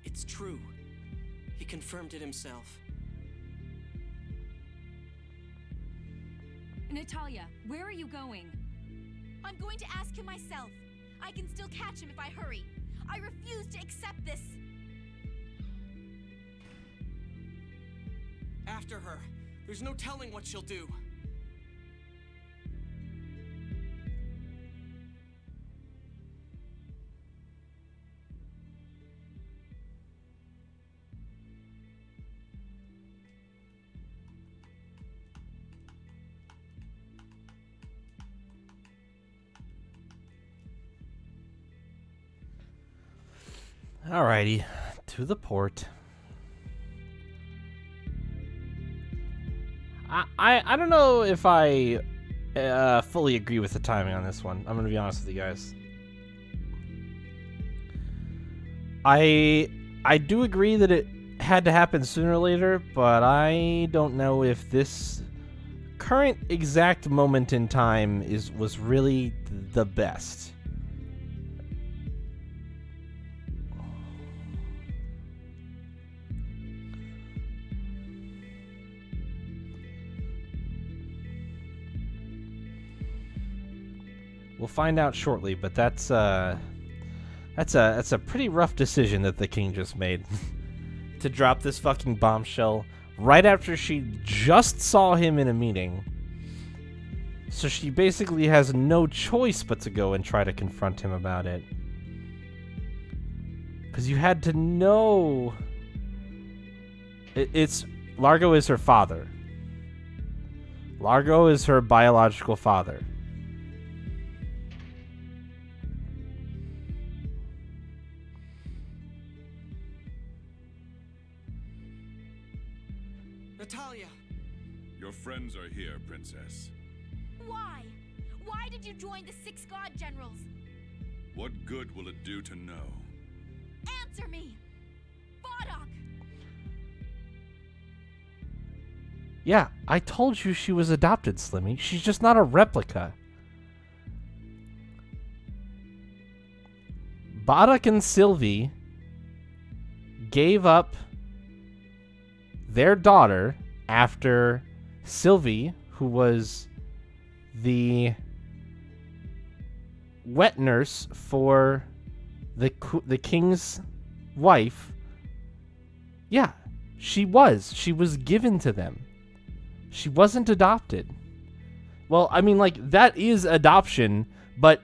it's true. He confirmed it himself. Natalia, where are you going? I'm going to ask him myself. I can still catch him if I hurry. I refuse to accept this. After her. There's no telling what she'll do. Alrighty, to the port. I don't know if I fully agree with the timing on this one. I'm gonna be honest with you guys. I do agree that it had to happen sooner or later, but I don't know if this current exact moment in time was really the best. We'll find out shortly, but that's a pretty rough decision that the king just made to drop this fucking bombshell right after she just saw him in a meeting. So she basically has no choice but to go and try to confront him about it. Because you had to know it's Largo is her father. Largo is her biological father. Natalia! Your friends are here, Princess. Why? Why did you join the 6 God Generals? What good will it do to know? Answer me! Bardock! Yeah, I told you she was adopted, Slimmy. She's just not a replica. Bardock and Sylvie gave up their daughter after Sylvie, who was the wet nurse for the king's wife. Yeah, she was given to them. She wasn't adopted. Well, I mean, like, that is adoption, but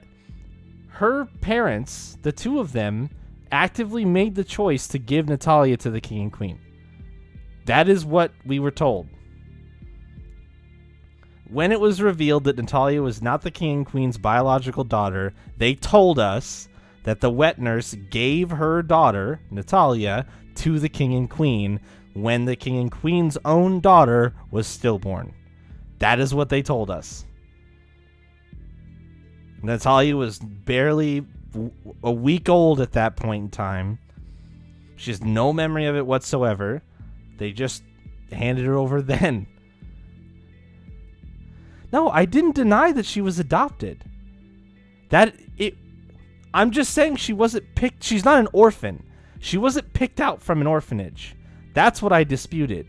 her parents, the two of them, actively made the choice to give Natalia to the king and queen. That is what we were told. When it was revealed that Natalia was not the king and queen's biological daughter, they told us that the wet nurse gave her daughter, Natalia, to the king and queen when the king and queen's own daughter was stillborn. That is what they told us. Natalia was barely a week old at that point in time. She has no memory of it whatsoever. They just handed her over then. No, I didn't deny that she was adopted. I'm just saying she wasn't picked. She's not an orphan. She wasn't picked out from an orphanage. That's what I disputed.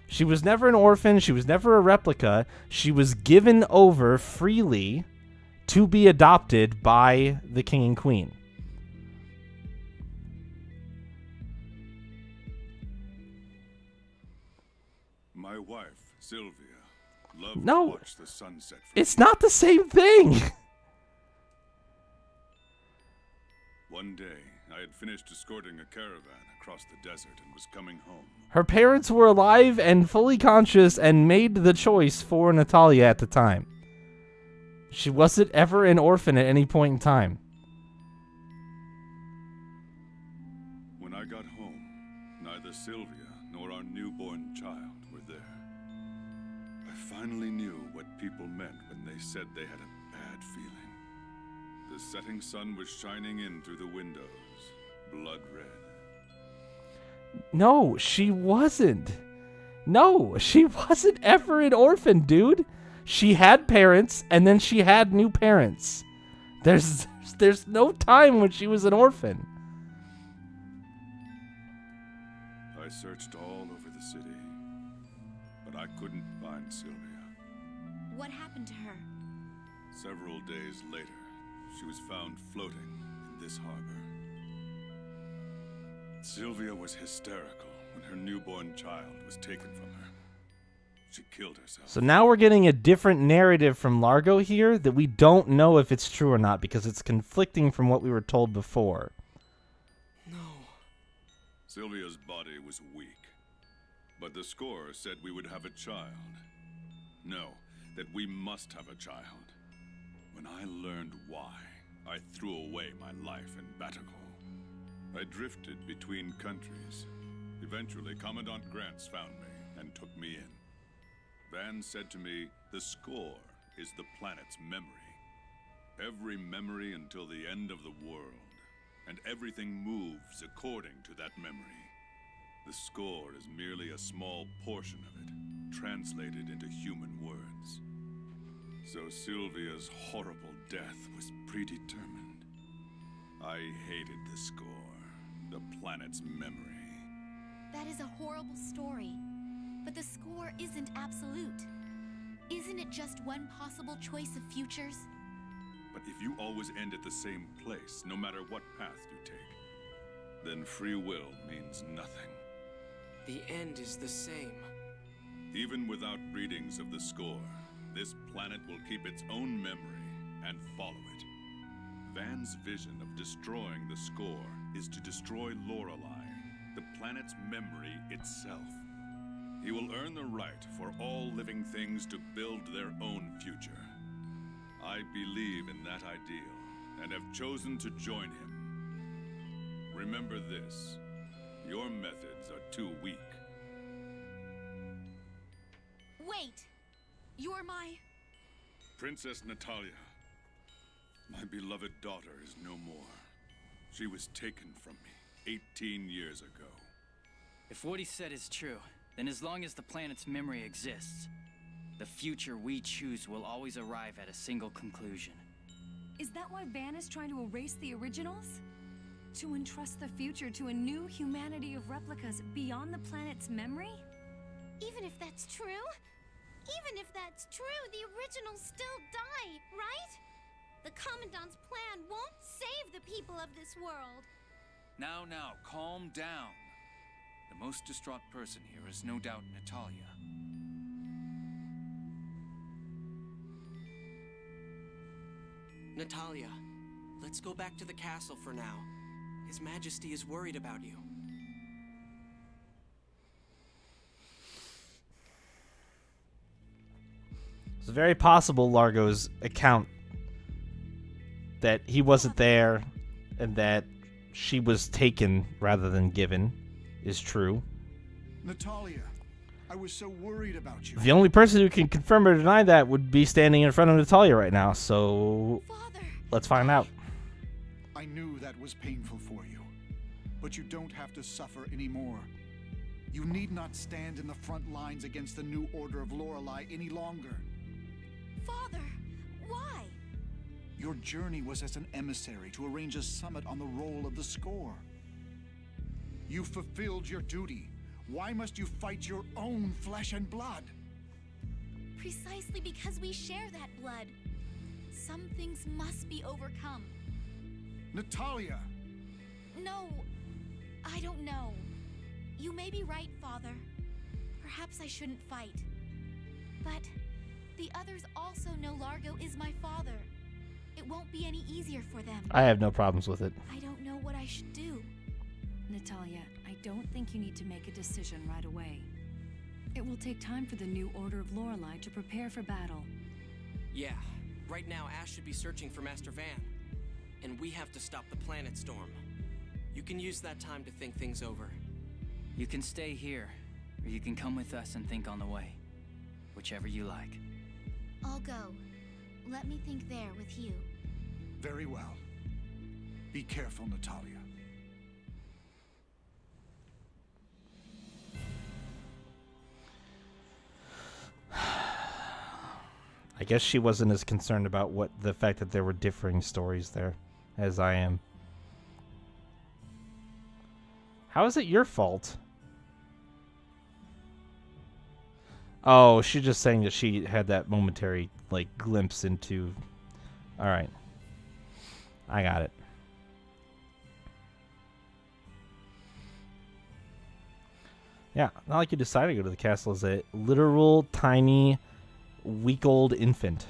She was never an orphan. She was never a replica. She was given over freely to be adopted by the king and queen. My wife, Sylvia, loved No, to watch the sunset. It's not the same thing. One day, I had finished escorting a caravan across the desert and was coming home. Her parents were alive and fully conscious and made the choice for Natalia at the time. She wasn't ever an orphan at any point in time. When I got home, neither Sylvia nor our newborn child were there. I finally knew what people meant when they said they had a bad feeling. The setting sun was shining in through the windows, blood red. No, she wasn't. No, she wasn't ever an orphan, dude. She had parents, and then she had new parents. There's no time when she was an orphan. I searched all over the city, but I couldn't find Sylvia. What happened to her? Several days later, she was found floating in this harbor. Sylvia was hysterical when her newborn child was taken from her. She killed herself. So now we're getting a different narrative from Largo here that we don't know if it's true or not because it's conflicting from what we were told before. No. Sylvia's body was weak, but the score said we would have a child. No, that we must have a child. When I learned why, I threw away my life in Batigol. I drifted between countries. Eventually, Commandant Grants found me and took me in. Van said to me, the score is the planet's memory. Every memory until the end of the world, and everything moves according to that memory. The score is merely a small portion of it, translated into human words. So Sylvia's horrible death was predetermined. I hated the score, the planet's memory. That is a horrible story. But the score isn't absolute. Isn't it just one possible choice of futures? But if you always end at the same place, no matter what path you take, then free will means nothing. The end is the same. Even without readings of the score, this planet will keep its own memory and follow it. Van's vision of destroying the score is to destroy Lorelei, the planet's memory itself. He will earn the right for all living things to build their own future. I believe in that ideal, and have chosen to join him. Remember this, your methods are too weak. Wait! You're my... Princess Natalia. My beloved daughter is no more. She was taken from me 18 years ago. If what he said is true, then as long as the planet's memory exists, the future we choose will always arrive at a single conclusion. Is that why Van is trying to erase the originals? To entrust the future to a new humanity of replicas beyond the planet's memory? Even if that's true? Even if that's true, the originals still die, right? The Commandant's plan won't save the people of this world. Now, calm down. The most distraught person here is no doubt Natalia. Natalia, let's go back to the castle for now. His Majesty is worried about you. It's very possible Largo's account that he wasn't there and that she was taken rather than given is true. Natalia, I was so worried about you. The only person who can confirm or deny that would be standing in front of Natalia right now, so let's find out. I knew that was painful for you, but you don't have to suffer anymore. You need not stand in the front lines against the new Order of Lorelei any longer. Father, why? Your journey was as an emissary to arrange a summit on the roll of the score. You fulfilled your duty. Why must you fight your own flesh and blood? Precisely because we share that blood. Some things must be overcome. Natalia! No, I don't know. You may be right, Father. Perhaps I shouldn't fight. But the others also know Largo is my father. It won't be any easier for them. I have no problems with it. I don't know what I should do. Natalia, I don't think you need to make a decision right away. It will take time for the new Order of Lorelei to prepare for battle. Yeah, right now Ash should be searching for Master Van. And we have to stop the planet storm. You can use that time to think things over. You can stay here, or you can come with us and think on the way. Whichever you like. I'll go. Let me think there with you. Very well. Be careful, Natalia. I guess she wasn't as concerned about the fact that there were differing stories there as I am. How is it your fault? Oh, she's just saying that she had that momentary, glimpse into... Alright. I got it. Yeah, not like you decided to go to the castle as a literal, tiny, week-old infant.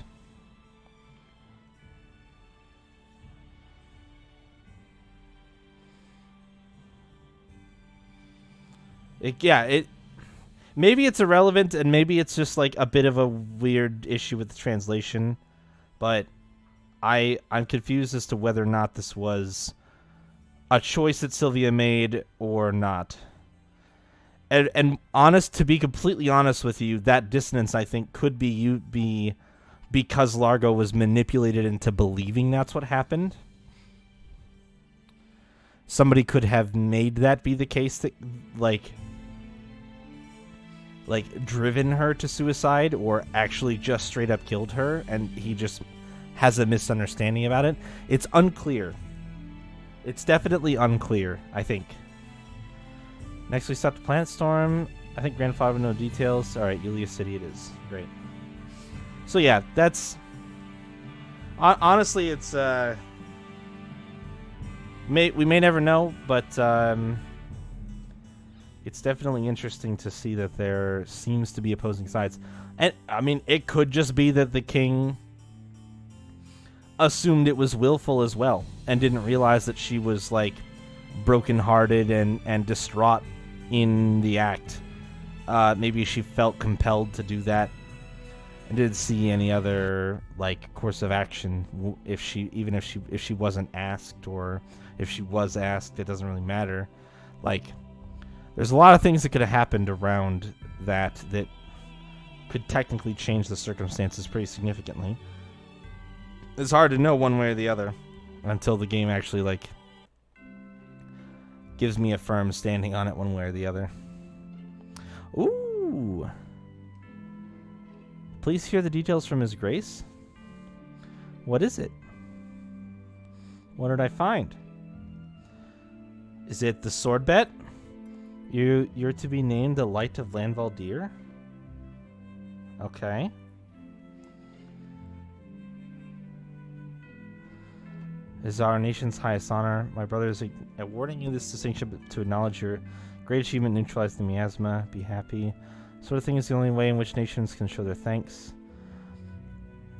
Maybe it's irrelevant, and maybe it's just a bit of a weird issue with the translation, but I'm confused as to whether or not this was a choice that Sylvia made or not. and to be completely honest with you, that dissonance I think could be because Largo was manipulated into believing that's what happened. Somebody could have made that be the case, that like driven her to suicide, or actually just straight up killed her, and he just has a misunderstanding about it. It's unclear. It's definitely unclear, I think. Next we stop the Planet Storm. I think Grandfather no details. Alright, Yulia City it is. Great. So yeah, that's... honestly, it's... we may never know, but it's definitely interesting to see that there seems to be opposing sides. And, I mean, it could just be that the king assumed it was willful as well, and didn't realize that she was, like, brokenhearted and distraught in the act. Maybe she felt compelled to do that, and didn't see any other, like, course of action if she wasn't asked, or if she was asked. It doesn't really matter. Like, there's a lot of things that could have happened around that could technically change the circumstances pretty significantly. It's hard to know one way or the other until the game actually, like, gives me a firm standing on it one way or the other. Ooh. Please hear the details from His Grace. What is it? What did I find? Is it the sword bet? You're to be named the Light of Lanvaldir? Okay. Is our nation's highest honor. My brother is awarding you this distinction to acknowledge your great achievement neutralizing the miasma. Be happy. Sort of thing is the only way in which nations can show their thanks.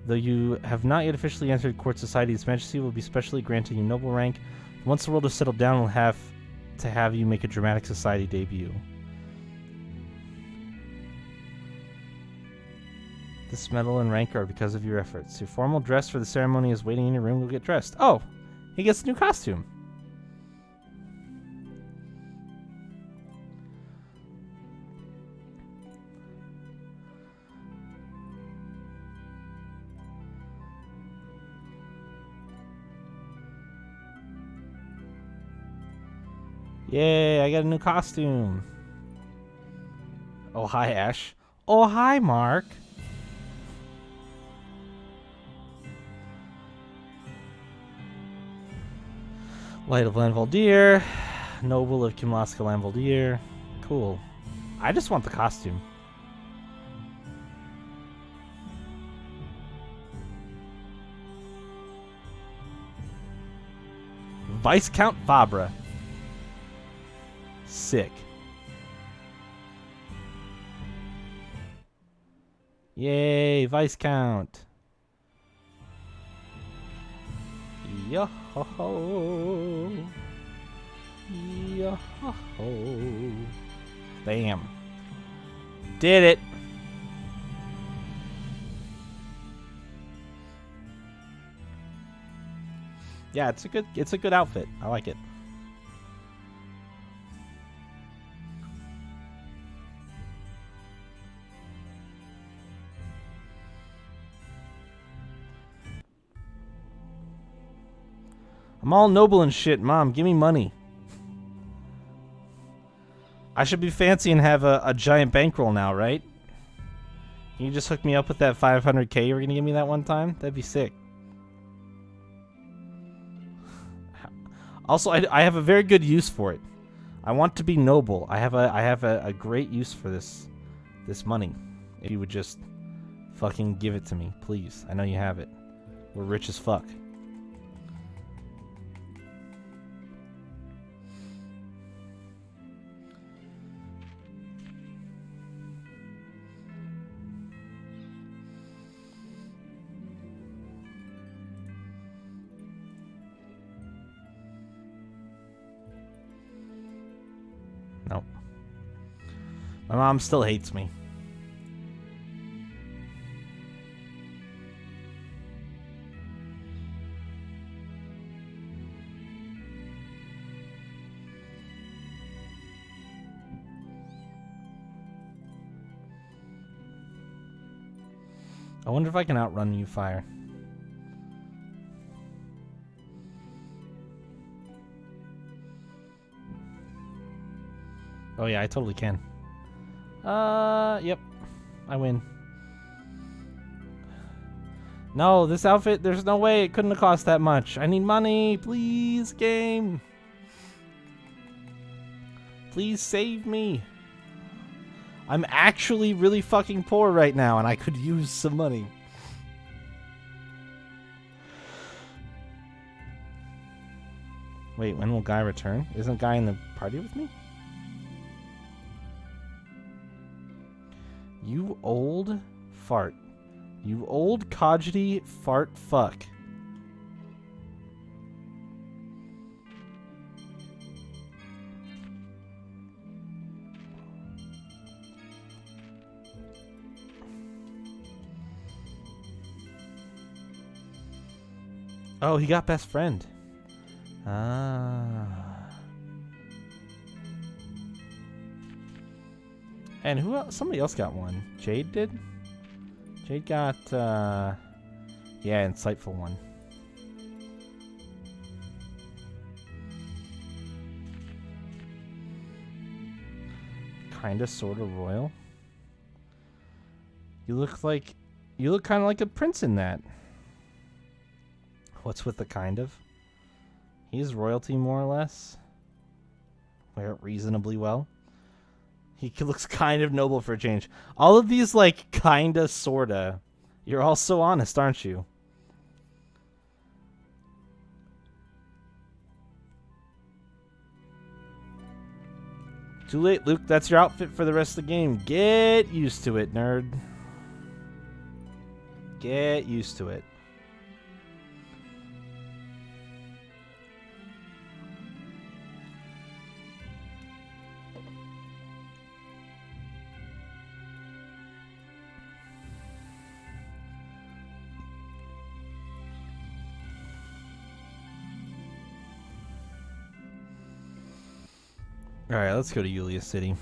Though you have not yet officially entered court society, His Majesty will be specially granting you noble rank. Once the world is settled down, we'll have to have you make a dramatic society debut. This medal and rank are because of your efforts. Your formal dress for the ceremony is waiting in your room. We'll get dressed. Oh, he gets a new costume. Yay, I got a new costume. Oh, hi, Ash. Oh, hi, Mark. Light of Lanvaldir. Noble of Kimlaska Lanvaldir. Cool. I just want the costume. Viscount Fabra. Sick. Yay, Viscount. Yo-ho-ho. Yo-ho-ho. Bam. Did it. Yeah, it's a good outfit. I like it. I'm all noble and shit. Mom, give me money. I should be fancy and have a giant bankroll now, right? Can you just hook me up with that 500k you were going to give me that one time? That'd be sick. Also, I have a very good use for it. I want to be noble. I have a great use for this money. If you would just fucking give it to me, please. I know you have it. We're rich as fuck. Nope. My mom still hates me. I wonder if I can outrun you, fire. Oh yeah, I totally can. Yep. I win. No, this outfit, there's no way it couldn't have cost that much. I need money, please, game. Please save me. I'm actually really fucking poor right now, and I could use some money. Wait, when will Guy return? Isn't Guy in the party with me? You old fart. You old codgety fart fuck. Oh, he got best friend. Ah. And who else? Somebody else got one. Jade did? Jade got, yeah, insightful one. Kinda, sorta royal. You look kinda like a prince in that. What's with the kind of? He's royalty, more or less. Wear it reasonably well. He looks kind of noble for a change. All of these, like, kinda, sorta. You're all so honest, aren't you? Too late, Luke. That's your outfit for the rest of the game. Get used to it, nerd. Get used to it. Alright, let's go to Yulia City.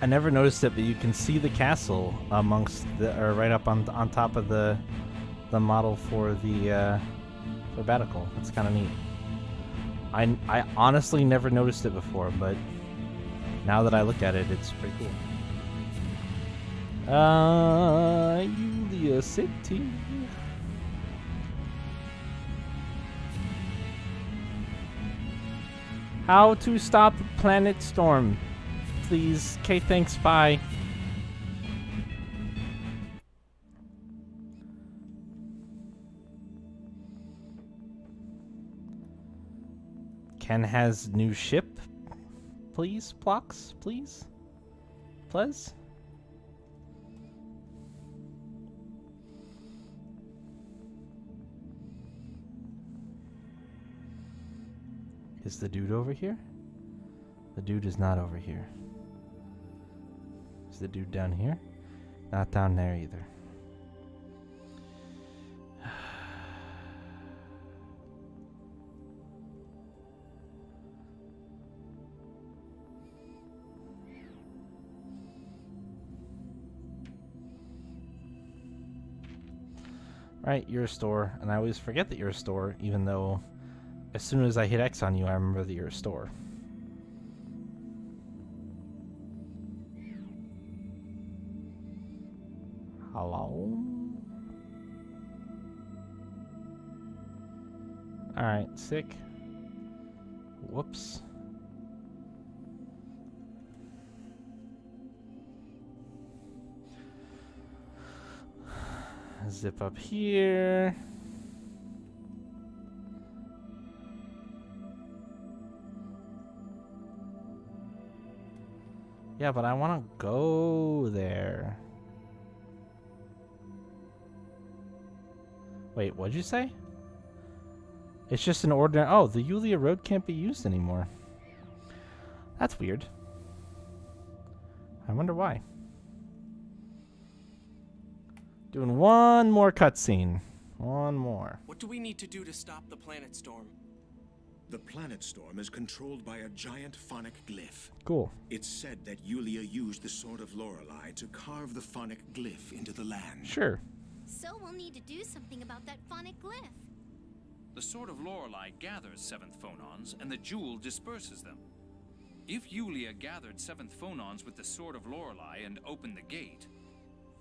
I never noticed it, but you can see the castle amongst the, or right up on top of the model for the for Batical. That's kind of neat. I honestly never noticed it before, but now that I look at it, it's pretty cool. Yulia City. How to stop planet storm. Please. Okay, thanks. Bye. Ken has new ship. Please, Plox, please. Please. Is the dude over here? The dude is not over here. Is the dude down here? Not down there either. Right, you're a store, and I always forget that you're a store, even though as soon as I hit X on you, I remember that you're a store. Hello? Alright, sick. Whoops. Zip up here. Yeah, but I want to go there. Wait, what'd you say? It's just an ordinary... Oh, the Yulia Road can't be used anymore. That's weird. I wonder why. Doing one more cutscene. One more. What do we need to do to stop the planet storm? The planet storm is controlled by a giant phonic glyph. Cool. It's said that Yulia used the Sword of Lorelei to carve the phonic glyph into the land. Sure. So we'll need to do something about that phonic glyph. The Sword of Lorelei gathers seventh phonons, and the jewel disperses them. If Yulia gathered seventh phonons with the Sword of Lorelei and opened the gate,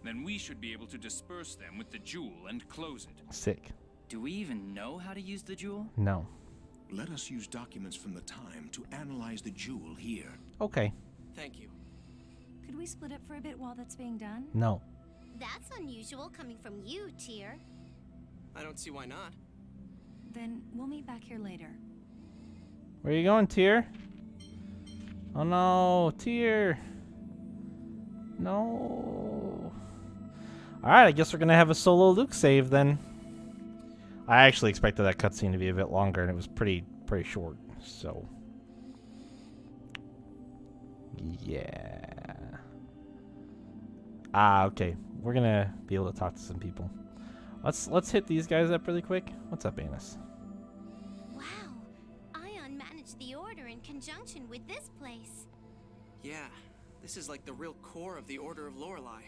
then we should be able to disperse them with the jewel and close it. Sick. Do we even know how to use the jewel? No. Let us use documents from the time to analyze the jewel here. Okay. Thank you. Could we split up for a bit while that's being done? No. That's unusual coming from you, Tyr. I don't see why not. Then we'll meet back here later. Where are you going, Tyr? Oh no, Tyr. No. Alright, I guess we're gonna have a solo Luke save then. I actually expected that cutscene to be a bit longer, and it was pretty short, so... Yeah. Okay. We're gonna be able to talk to some people. Let's hit these guys up really quick. What's up, Annis? Wow. Ion managed the Order in conjunction with this place. Yeah, this is like the real core of the Order of Lorelei.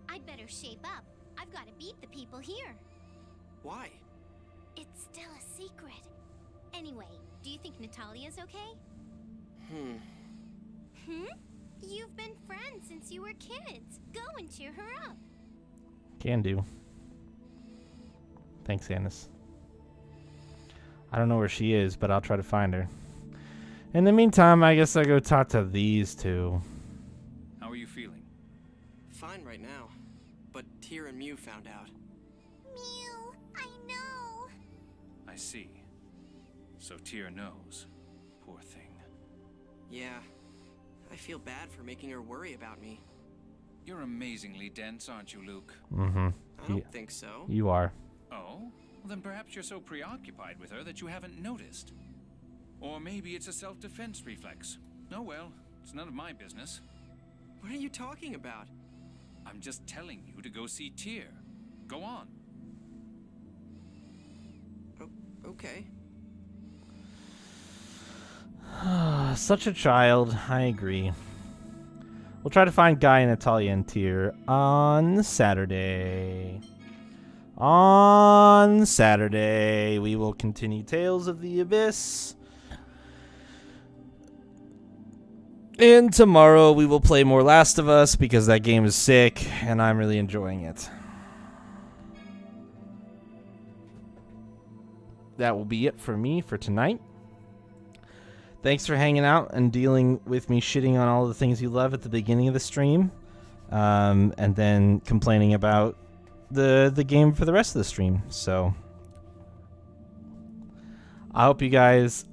I'd better shape up. I've got to beat the people here. Why? It's still a secret. Anyway, do you think Natalia's okay? You've been friends since you were kids. Go and cheer her up. Can do. Thanks, Annis. I don't know where she is, but I'll try to find her. In the meantime, I guess I'll go talk to these two. How are you feeling? Fine right now. But Tyr and Mew found out. Mew, I know. I see. So Tyr knows. Poor thing. Yeah. I feel bad for making her worry about me. You're amazingly dense, aren't you, Luke? Mm-hmm. I don't think so. You are. Oh? Well, then perhaps you're so preoccupied with her that you haven't noticed. Or maybe it's a self-defense reflex. Oh well, it's none of my business. What are you talking about? I'm just telling you to go see Tyr. Go on. Okay. Such a child. I agree. We'll try to find Guy, Natalia, and Tyr on Saturday. On Saturday, we will continue Tales of the Abyss. And tomorrow we will play more Last of Us because that game is sick and I'm really enjoying it. That will be it for me for tonight. Thanks for hanging out and dealing with me shitting on all the things you love at the beginning of the stream. And then complaining about the game for the rest of the stream. So I hope you guys...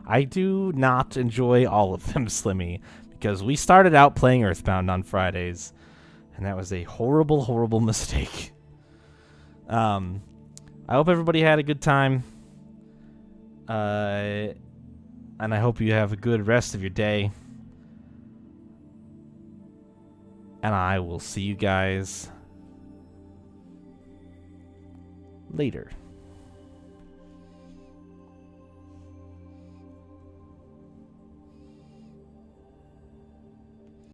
I do not enjoy all of them, Slimmy, because we started out playing Earthbound on Fridays, and that was a horrible, horrible mistake. I hope everybody had a good time. And I hope you have a good rest of your day. And I will see you guys later.